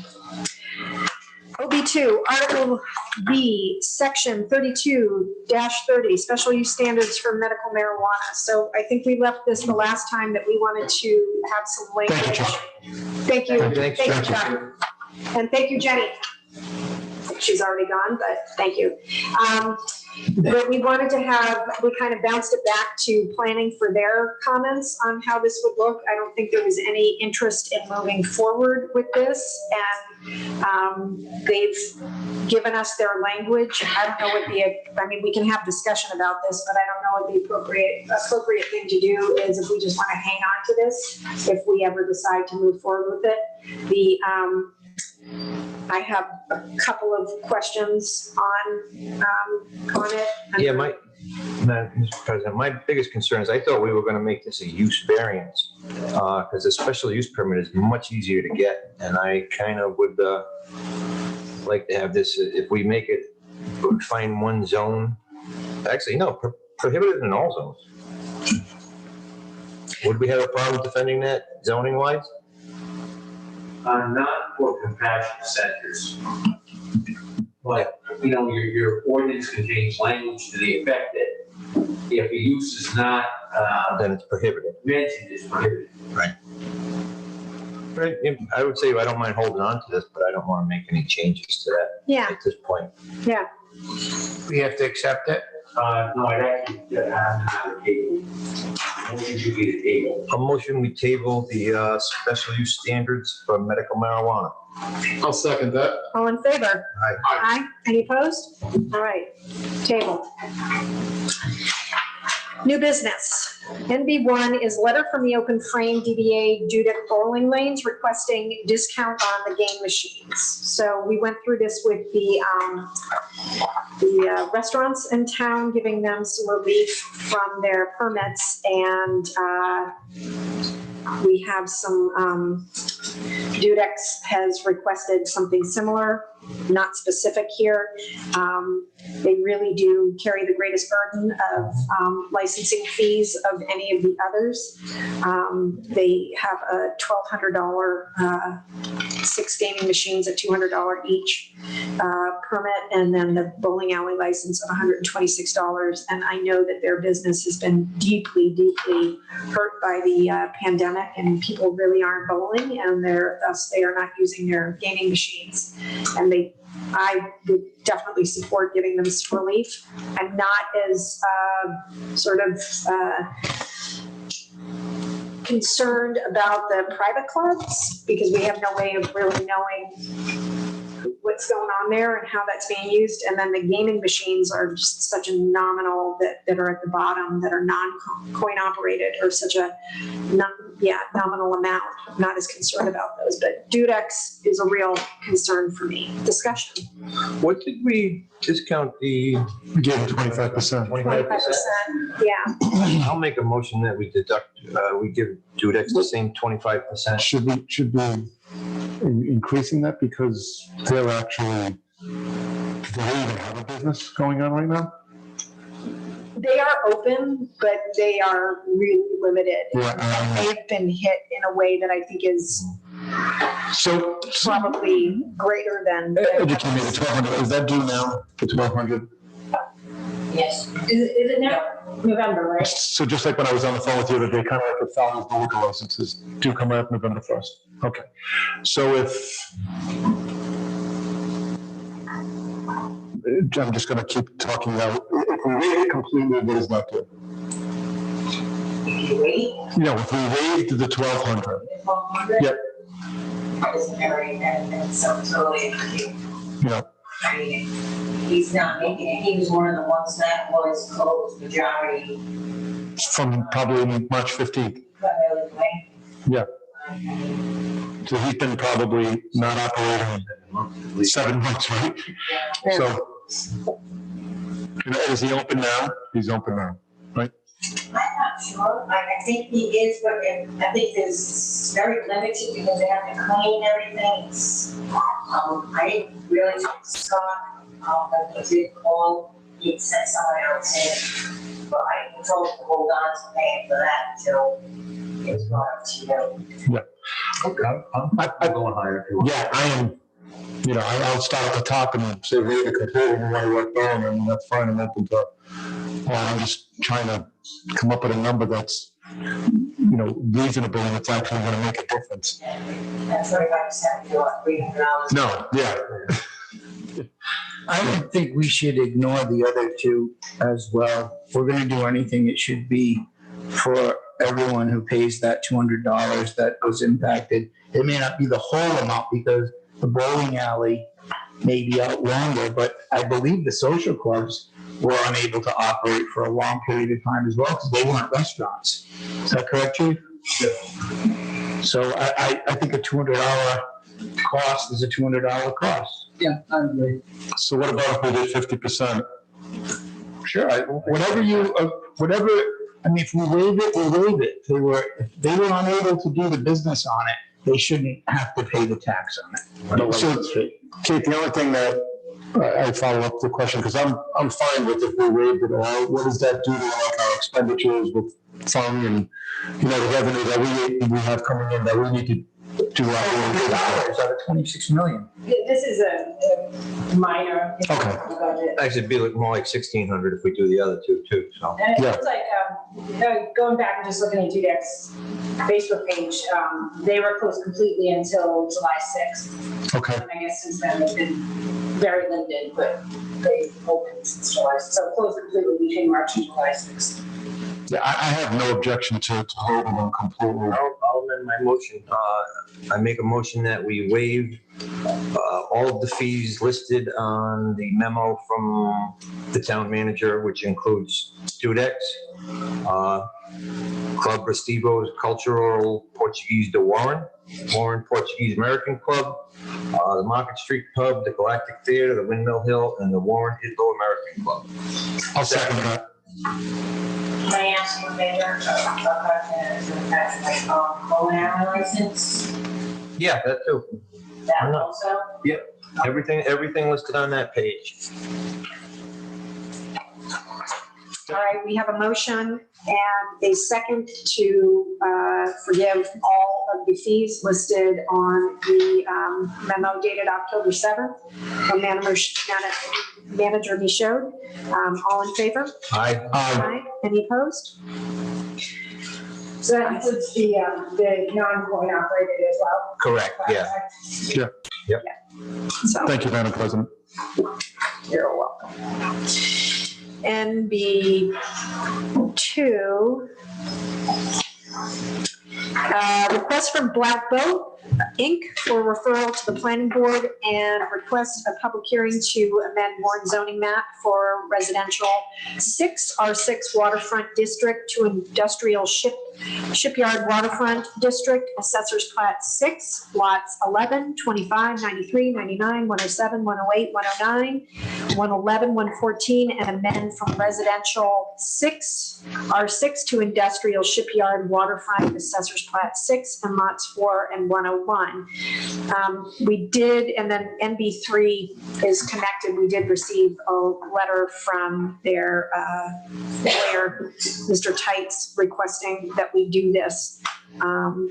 OB2, Article B, Section 32-30, Special Use Standards for Medical Marijuana. So I think we left this the last time that we wanted to have some language. Thank you, Chuck. Thank you. Thanks, Thank you, Chuck. Chuck. And thank you, Jenny. She's already gone, but thank you. But we wanted to have, we kind of bounced it back to planning for their comments on how this would look. I don't think there was any interest in moving forward with this. And they've given us their language. I don't know what I mean, we can have discussion about this, but I don't know what the appropriate thing to do is if we just want to hang on to this, if we ever decide to move forward with it. I have a couple of questions on it. Yeah, Mr. President, my biggest concern is I thought we were going to make this a use variance because a special use permit is much easier to get. And I kind of would like to have this, if we make it, find one zone. Actually, no, prohibited in all zones. Would we have a problem defending that zoning wise? Not for compassion centers. But, your ordinance contains language to the effect that if a use is not, then it's prohibited. Mentioned, it's prohibited. Right. But I would say I don't mind holding on to this, but I don't want to make any changes to that at this point. Yeah. We have to accept it? No, I'd actually have a table. Motion should be the table. A motion, we table the special use standards for medical marijuana. I'll second that. All in favor? Aye. Aye. Any opposed? All right. Table. New business. NB1 is letter from the open frame DBA Dudek Bowling Lanes requesting discount on the game machines. So we went through this with the restaurants in town, giving them some relief from their permits, and we have some, Dudex has requested something similar, not specific here. They really do carry the greatest burden of licensing fees of any of the others. They have a $1,200 6 gaming machines at $200 each permit, and then the bowling alley license of $126. And I know that their business has been deeply, deeply hurt by the pandemic, and people really aren't bowling, and thus they are not using their gaming machines. And they I would definitely support giving them some relief. I'm not as concerned about the private clubs because we have no way of really knowing what's going on there and how that's being used. And then the gaming machines are just such a nominal that are at the bottom that are non-coin operated or such a nominal amount. I'm not as concerned about those, but Dudex is a real concern for me. Discussion. What did we discount the? We gave it 25%. 25%, yeah. I'll make a motion that we deduct, we give Dudex the same 25%. Should we increasing that because they're actually, do they even have a business going on right now? They are open, but they are really limited. Yeah, They've been hit in a way that I think is probably greater than. Educate me, the 1,200, is that due now, the 1,200? Yes. Is it now? November, right? So just like when I was on the phone with you, that they kind of like the felons, the liquor licenses do come out November 1st. Okay. So I'm just going to keep talking now. If we waive it completely, what does that do? If you wait. No, if we waived the 1,200. 1,200? Yep. And so totally. Yep. I mean, he's not making it. He was one of the ones that was closed majority. From probably March 15th. Yeah. So he's been probably not operating 7 months, right? So, is he open now? He's open now, right? I'm not sure. I think he is, but I think it's very limited because they have to clean everything. I didn't really talk to Scott, but he did call. He sent someone else in, but I was told to hold on to paying for that until it was brought up to you. Yeah. Okay. I'm going higher if you want. Yeah, I am. I'll start at the top and say waive the completely and want to work down, and that's fine. I'm open to. I'm just trying to come up with a number that's, reasonable and it's actually going to make a difference. That's 25%, $300. No, yeah. I don't think we should ignore the other two as well. If we're gonna do anything, it should be for everyone who pays that $200 that was impacted. It may not be the whole amount because the bowling alley may be out longer, but I believe the social clubs were unable to operate for a long period of time as well because they weren't restaurants. Is that correct, Chief? Yeah. So I think a $200 cost is a $200 cost. Yeah, I agree. So what about if we did 50%? Sure, whatever, if we waive it, we'll waive it. If they were unable to do the business on it, they shouldn't have to pay the tax on it. So, Kate, the only thing that I follow up the question, because I'm fine with if we waived it all, what does that do to like our expenditures with phone and, the revenue that we have coming in that we need to do $100 out of 26 million. This is a minor. Okay. Budget. Actually, it'd be more like 1,600 if we do the other two too, so. And it Yeah. looks like, going back and just looking at Dudek's Facebook page, they were closed completely until July 6th. Okay. And I guess since then they've been very limited, but they opened since July, so closed completely between March and July 6th. Yeah, I have no objection to holding them completely. I'll amend my motion. I make a motion that we waive all of the fees listed on the memo from the town manager, which includes Dudex, Club Restivo's Cultural Portuguese de Warren Portuguese American Club, the Market Street Pub, the Galactic Theater, the Windmill Hill, and the Warren Italo American Club. I'll second that. Can I ask you a favor? That's like culinary license, Yeah, that too. that also? Yep. Everything listed on that page. All right, we have a motion and a second to forgive all of the fees listed on the memo dated October 7th from Manager Michaud. All in favor? Aye. Aye. Any opposed? So that includes the non-coin operated as well? Correct, yeah. Yeah. Yep. So. Thank you, Madam President. You're welcome. NB2. Request from Black Boat Inc. for referral to the planning board and request a public hearing to amend Warren zoning map for residential 6 R6 waterfront district to industrial shipyard waterfront district, assessors plat 6, lots 11, 25, 93, 99, 107, 108, 109, 111, 114, and amend from residential 6 R6 to industrial shipyard waterfront, assessors plat 6, and lots 4 and 101. We did, and then NB3 is connected. We did receive a letter from their lawyer, Mr. Tights, requesting that we do this and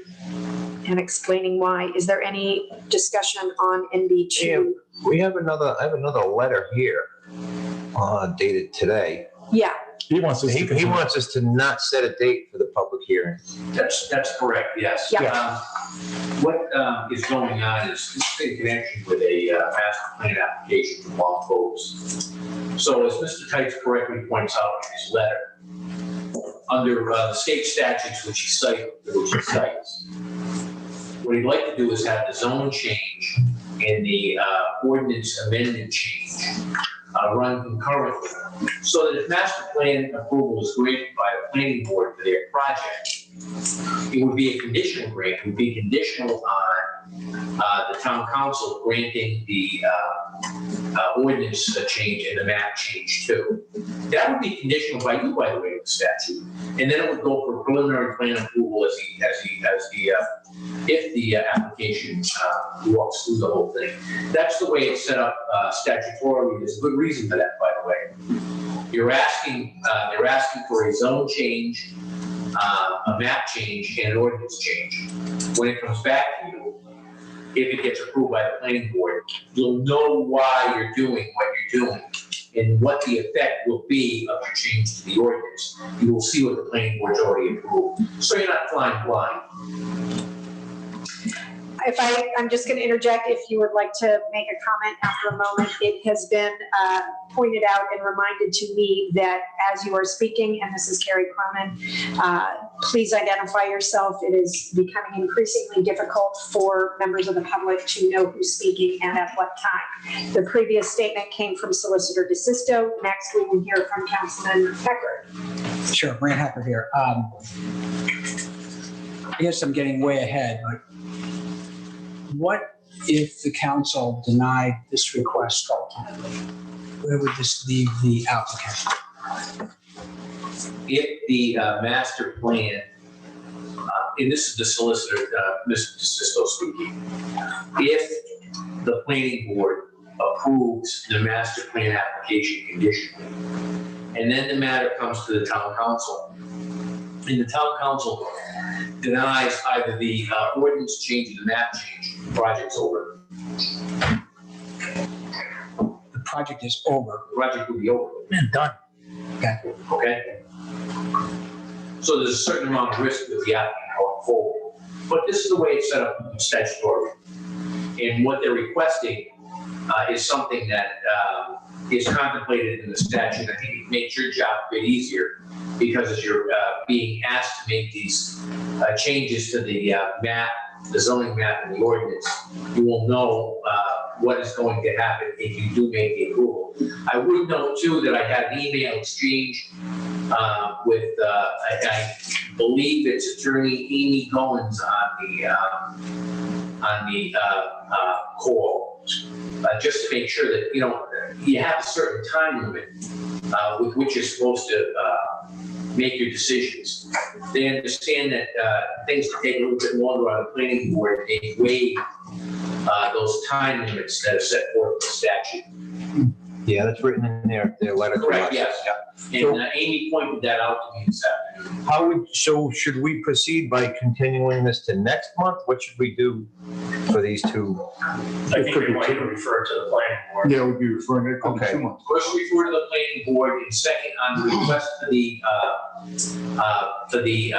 explaining why. Is there any discussion on NB2? Yeah, I have another letter here dated today. Yeah. He wants us to not set a date for the public hearing. That's correct, yes. Yeah. What is going on is this is in connection with a master plan application from Long Folks. So as Mr. Tights correctly points out in his letter, under the state statutes which he cites, what he'd like to do is have the zone change and the ordinance amendment change run concurrently, so that if master plan approval is granted by the planning board for their project, it would be a conditional grant. It would be conditional on the town council granting the ordinance change and the map change too. That would be conditional by you, by the way, with the statute, and then it would go for preliminary plan approval if the application walks through the whole thing. That's the way it's set up statutorily. There's a good reason for that, by the way. They're asking for a zone change, a map change, and an ordinance change. When it comes back to you, if it gets approved by the planning board, you'll know why you're doing what you're doing and what the effect will be of your change to the ordinance. You will see what the planning board's already approved. So you're not flying blind. I'm just going to interject if you would like to make a comment after a moment. It has been pointed out and reminded to me that as you are speaking, and this is Carrie Cronin, please identify yourself. It is becoming increasingly difficult for members of the public to know who's speaking and at what time. The previous statement came from Solicitor DeSisto. Next, we will hear from Councilman Hecker. Sure, Brant Hecker here. I guess I'm getting way ahead, but what if the council denied this request ultimately? Where would this leave the applicant? If the master plan, and this is the solicitor, Mr. DeSisto speaking, if the planning board approves the master plan application conditionally, and then the matter comes to the town council, and the town council denies either the ordinance change or the map change, the project's over. The project is over. The project will be over. And done. Okay. Okay? So there's a certain amount of risk with the applicant going forward. But this is the way it's set up statutorily. And what they're requesting is something that is contemplated in the statute. I think it makes your job a bit easier, because as you're being asked to make these changes to the map, the zoning map and the ordinance, you will know what is going to happen if you do make the approval. I would note too that I had an email exchange with, I believe it's Attorney Amy Goins on the call, just to make sure that, you know, you have a certain time limit with which you're supposed to make your decisions. They understand that things can take a little bit longer on the planning board, and they waive those time limits that are set forth in the statute. Yeah, that's written in their letter to us. Correct, yes. And Amy pointed that out to me this afternoon. So should we proceed by continuing this to next month? What should we do for these two? I think we might refer to the planning board. Yeah, we'd be referring to it. Okay. 2 months. First, refer to the planning board, and second, on the request for the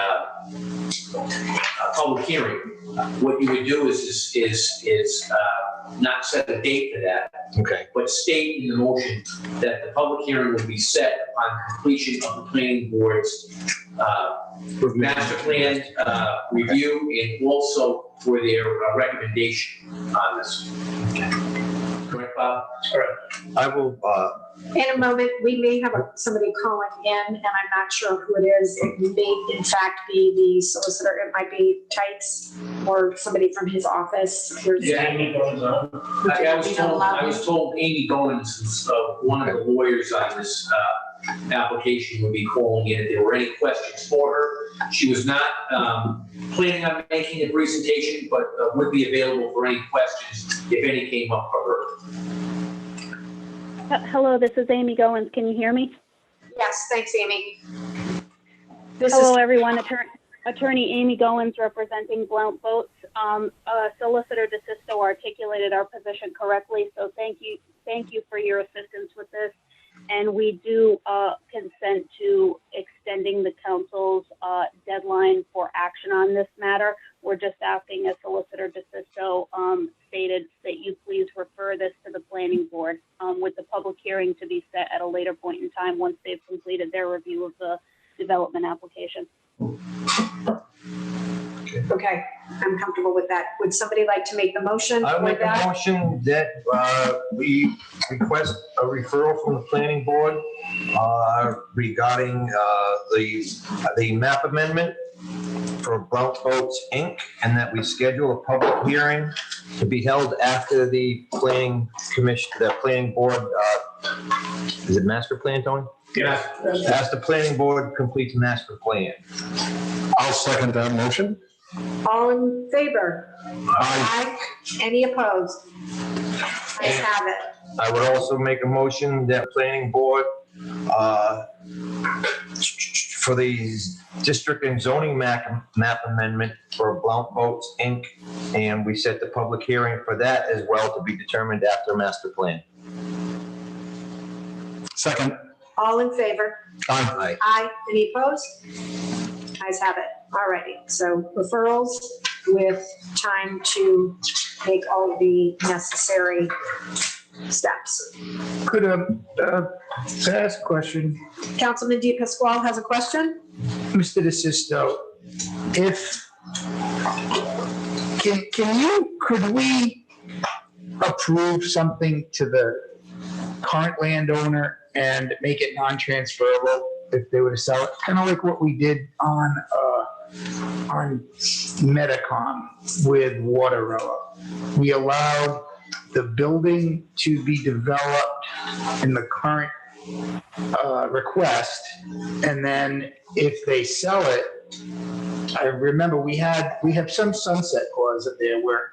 public hearing, what you would do is not set a date for that, Okay. but state in the motion that the public hearing will be set upon completion of the planning board's master plan review and also for their recommendation on this. Correct, Bob? All right. I will, In a moment, we may have somebody calling in, and I'm not sure who it is. It may, in fact, be the solicitor. It might be Tights or somebody from his office. Yeah, I was told Amy Goins, who's one of the lawyers on this application, would be calling in if there were any questions for her. She was not planning on making a presentation, but would be available for any questions if any came up for her. Hello, this is Amy Goins. Can you hear me? Yes, thanks, Amy. Hello, everyone. Attorney Amy Goins representing Blount Boats. Solicitor DeSisto articulated our position correctly, so thank you for your assistance with this. And we do consent to extending the council's deadline for action on this matter. We're just asking, as Solicitor DeSisto stated, that you please refer this to the planning board with the public hearing to be set at a later point in time once they've completed their review of the development application. Okay, I'm comfortable with that. Would somebody like to make the motion I for make a that? motion that we request a referral from the planning board regarding the map amendment for Blount Boats Inc., and that we schedule a public hearing to be held after the planning commission, the planning board, is it master plan, Tony? Yeah. As the planning board completes master plan. I'll second that motion. All in favor? Aye. Any opposed? I have it. I would also make a motion that planning board for the district and zoning map amendment for Blount Boats Inc., and we set the public hearing for that as well to be determined after master plan. Second. All in favor? Aye. Aye. Any opposed? Ayes have it. All righty. So referrals with time to make all the necessary steps. Could I ask a question? Councilman Di Pasquale has a question? Mr. DeSisto, could we approve something to the current landowner and make it non-transferable if they were to sell it? Kind of like what we did on Metacon with Waterella. We allowed the building to be developed in the current request, and then if they sell it, I remember we have some sunset clause in there where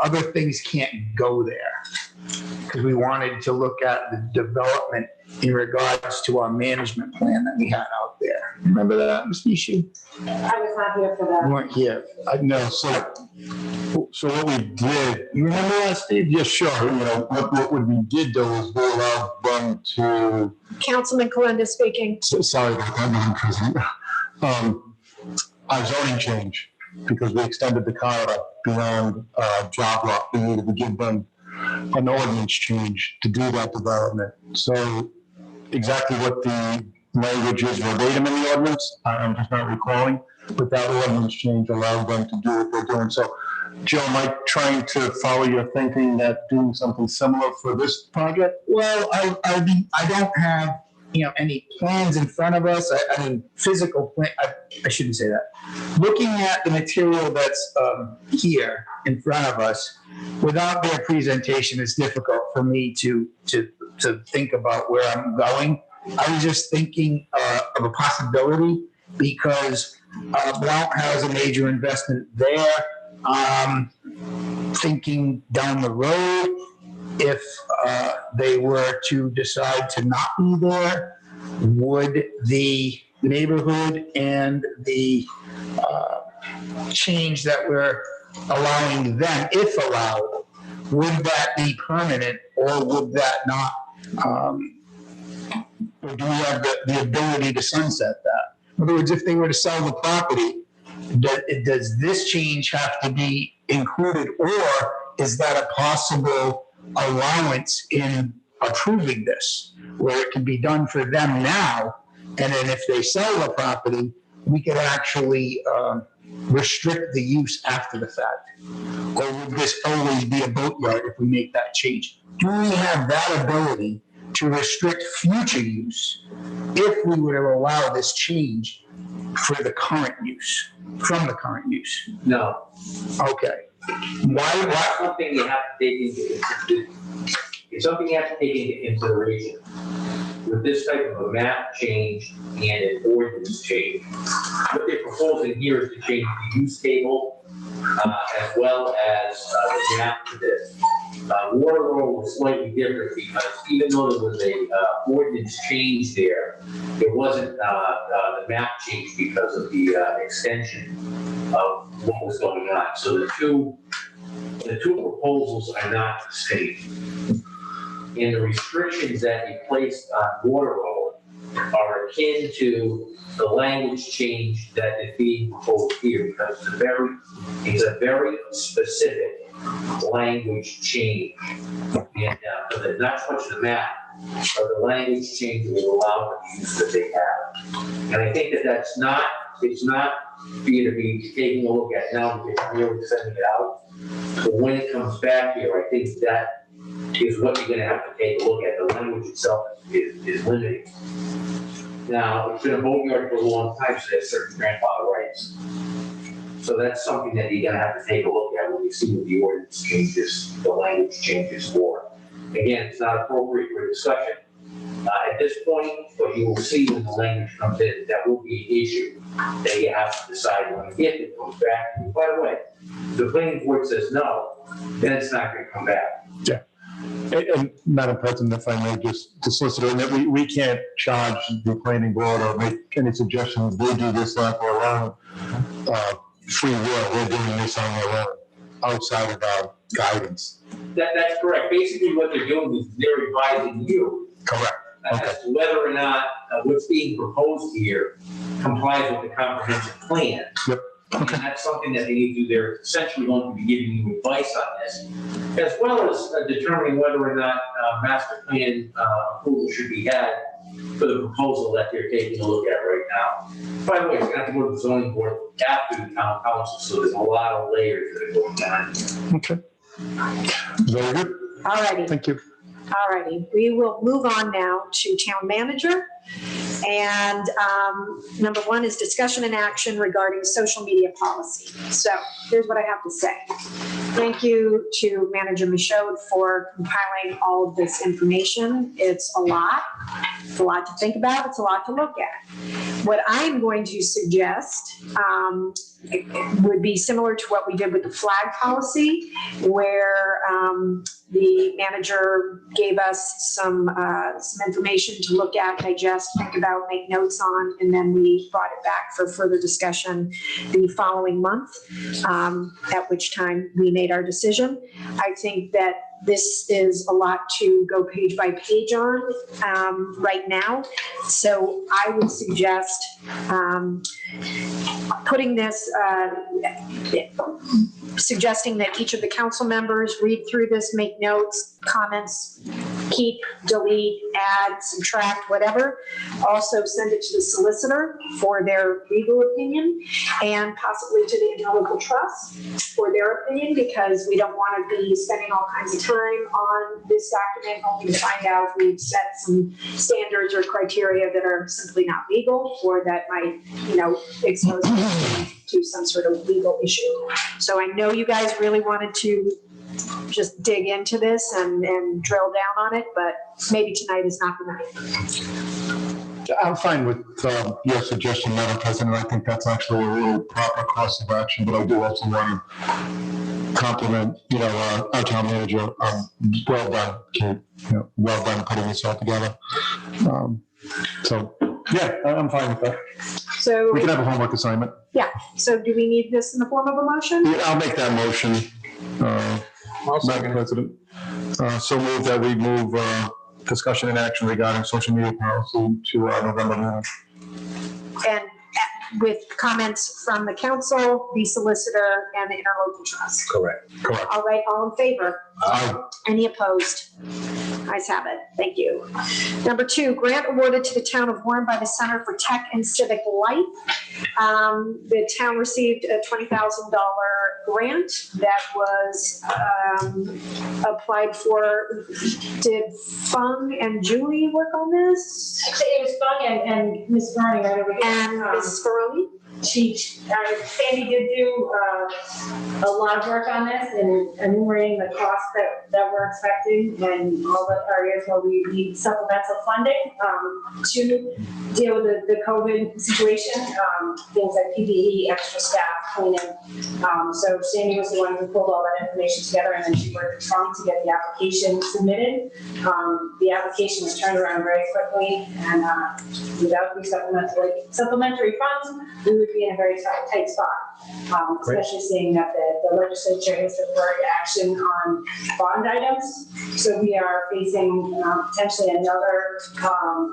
other things can't go there, because we wanted to look at the development in regards to our management plan that we had out there. Remember that, Mr. Ishii? I was not here for that. You weren't here. No, so what we did, you remember that, Steve? Yeah, sure. You know, what we did though is we allowed them to. Councilman Kalenda speaking. Sorry about that, Madam President. Our zoning change, because we extended the corridor beyond job lot. We needed to give them an ordinance change to do that development. So exactly what the language is verbatim in the ordinance, I'm just not recalling, but that ordinance change allowed them to do what they're doing. So Joe, am I trying to follow your thinking that doing something similar for this project? Well, I don't have, any plans in front of us. I mean, physical plan, I shouldn't say that. Looking at the material that's here in front of us, without their presentation, it's difficult for me to think about where I'm going. I was just thinking of a possibility because Blount has a major investment there. Thinking down the road, if they were to decide to not be there, would the neighborhood and the change that we're allowing them, if allowed, would that be permanent or would that not? Or do we have the ability to sunset that? In other words, if they were to sell the property, does this change have to be included, or is that a possible allowance in approving this, where it can be done for them now, and then if they sell the property, we could actually restrict the use after the fact? Or would this always be a boatyard if we make that change? Do we have that ability to restrict future use if we were to allow this change for the current use, from the current use? No. Okay. That's something you have to take into, it's something you have to take into consideration. With this type of a map change and an ordinance change, what they're proposing here is to change the use table as well as the map to this. Water roll was slightly different because even though there was a ordinance change there, it wasn't the map change because of the extension of what was going on. So the two proposals are not the same. And the restrictions that you placed on water roll are akin to the language change that is being proposed here, because it's a very specific language change. And so not so much the map, but the language change will allow for the use that they have. And I think that it's not for you to be taking a look at now because you're really sending it out. But when it comes back here, I think that is what you're gonna have to take a look at. The language itself is limiting. Now, it's been a boatyard for a long time, so there's certain grandfather rights. So that's something that you're gonna have to take a look at when you see what the ordinance changes, the language changes for. Again, it's not appropriate for discussion at this point, but you will see when the language comes in, that will be an issue that you have to decide when, if it comes back. And by the way, if the planning board says no, then it's not gonna come back. Yeah. And Madam President, if I may, just to solicitor, and that we can't charge the planning board or make any suggestions. They do this on their own free will. They're doing this on their own, outside of our guidance. That's correct. Basically, what they're doing is they're advising you. Correct. As to whether or not what's being proposed here complies with the comprehensive plan. Yep. Okay. And that's something that they need to do. They're essentially going to be giving you advice on this, as well as determining whether or not master plan approval should be had for the proposal that they're taking a look at right now. By the way, it's going to have to go to the zoning board after the town council, so there's a lot of layers that are going on. Okay. Very good. All righty. Thank you. All righty. We will move on now to town manager. And number one is discussion and action regarding social media policy. So here's what I have to say. Thank you to Manager Michaud for compiling all of this information. It's a lot. It's a lot to think about. It's a lot to look at. What I'm going to suggest would be similar to what we did with the flag policy, where the manager gave us some information to look at, digest, think about, make notes on, and then we brought it back for further discussion the following month, at which time we made our decision. I think that this is a lot to go page by page on right now. So I would suggest putting this, suggesting that each of the council members read through this, make notes, comments, keep, delete, add, subtract, whatever. Also send it to the solicitor for their legal opinion, and possibly to the interlocal trust for their opinion, because we don't want to be spending all kinds of time on this document only to find out we've set some standards or criteria that are simply not legal, or that might, expose us to some sort of legal issue. So I know you guys really wanted to just dig into this and drill down on it, but maybe tonight is not the night. I'm fine with your suggestion, Madam President. I think that's actually a really proper course of action, but I do also want to compliment, our town manager. Well done, Kate. Well done putting this all together. So, yeah, I'm fine with that. So we can have a homework assignment. Yeah. So do we need this in the form of a motion? Yeah, I'll make that motion, Madam President. So move that we move discussion and action regarding social media policy to November 9th. And with comments from the council, the solicitor, and the interlocal trust. Correct. All right, all in favor? Any opposed? Ayes have it. Thank you. Number 2, grant awarded to the town of Warren by the Center for Tech and Civic Life. The town received a $20,000 grant that was applied for. Did Fung and Julie work on this? Actually, it was Fung and Ms. Barney right over here. And Mrs. Farley? Sandy did do a lot of work on this and enumerating the costs that we're expecting and all the areas where we need supplemental funding to deal with the COVID situation, things like PPE, extra staff, cleaning. So Sandy was the one who pulled all that information together, and then she worked with Trump to get the application submitted. The application was turned around very quickly, and without these supplementary funds, we would be in a very tight spot, especially seeing that the legislature has deferred action on bond items. So we are facing potentially another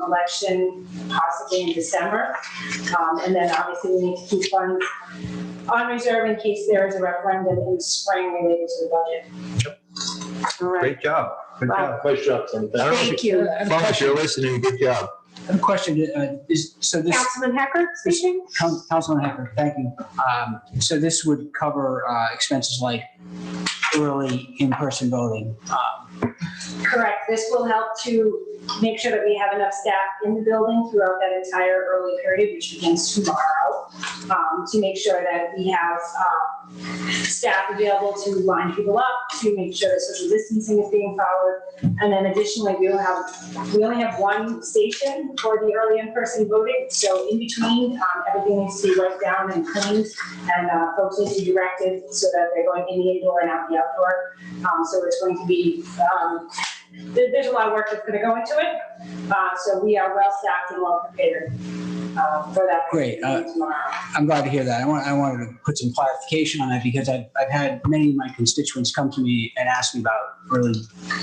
election possibly in December. And then obviously we need to keep funds on reserve in case there is a referendum in the spring related to the budget. All right. Great job. Good job. Nice job, Tim. Thank you. If you're listening, good job. I have a question. Councilman Hecker speaking? Councilman Hecker, thank you. So this would cover expenses like early in-person voting. Correct. This will help to make sure that we have enough staff in the building throughout that entire early period, which begins tomorrow, to make sure that we have staff available to line people up, to make sure that social distancing is being followed. And then additionally, we only have one station for the early in-person voting. So in between, everything needs to be wiped down and cleaned, and folks need to be directed so that they're going in the indoor and out the outdoor. So it's going to be, there's a lot of work that's going to go into it. So we are well staffed and well prepared for that. Great. I'm glad to hear that. I wanted to put some clarification on that because I've had many of my constituents come to me and ask me about early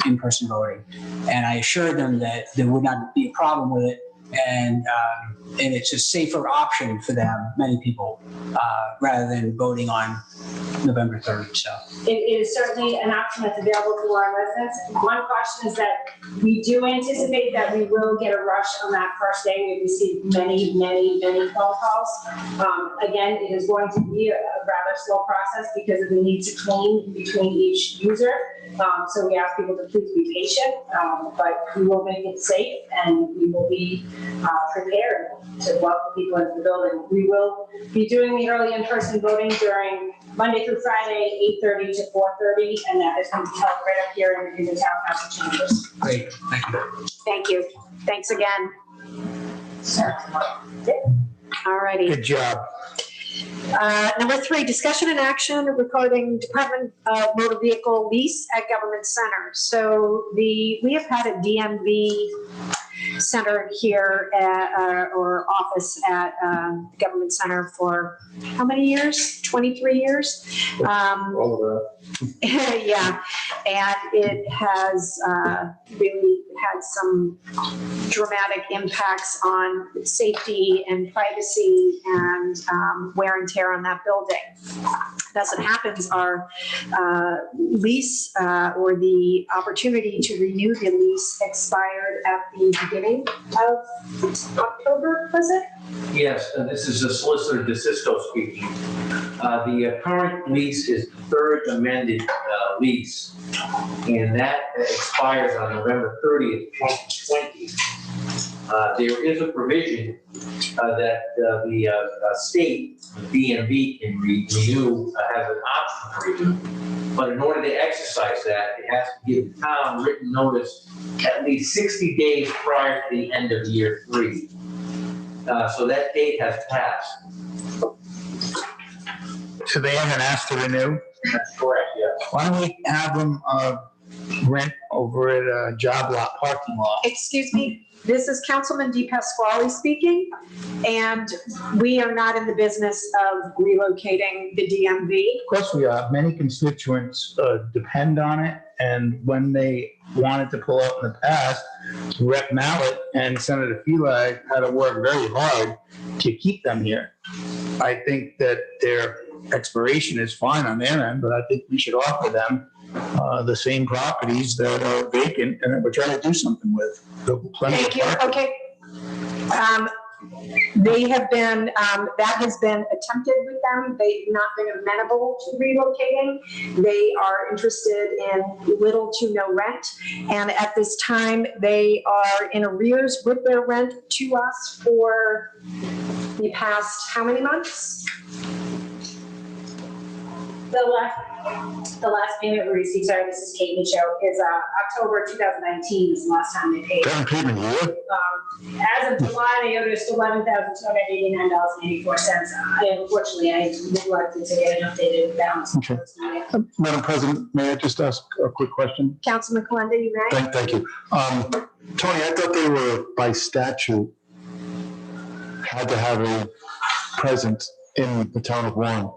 in-person voting. And I assured them that there would not be a problem with it. And it's a safer option for them, many people, rather than voting on November 3rd. So it is certainly an option that's available to our residents. One question is that we do anticipate that we will get a rush on that first day. We've received many phone calls. Again, it is going to be a rather slow process because of the need to clean between each user. So we ask people to please be patient, but we will make it safe and we will be prepared to welcome people into the building. We will be doing the early in-person voting during Monday through Friday, 8:30 to 4:30, and that is going to be held right up here in the town council chambers. Great, thank you. Thank you. Thanks again. All righty. Good job. Number 3, discussion and action regarding Department of Motor Vehicle lease at Government Center. So we have had a DMV center here or office at the Government Center for how many years? 23 years. All of that. Yeah, and it has really had some dramatic impacts on safety and privacy and wear and tear on that building. That's what happens. Our lease or the opportunity to renew the lease expired at the beginning of October, was it? Yes, and this is the Solicitor DeSisto speaking. The current lease is the third amended lease, and that expires on November 30th, 2020. There is a provision that the state, DMV, can renew, has an option to renew. But in order to exercise that, it has to give the town written notice at least 60 days prior to the end of year 3. So that date has passed. So they haven't asked to renew? That's correct, yes. Why don't we have them rent a over at a job lot parking lot. Excuse me, this is Councilman Di Pasquale speaking, and we are not in the business of relocating the DMV. Of course we are. Many constituents depend on it, and when they wanted to pull out in the past, Rep. Mallett and Senator Feli had to work very hard to keep them here. I think that their expiration is fine on their end, but I think we should offer them the same properties that are vacant and that we're trying to do something with. Thank you, okay. They have been, that has been attempted with them. They've not been amenable to relocating. They are interested in little to no rent. And at this time, they are in arrears with their rent to us for the past, how many months? The last payment we received, sorry, this is Kate Micho, is October 2019 is the last time they paid. As of July, they owed us $11,289.84. Unfortunately, I neglected to get an updated balance. Okay. Madam President, may I just ask a quick question? Councilman Kalenda, you may? Thank you. Tony, I thought they were by statute had to have a presence in the town of Warren.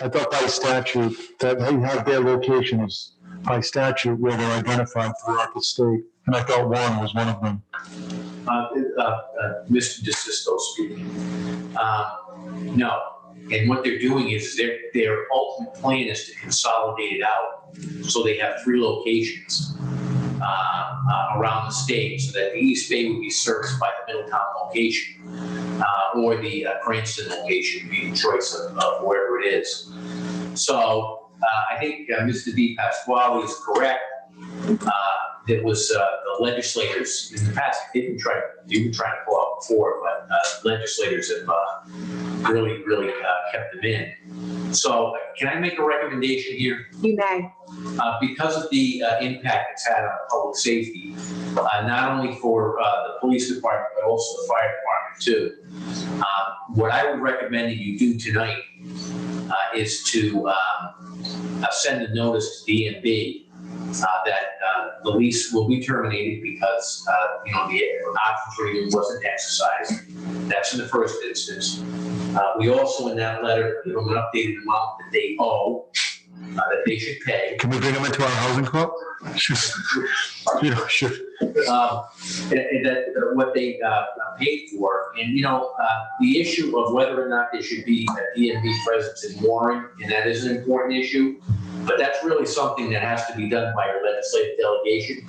I thought by statute that they have their locations by statute where they're identified throughout the state, and I thought Warren was one of them. Mr. DeSisto speaking. No, and what they're doing is their ultimate plan is to consolidate it out, so they have 3 locations around the state, so that the East Bay would be serviced by the Middletown location, or the Cranston location would be the choice of wherever it is. So I think Mr. Di Pasquale is correct. It was the legislators in the past you've been trying to pull out before, but legislators have really kept them in. So can I make a recommendation here? You may. Because of the impact it's had on public safety, not only for the police department, but also the fire department too. What I would recommend that you do tonight is to send a notice to DMV that the lease will be terminated because the option renewal wasn't exercised. That's in the first instance. We also, in that letter, give them an updated amount that they owe, that they should pay. Can we bring them into our housing club? Sure. That what they paid for, and the issue of whether or not there should be a DMV presence in Warren, and that is an important issue, but that's really something that has to be done by your legislative delegation.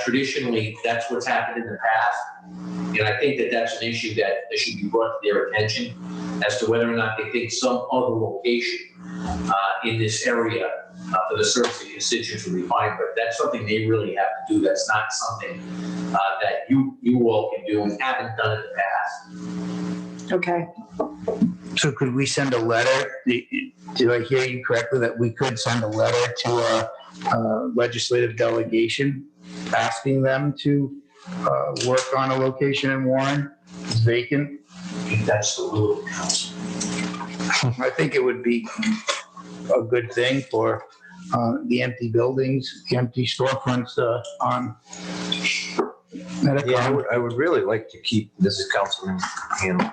Traditionally, that's what's happened in the past, and I think that that's an issue that should be brought to their attention as to whether or not they think some other location in this area for the service of constituents would be fine, but that's something they really have to do. That's not something that you all can do and haven't done in the past. Okay. So could we send a letter? Did I hear you correctly that we could send a letter to our legislative delegation asking them to work on a location in Warren? It's vacant. I think that's the rule of the council. I think it would be a good thing for the empty buildings, the empty storefronts on Metacon. Yeah, I would really like to keep, this is Councilman Hamlin.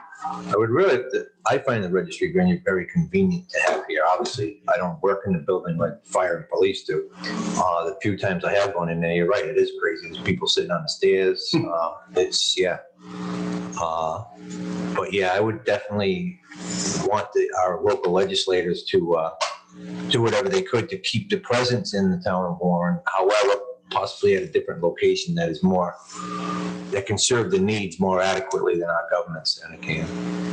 I find the registry very convenient to have here. Obviously, I don't work in the building like fire and police do. The few times I have gone in there, you're right, it is crazy. There's people sitting on the stairs. But yeah, I would definitely want our local legislators to do whatever they could to keep the presence in the town of Warren. However, possibly at a different location that can serve the needs more adequately than our government center can.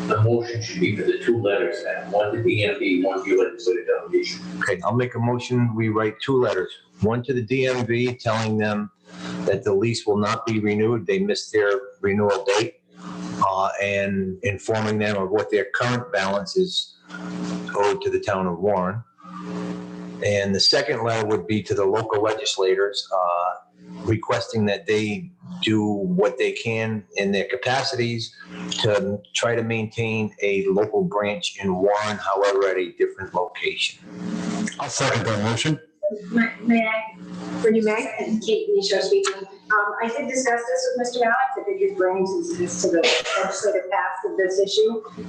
The motion should be for the 2 letters, one to DMV, one to your legislative delegation. Okay, I'll make a motion. We write 2 letters. One to the DMV telling them that the lease will not be renewed. They missed their renewal date, and informing them of what their current balance is owed to the town of Warren. And the second letter would be to the local legislators, requesting that they do what they can in their capacities to try to maintain a local branch in Warren, however, at a different location. I'll second that motion. May I? For you, Meg? And Kate Nisha speaking. I did discuss this with Mr. Alex. I figured bring this to the legislative path of this issue. He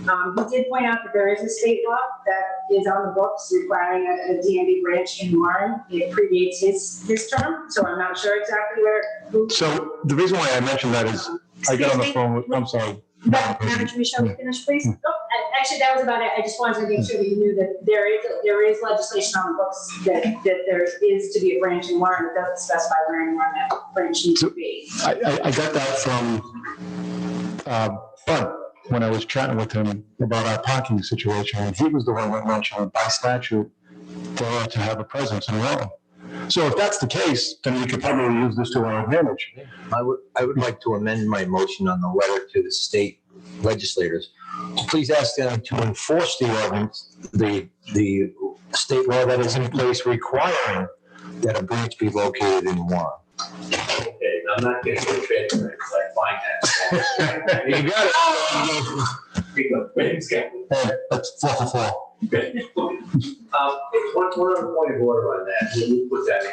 did point out that there is a state law that is on the books requiring a DMV branch in Warren. It predates his term, so I'm not sure exactly where. So the reason why I mentioned that is I got on the phone with, I'm sorry. Manager Michelle, finish, please. Oh, actually, that was about it. I just wanted to make sure that you knew that there is legislation on the books that there is to be a branch in Warren. It doesn't specify where in Warren that branch needs to be. I got that from Bud when I was chatting with him about our parking situation. And he was the one that mentioned by statute to have a presence in Warren. So if that's the case, then we could probably use this to our advantage. I would like to amend my motion on the letter to the state legislators. Please ask them to enforce the ordinance, the state law that is in place requiring that a branch be located in Warren. Okay, I'm not getting to it because I find that. You got it. That's 4 for 4. Okay. One other point of order on that, we'll put that in.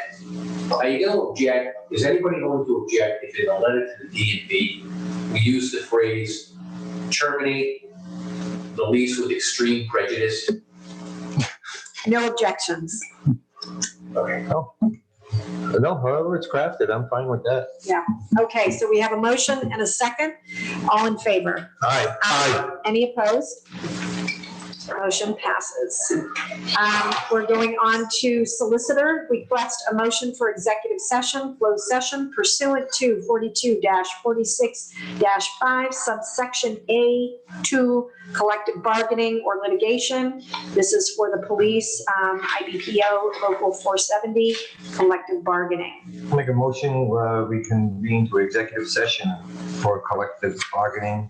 Are you going to object, is anybody going to object if in a letter to the DMV, we use the phrase terminate the lease with extreme prejudice? No objections. Okay. No, however it's crafted, I'm fine with that. Yeah. Okay, so we have a motion and a second. All in favor? Aye. Any opposed? Motion passes. We're going on to solicitor. Request a motion for executive session, closed session pursuant to 42-46-5, subsection A2, collective bargaining or litigation. This is for the police, IBPO, local 470, collective bargaining. Make a motion, we convene to executive session for collective bargaining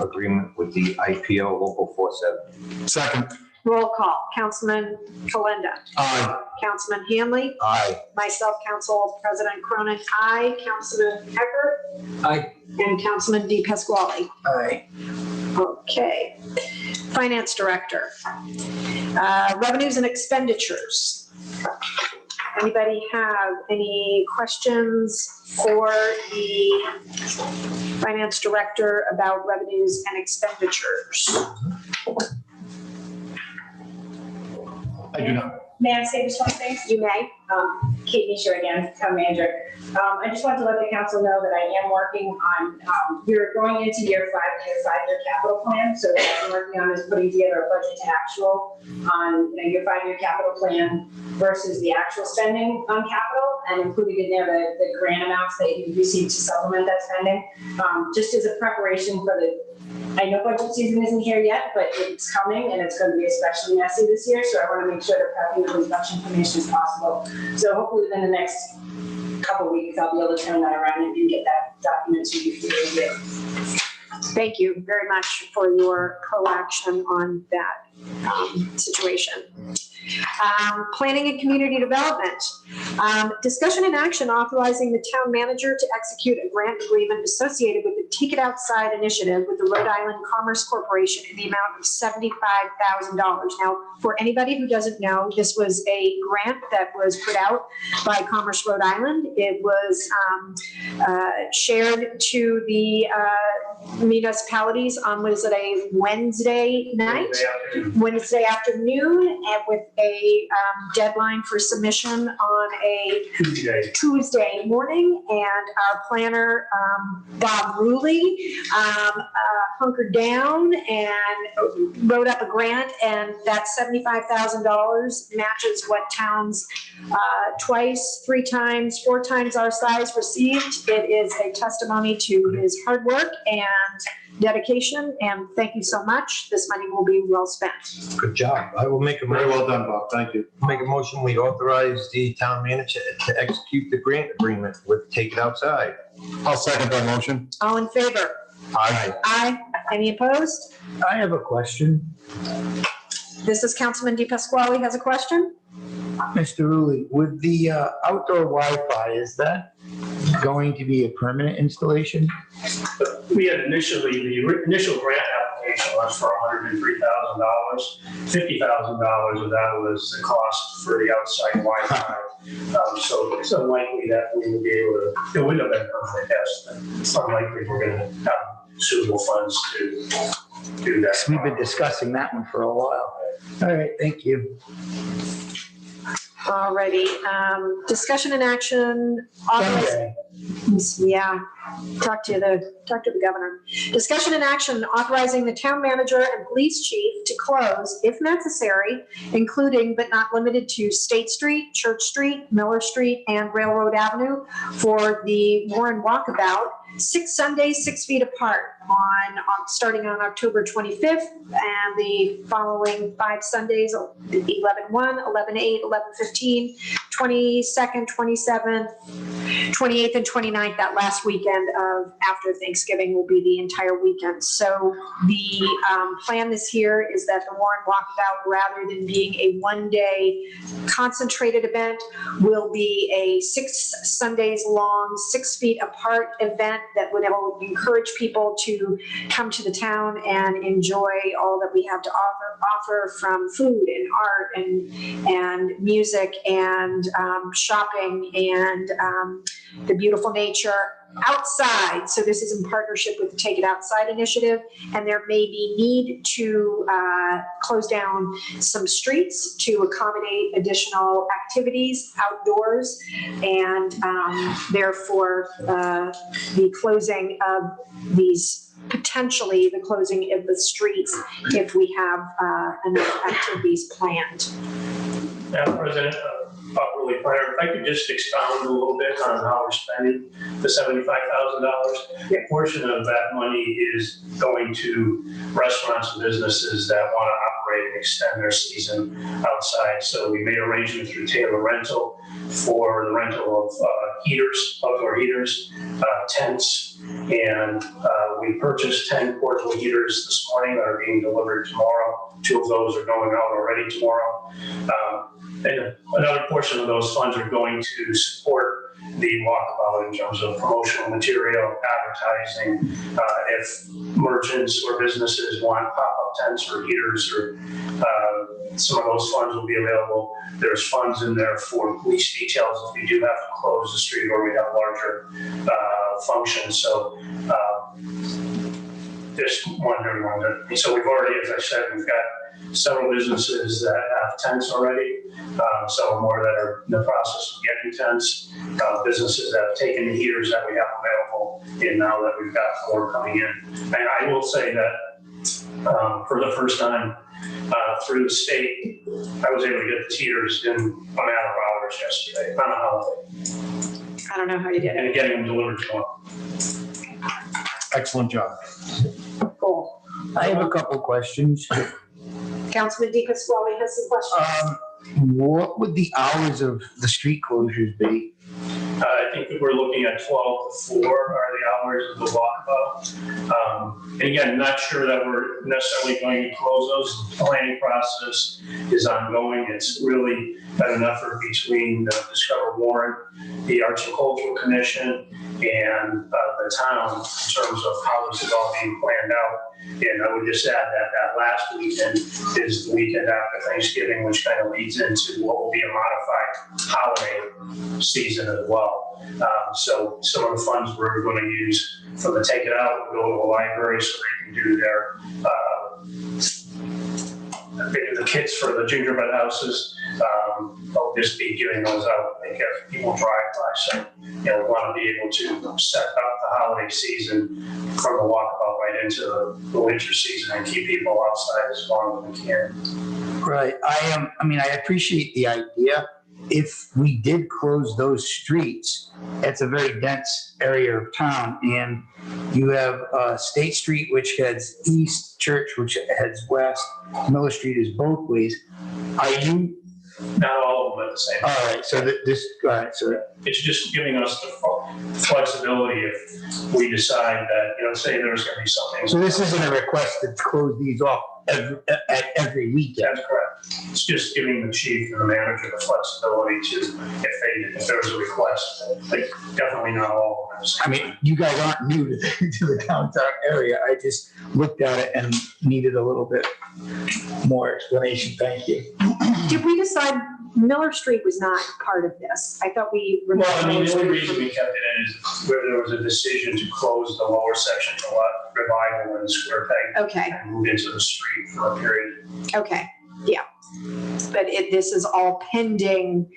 agreement with the IPO local 470. Second. Roll call. Councilman Kalenda. Aye. Councilman Hanley. Aye. Myself, Council President Cronin. Aye. Councilman Hecker. Aye. And Councilman Di Pasquale. Aye. Okay. Finance Director. Revenues and expenditures. Anybody have any questions for the Finance Director about revenues and expenditures? I do not. May I say just one thing? You may. Kate Nisha again, Town Manager. I just wanted to let the council know that I am working on, we're going into year 5-year capital plan. So what I'm working on is putting together a budget to actual on your 5-year capital plan versus the actual spending on capital, and including in there the grant amounts that you receive to supplement that spending, just as a preparation for I know budget season isn't here yet, but it's coming and it's going to be especially messy this year. So I want to make sure to prep you with as much information as possible. So hopefully within the next couple of weeks, I'll be able to turn that around and get that document to you for review. Thank you very much for your co-action on that situation. Planning and community development. Discussion and action authorizing the town manager to execute a grant agreement associated with the Take It Outside initiative with the Rhode Island Commerce Corporation in the amount of $75,000. Now, for anybody who doesn't know, this was a grant that was put out by Commerce Rhode Island. It was shared to the municipalities on, was it a Wednesday night? Wednesday afternoon, and with a deadline for submission on a Tuesday morning. And our planner, Bob Ruley, hunkered down and wrote up a grant, and that $75,000 matches what towns twice, 3 times, 4 times our size received. It is a testimony to his hard work and dedication, and thank you so much. This money will be well spent. Good job. I will make a Very well done, Bob. Thank you. Make a motion, we authorize the town manager to execute the grant agreement with Take It Outside. I'll second that motion. All in favor? Aye. Aye. Any opposed? I have a question. This is Councilman Di Pasquale has a question. Mr. Rulli, with the outdoor Wi-Fi, is that going to be a permanent installation? We had the initial grant application was for $103,000. $50,000 of that was the cost for the outside Wi-Fi. So it's unlikely that we will be able to, it would have been perfect, yes, but it's unlikely we're gonna have suitable funds to do that. We've been discussing that one for a while. All right, thank you. Alrighty, discussion and action. Yeah, talk to the governor. Discussion and action authorizing the town manager and police chief to close, if necessary, including but not limited to State Street, Church Street, Miller Street, and Railroad Avenue for the Warren Walkabout, 6 Sundays, 6 feet apart starting on October 25th and the following 5 Sundays, 11/1, 11/8, 11/15, 22nd, 27th, 28th, and 29th. That last weekend of after Thanksgiving will be the entire weekend. So the plan this year is that the Warren Walkabout, rather than being a one-day concentrated event, will be a 6 Sundays long, 6 feet apart event that would encourage people to come to the town and enjoy all that we have to offer from food and art and music and shopping and the beautiful nature outside. So this is in partnership with the Take It Outside initiative, and there may be need to close down some streets to accommodate additional activities outdoors, and therefore the closing of potentially the closing of the streets if we have enough activities planned. Madam President, properly planned, if I could just expound a little bit on how we're spending the $75,000. A portion of that money is going to restaurants and businesses that want to operate and extend their season outside. So we made arrangements through Taylor Rental for the rental of heaters, outdoor heaters, tents, and we purchased 10 portable heaters this morning that are being delivered tomorrow. 2 of those are going out already tomorrow. And another portion of those funds are going to support the walkabout in terms of promotional material, advertising. If merchants or businesses want pop-up tents or heaters, or some of those funds will be available. There's funds in there for police details if we do have to close the street or we have larger functions. So just want everyone to, so we've already, as I said, we've got several businesses that have tents already, several more that are in the process of getting tents, businesses that have taken the heaters that we have available, and now that we've got more coming in. And I will say that for the first time through the state, I was able to get the heaters in a matter of hours yesterday on a holiday. I don't know how you did it. And getting them delivered tomorrow. Excellent job. Cool. I have a couple questions. Councilman DePasquale has some questions. What would the hours of the street closures be? I think that we're looking at 12 to 4 are the hours of the walkabout. And again, not sure that we're necessarily going to close those. The planning process is ongoing. It's really been an effort between the Discover Warren, the Arts and Cultural Commission, and the town in terms of how this is all being planned out. And I would just add that that last weekend is the weekend after Thanksgiving, which kind of leads into what will be a modified holiday season as well. So some of the funds we're going to use for the Take It Out will go to the library so they can do their the kits for the gingerbread houses. They'll just be giving those out because people drive by. So, we want to be able to set up the holiday season from the walkabout right into the winter season and keep people outside as long as we can. Right. I appreciate the idea. If we did close those streets, it's a very dense area of town, and you have State Street, which heads east, Church, which heads west, Miller Street is both ways. Are you? Not all of them at the same time. All right, so it's just giving us the flexibility if we decide that, say there's going to be something. So this isn't a request to close these off every weekend. That's correct. It's just giving the chief and the manager the flexibility to, if there's a request, like definitely not all of them. You guys aren't new to the downtown area. I just looked at it and needed a little bit more explanation. Thank you. Did we decide Miller Street was not part of this. I thought we removed Well, I mean, Miller the only Street. reason we kept it in is where there was a decision to close the lower section to let Revival and Square Peg Okay, and move into the street for a period. okay, yeah. But this is all pending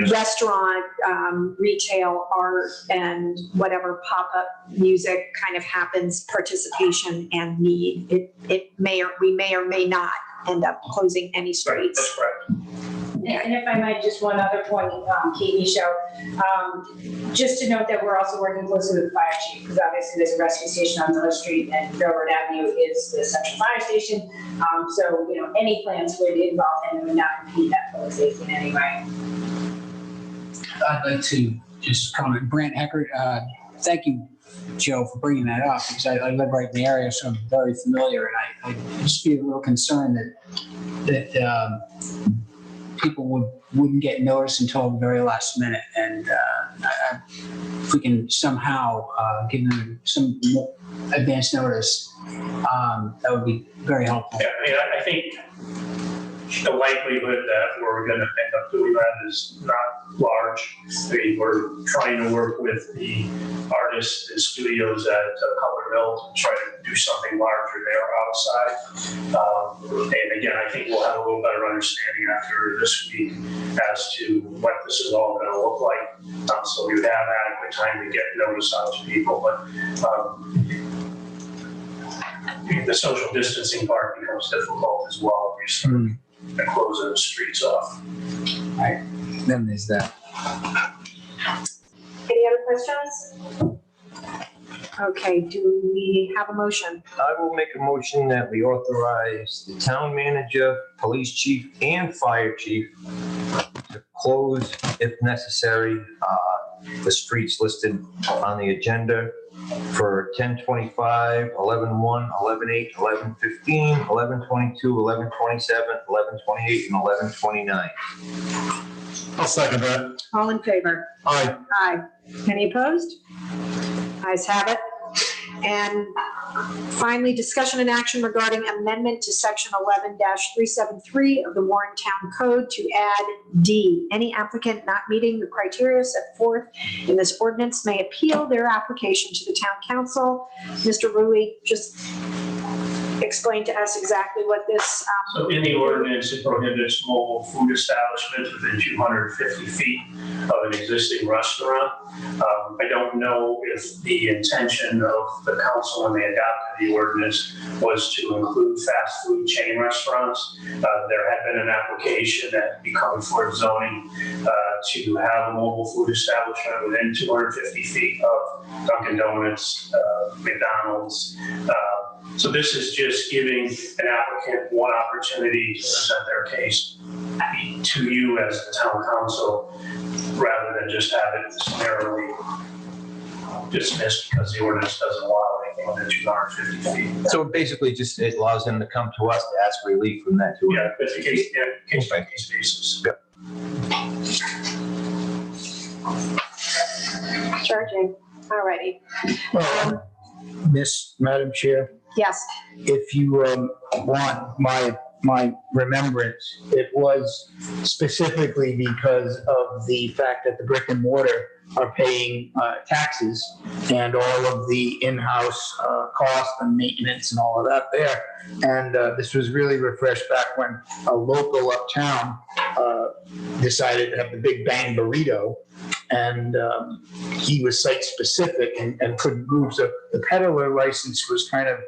restaurant, retail, art, and whatever pop-up music kind of happens, participation and need. We may or may not end up closing any streets. That's correct. And if I might, just one other point, Katie, show, just to note that we're also working closely with the fire chief, because obviously there's a rescue station on Miller Street and Railroad Avenue is the central fire station. So, you know, any plans would involve him and would not impede that public safety in any way. I'd like to just comment, Brant Eckert, thank you, Joe, for bringing that up, because I live right in the area, so I'm very familiar, and I just feel a little concerned that people wouldn't get noticed until the very last minute, and if we can somehow give them some more advance notice, that would be very helpful. Yeah, I mean, I think the likelihood that we're going to end up doing that is not large. I mean, we're trying to work with the artists and studios at Cutler Mill to try to do something larger there outside. And again, I think we'll have a little better understanding after this week as to what this is all going to look like. So we would have adequate time to get notice out to people. But the social distancing part becomes difficult as well. We start closing the streets off. All right, then there's that. Any other questions? Okay, do we have a motion? I will make a motion that we authorize the town manager, police chief, and fire chief to close, if necessary, the streets listed on the agenda for 10/25, 11/1, 11/8, 11/15, 11/22, 11/27, 11/28, and 11/29. I'll second that. All in favor? Aye. Aye. Any opposed? Ayes have it. And finally, discussion and action regarding amendment to section 11-373 of the Warren Town Code to add D. Any applicant not meeting the criteria set forth in this ordinance may appeal their application to the town council. Mr. Rui, just explain to us exactly what this. So in the ordinance, it prohibits mobile food establishments within 250 feet of an existing restaurant. I don't know if the intention of the council when they adopted the ordinance was to include fast food chain restaurants. There had been an application that had become for zoning to have a mobile food establishment within 250 feet of Dunkin' Donuts, McDonald's. So this is just giving an applicant one opportunity to present their case to you as the town council, rather than just have it summarily dismissed because the ordinance doesn't allow anything within 250 feet. So basically, just it allows them to come to us to ask relief from that too. Yeah, it's a case by case basis. Yep. Charging. All righty. Madam Chair, Yes. if you want my remembrance, it was specifically because of the fact that the brick and mortar are paying taxes and all of the in-house cost and maintenance and all of that there. And this was really refreshed back when a local uptown decided to have the Big Bang Burrito. And he was site specific and couldn't move. So the peddler license was kind of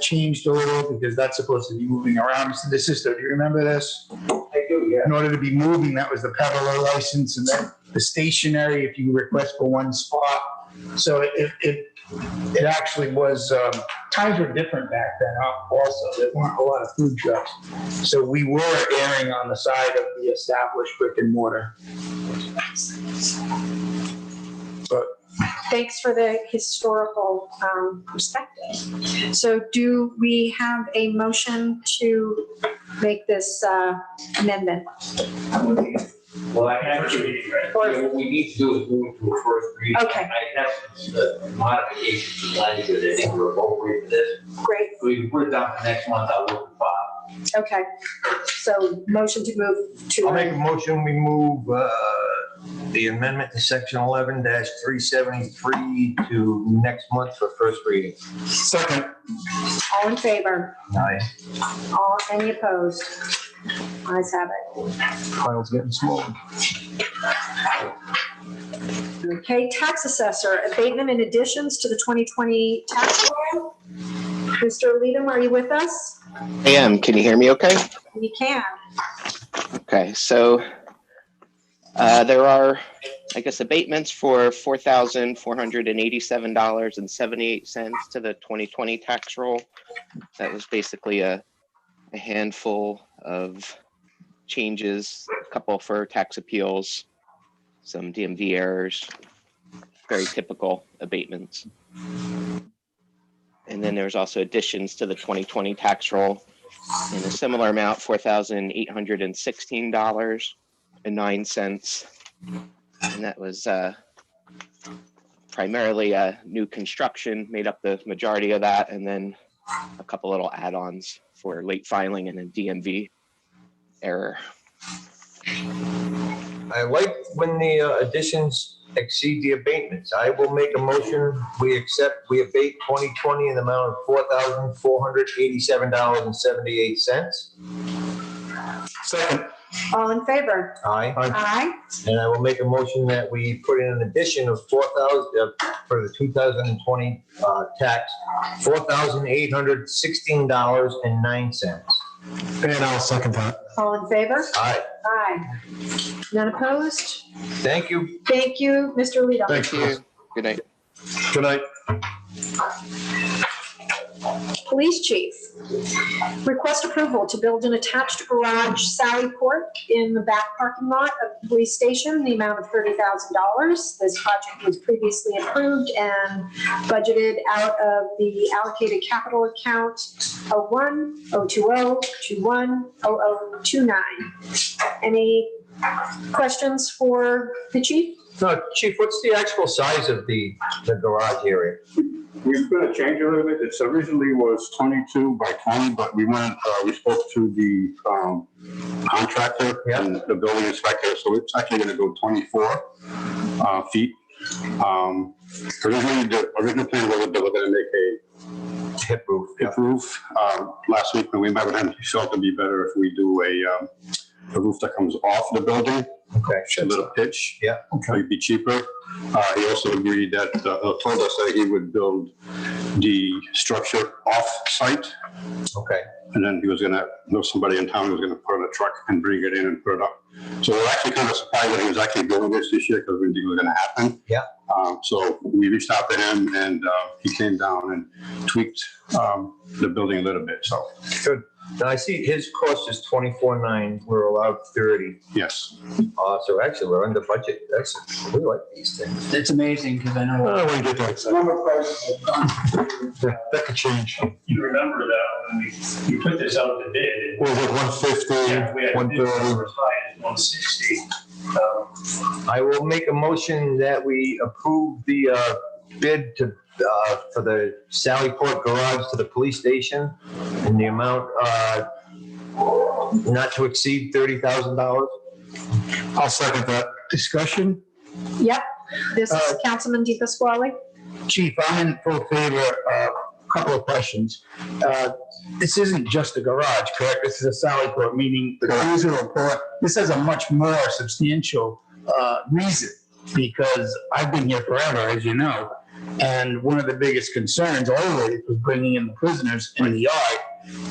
changed a little because that's supposed to be moving around. Mr. DeSisto, do you remember this? I do, yeah. In order to be moving, that was the peddler license, and then the stationary if you request for one spot. So it actually was, times were different back then also. There weren't a lot of food trucks. So we were erring on the side of the established brick and mortar. But Thanks for the historical perspective. So do we have a motion to make this amendment? Well, I actually, what we need to do is move to a first reading. Okay. I have some modifications to language that I think are appropriate for this. Great. So we can put it down for next month, I'll look at Bob. Okay. So motion to move to. I'll make a motion, we move the amendment to section 11-373 to next month for first reading. Second. All in favor? Aye. Any opposed? Ayes have it. Pile's getting smaller. Okay, tax assessor, abatement and additions to the 2020 tax roll. Mr. Leadham, are you with us? I am. Can you hear me okay? We can. Okay, so there are, I guess, abatements for $4,487.78 to the 2020 tax roll. That was basically a handful of changes, a couple for tax appeals, some DMV errors, very typical abatements. And then there's also additions to the 2020 tax roll in a similar amount, $4,816.09. And that was primarily new construction made up the majority of that, and then a couple little add-ons for late filing and a DMV error. I like when the additions exceed the abatements. I will make a motion, we abate 2020 in the amount of $4,487.78. Second. All in favor? Aye. Aye. And I will make a motion that we put in an addition of 4,000 for the 2020 tax, $4,816.09. And I'll second that. All in favor? Aye. Aye. None opposed? Thank you. Thank you, Mr. Leadham. Thank you. Good night. Good night. Police chief, request approval to build an attached garage Sally Port in the back parking lot of the police station in the amount of $30,000. This project was previously approved and budgeted out of the allocated capital account 01-020-21-0029. Any questions for the chief? No, Chief, what's the actual size of the garage area? We're going to change it a little bit. It originally was 22 by 20, but we spoke to the contractor and the building inspector, so it's actually going to go 24 feet. Originally, the original plan was that they were going to make a hip roof. Last week when we met with him, he felt it'd be better if we do a roof that comes off the building. Okay. A little pitch. Yeah. Okay. It'd be cheaper. He also agreed that, told us that he would build the structure off-site. Okay. And then he was gonna know somebody in town who was gonna put in a truck and bring it in and put it up. So we're actually kind of surprised that he was actually doing this year because we didn't think it was gonna happen. Yeah. So we reached out to him and he came down and tweaked the building a little bit. So good. Now I see his cost is $24,900. We're allowed 30. Yes. So actually we're under budget. We like these things. It's amazing because I know. Oh, we get that. That could change. You remember that when we put this out to bid. Was it 150, Yeah, we had bids that 130? were as high as 160. I will make a motion that we approve the bid to for the Sallyport garage to the police station in the amount not to exceed $30,000. I'll second that. Discussion? Yep. This is Councilman DePasquale. Chief, I'm in full favor. Couple of questions. This isn't just a garage, correct? This is a Sally Port, meaning the cruiser or port. This has a much more substantial reason because I've been here forever, as you know. And one of the biggest concerns always was bringing in the prisoners in the yard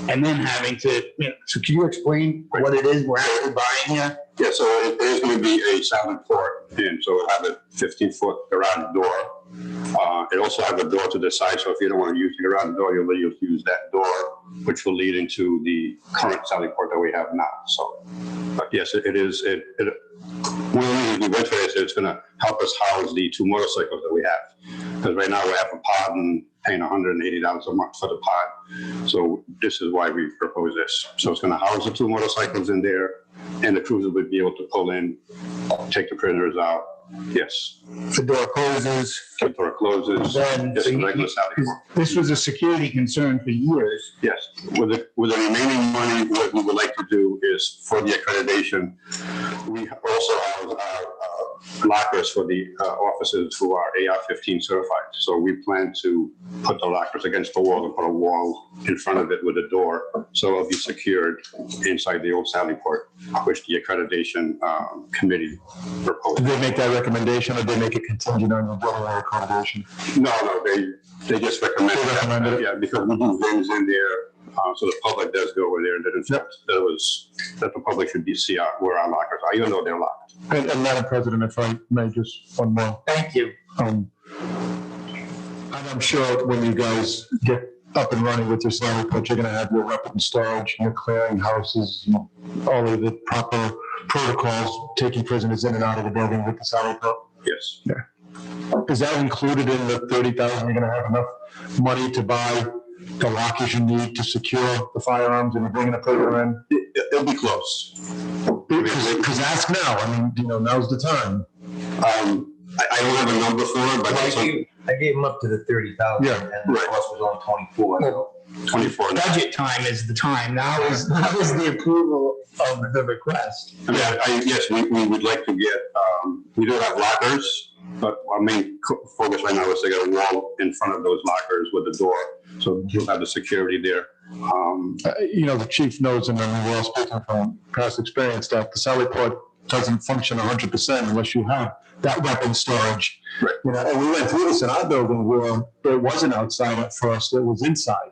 and then having to, so can you explain what it is we're actually buying here? Yeah, so it is going to be a silent port, and so it'll have a 15-foot garage door. It also has a door to the side, so if you don't want to use the garage door, you'll use that door, which will lead into the current Sally Port that we have now. So, but yes, it is. One of the reasons we went for this is it's going to help us house the 2 motorcycles that we have. Because right now we have a pod and paying $180 a month for the pod. So this is why we propose this. So it's going to house the 2 motorcycles in there, and the cruiser would be able to pull in, take the prisoners out, Yes. The door closes. The door closes. Then, Just a regular Sally Port. this was a security concern for years. Yes, with the remaining money, what we would like to do is for the accreditation, we also have lockers for the officers who are AR-15 certified. So we plan to put the lockers against the wall and put a wall in front of it with a door. So it'll be secured inside the old Sally Port, which the accreditation committee proposed. Did they make that recommendation or did they make it contingent on the Delaware accreditation? No, they just recommended that. Yeah, because we do things in there, so the public does go over there, and that the public should see where our lockers are, even though they're locked. And Madam President, if I may, just one more. Thank you. And I'm sure when you guys get up and running with your Sally Port, you're gonna have your weapons storage, your clearing houses, all of the proper protocols, taking prisoners in and out of the building with the Sally Port. Yes. Yeah. Is that included in the 30,000? You're gonna have enough money to buy the lockers you need to secure the firearms and you're bringing a prisoner in? It'll be close. Because ask now, I mean, now's the time. I don't have a number for it, but I gave them up to the 30,000 Yeah, and the cost was on 24. So. 24. Budget time is the time. Now is the approval of the request. I mean, yes, we would like to get, we do have lockers, but our main focus right now is to get a wall in front of those lockers with a door. So you'll have the security there. The chief knows, and we're all speaking from past experience, that the Sally Port doesn't function 100% unless you have that weapon storage. Right. And we went through this in our building where it wasn't outside at first, it was inside.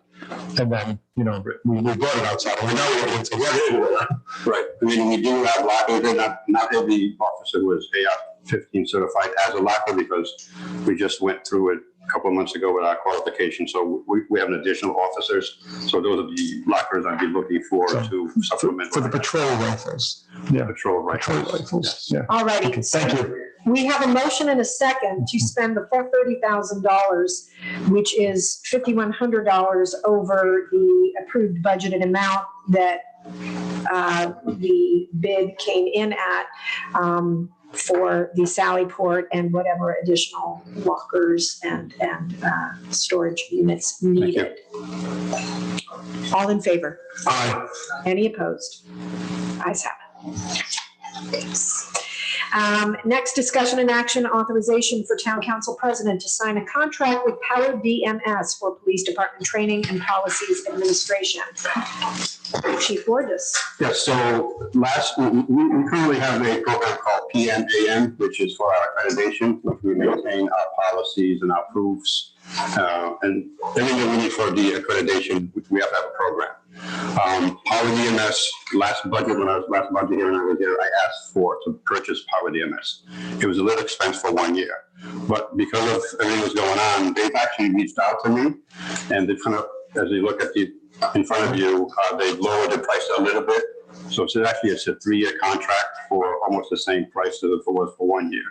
And then, we brought it outside. We know it went together. Right. I mean, we do have lockers, and not every officer who is AR-15 certified has a locker because we just went through it a couple of months ago with our qualification. So we have an additional officers. So those are the lockers I'd be looking for to supplement. For the patrol rifles. Yeah. Patrol rifles. Patrol rifles. Yeah. All righty. Okay, thank you. We have a motion and a second to spend the full $30,000, which is $5,100 over the approved budgeted amount that the bid came in at for the Sally Port and whatever additional lockers and storage units needed. All in favor? Aye. Any opposed? Ayes have it. Next, discussion and action authorization for town council president to sign a contract with Power DMS for police department training and policies administration. Chief Borges. Yes, so we currently have a program called PMAM, which is for our accreditation, which we maintain our policies and our proofs. And everything that we need for the accreditation, we have to have a program. Power DMS, last budget here when I was there, I asked to purchase Power DMS. It was a little expensive for 1 year, but because of everything that's going on, they've actually reached out to me, and they've kind of, as you look at in front of you, they've lowered the price a little bit. So it's a 3-year contract for almost the same price as it was for 1 year.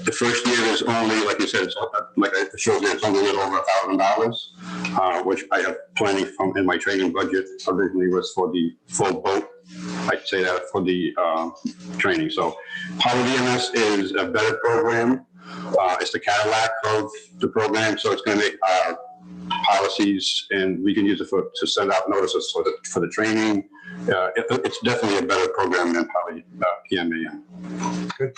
The first year is only, like you said, like I showed you, it's only a little over $1,000, which I have plenty from in my training budget. Originally was for the full boat. I'd say that for the training. So Power DMS is a better program. It's the Cadillac of the program, so it's going to make our policies, and we can use it to send out notices for the training. It's definitely a better program than probably PMAM. Good.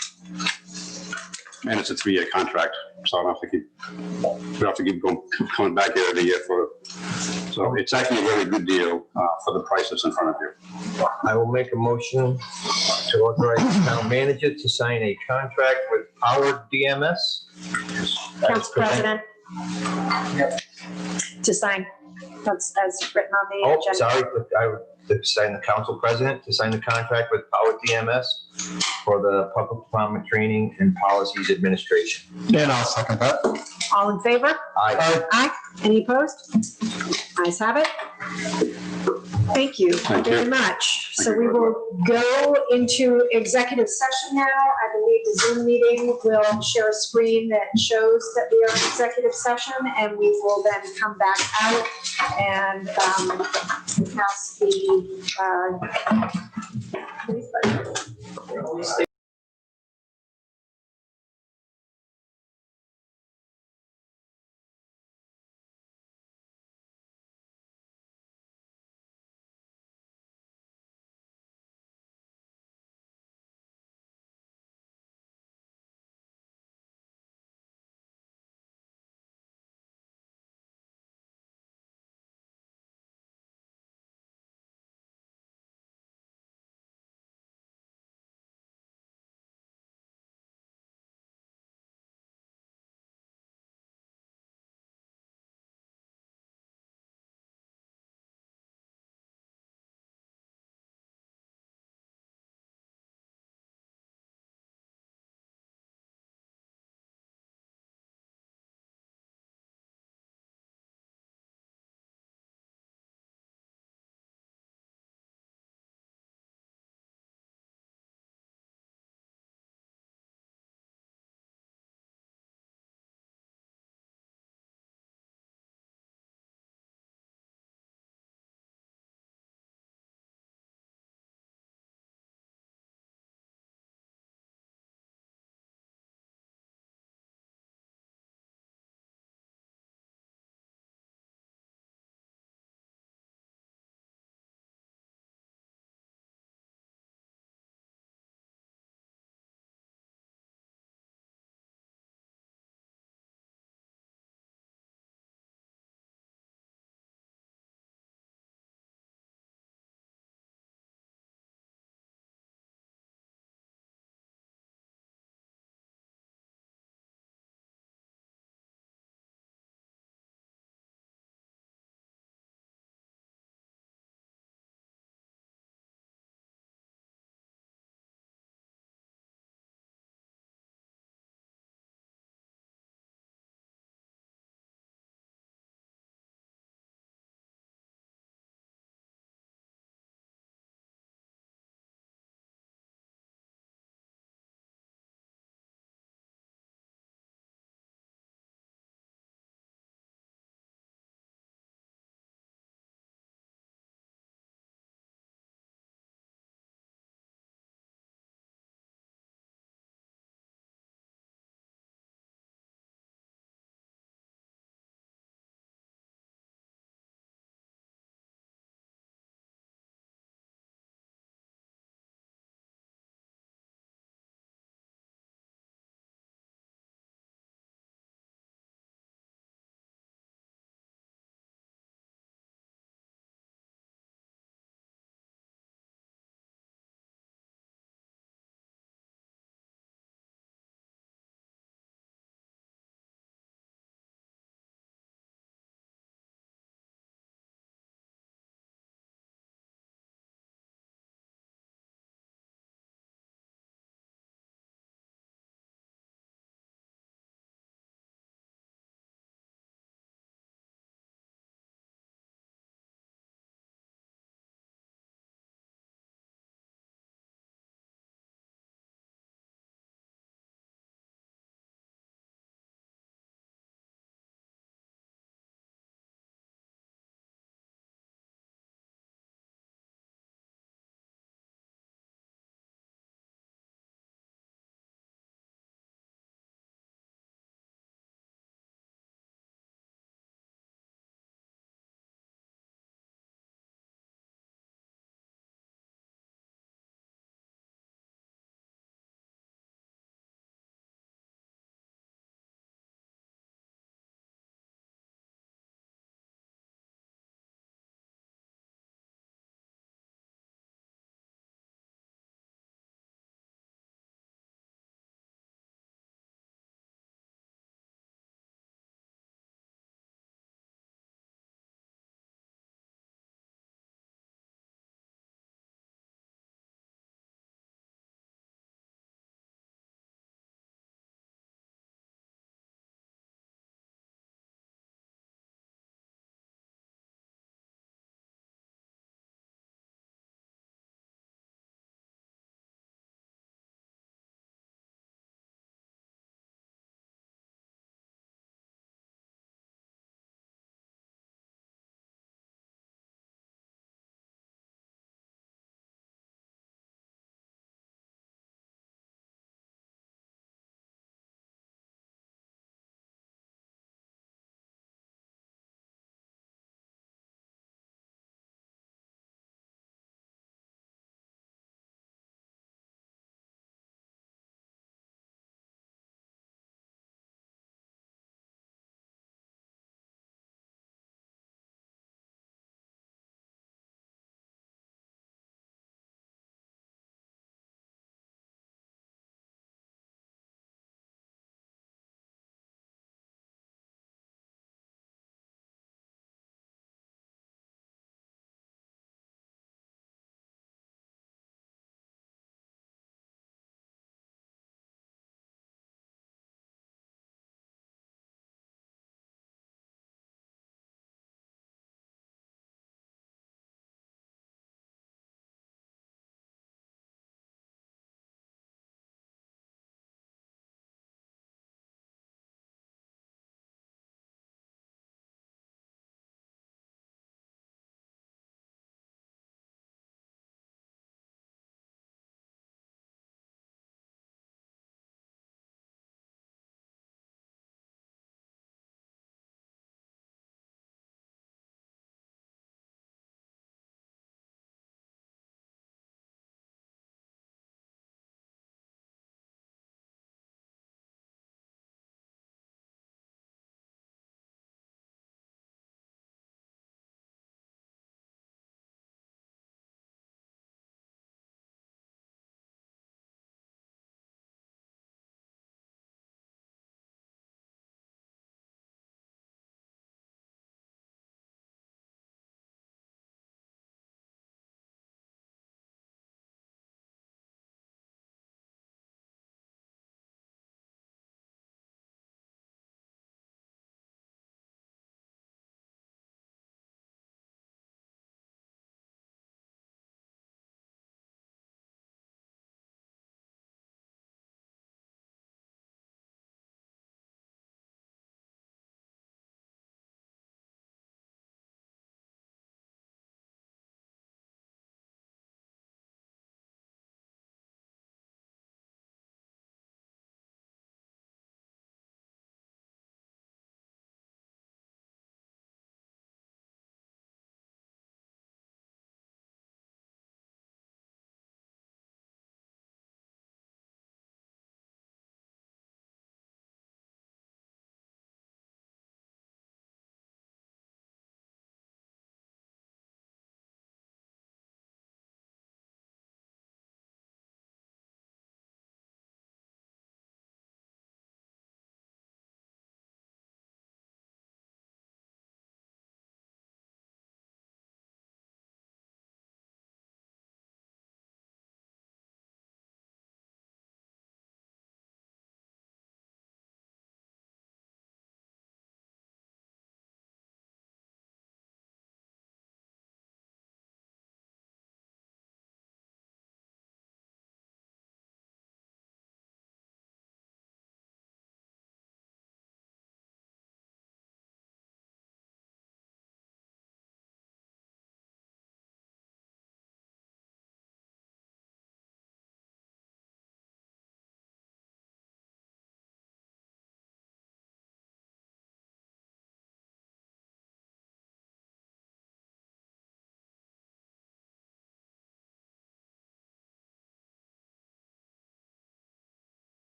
And it's a 3-year contract, so I don't have to keep coming back here every year for. So it's actually a very good deal for the price that's in front of you. I will make a motion to authorize the town manager to sign a contract with Power DMS. Council President. Yep. To sign, that's as written on the agenda. Sorry, but I would sign the council president to sign the contract with Power DMS for the public department training and policies administration. And I'll second that. All in favor? Aye. Aye. Any opposed? Ayes have it. Thank you very much. So we will go into executive session now. I believe the Zoom meeting will share a screen that shows that we are in executive session, and we will then come back out and pass the police budget.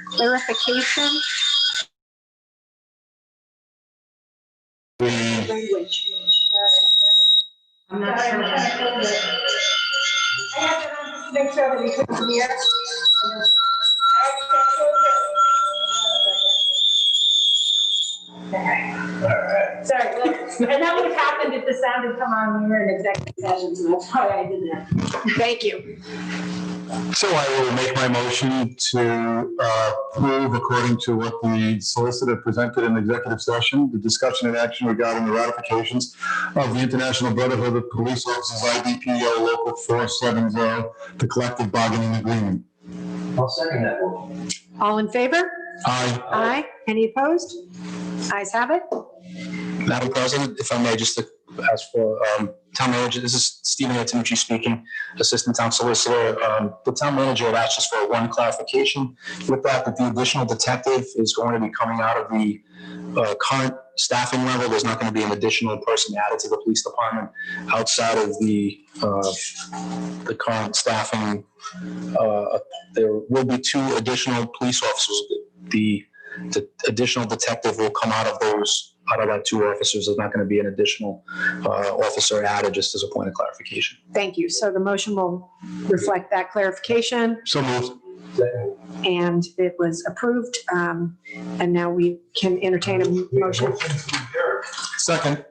clarification. Language. I'm not sure. I have to make sure that he couldn't hear. Sorry, well, and that would have happened if the sound had come on when we were in executive session, so that's why I did that. Thank you. So I will make my motion to approve, according to what the solicitor presented in executive session, the discussion and action regarding the ratifications of the International Brotherhood of Police Officers, IBPO Local 470, the collective bargaining agreement. I'll second that motion. All in favor? Aye. Aye. Any opposed? Ayes have it. Madam President, if I may, just to ask for town manager, this is Stephen Antonucci speaking, Assistant Town Solicitor. The town manager had asked us for one clarification with that the additional detective is going to be coming out of the current staffing level. There's not going to be an additional person added to the police department outside of the current staffing. There will be 2 additional police officers. The additional detective will come out of that 2 officers. There's not going to be an additional officer added, just as a point of clarification. Thank you. So the motion will reflect that clarification. So moved. And it was approved. And now we can entertain a motion. Second.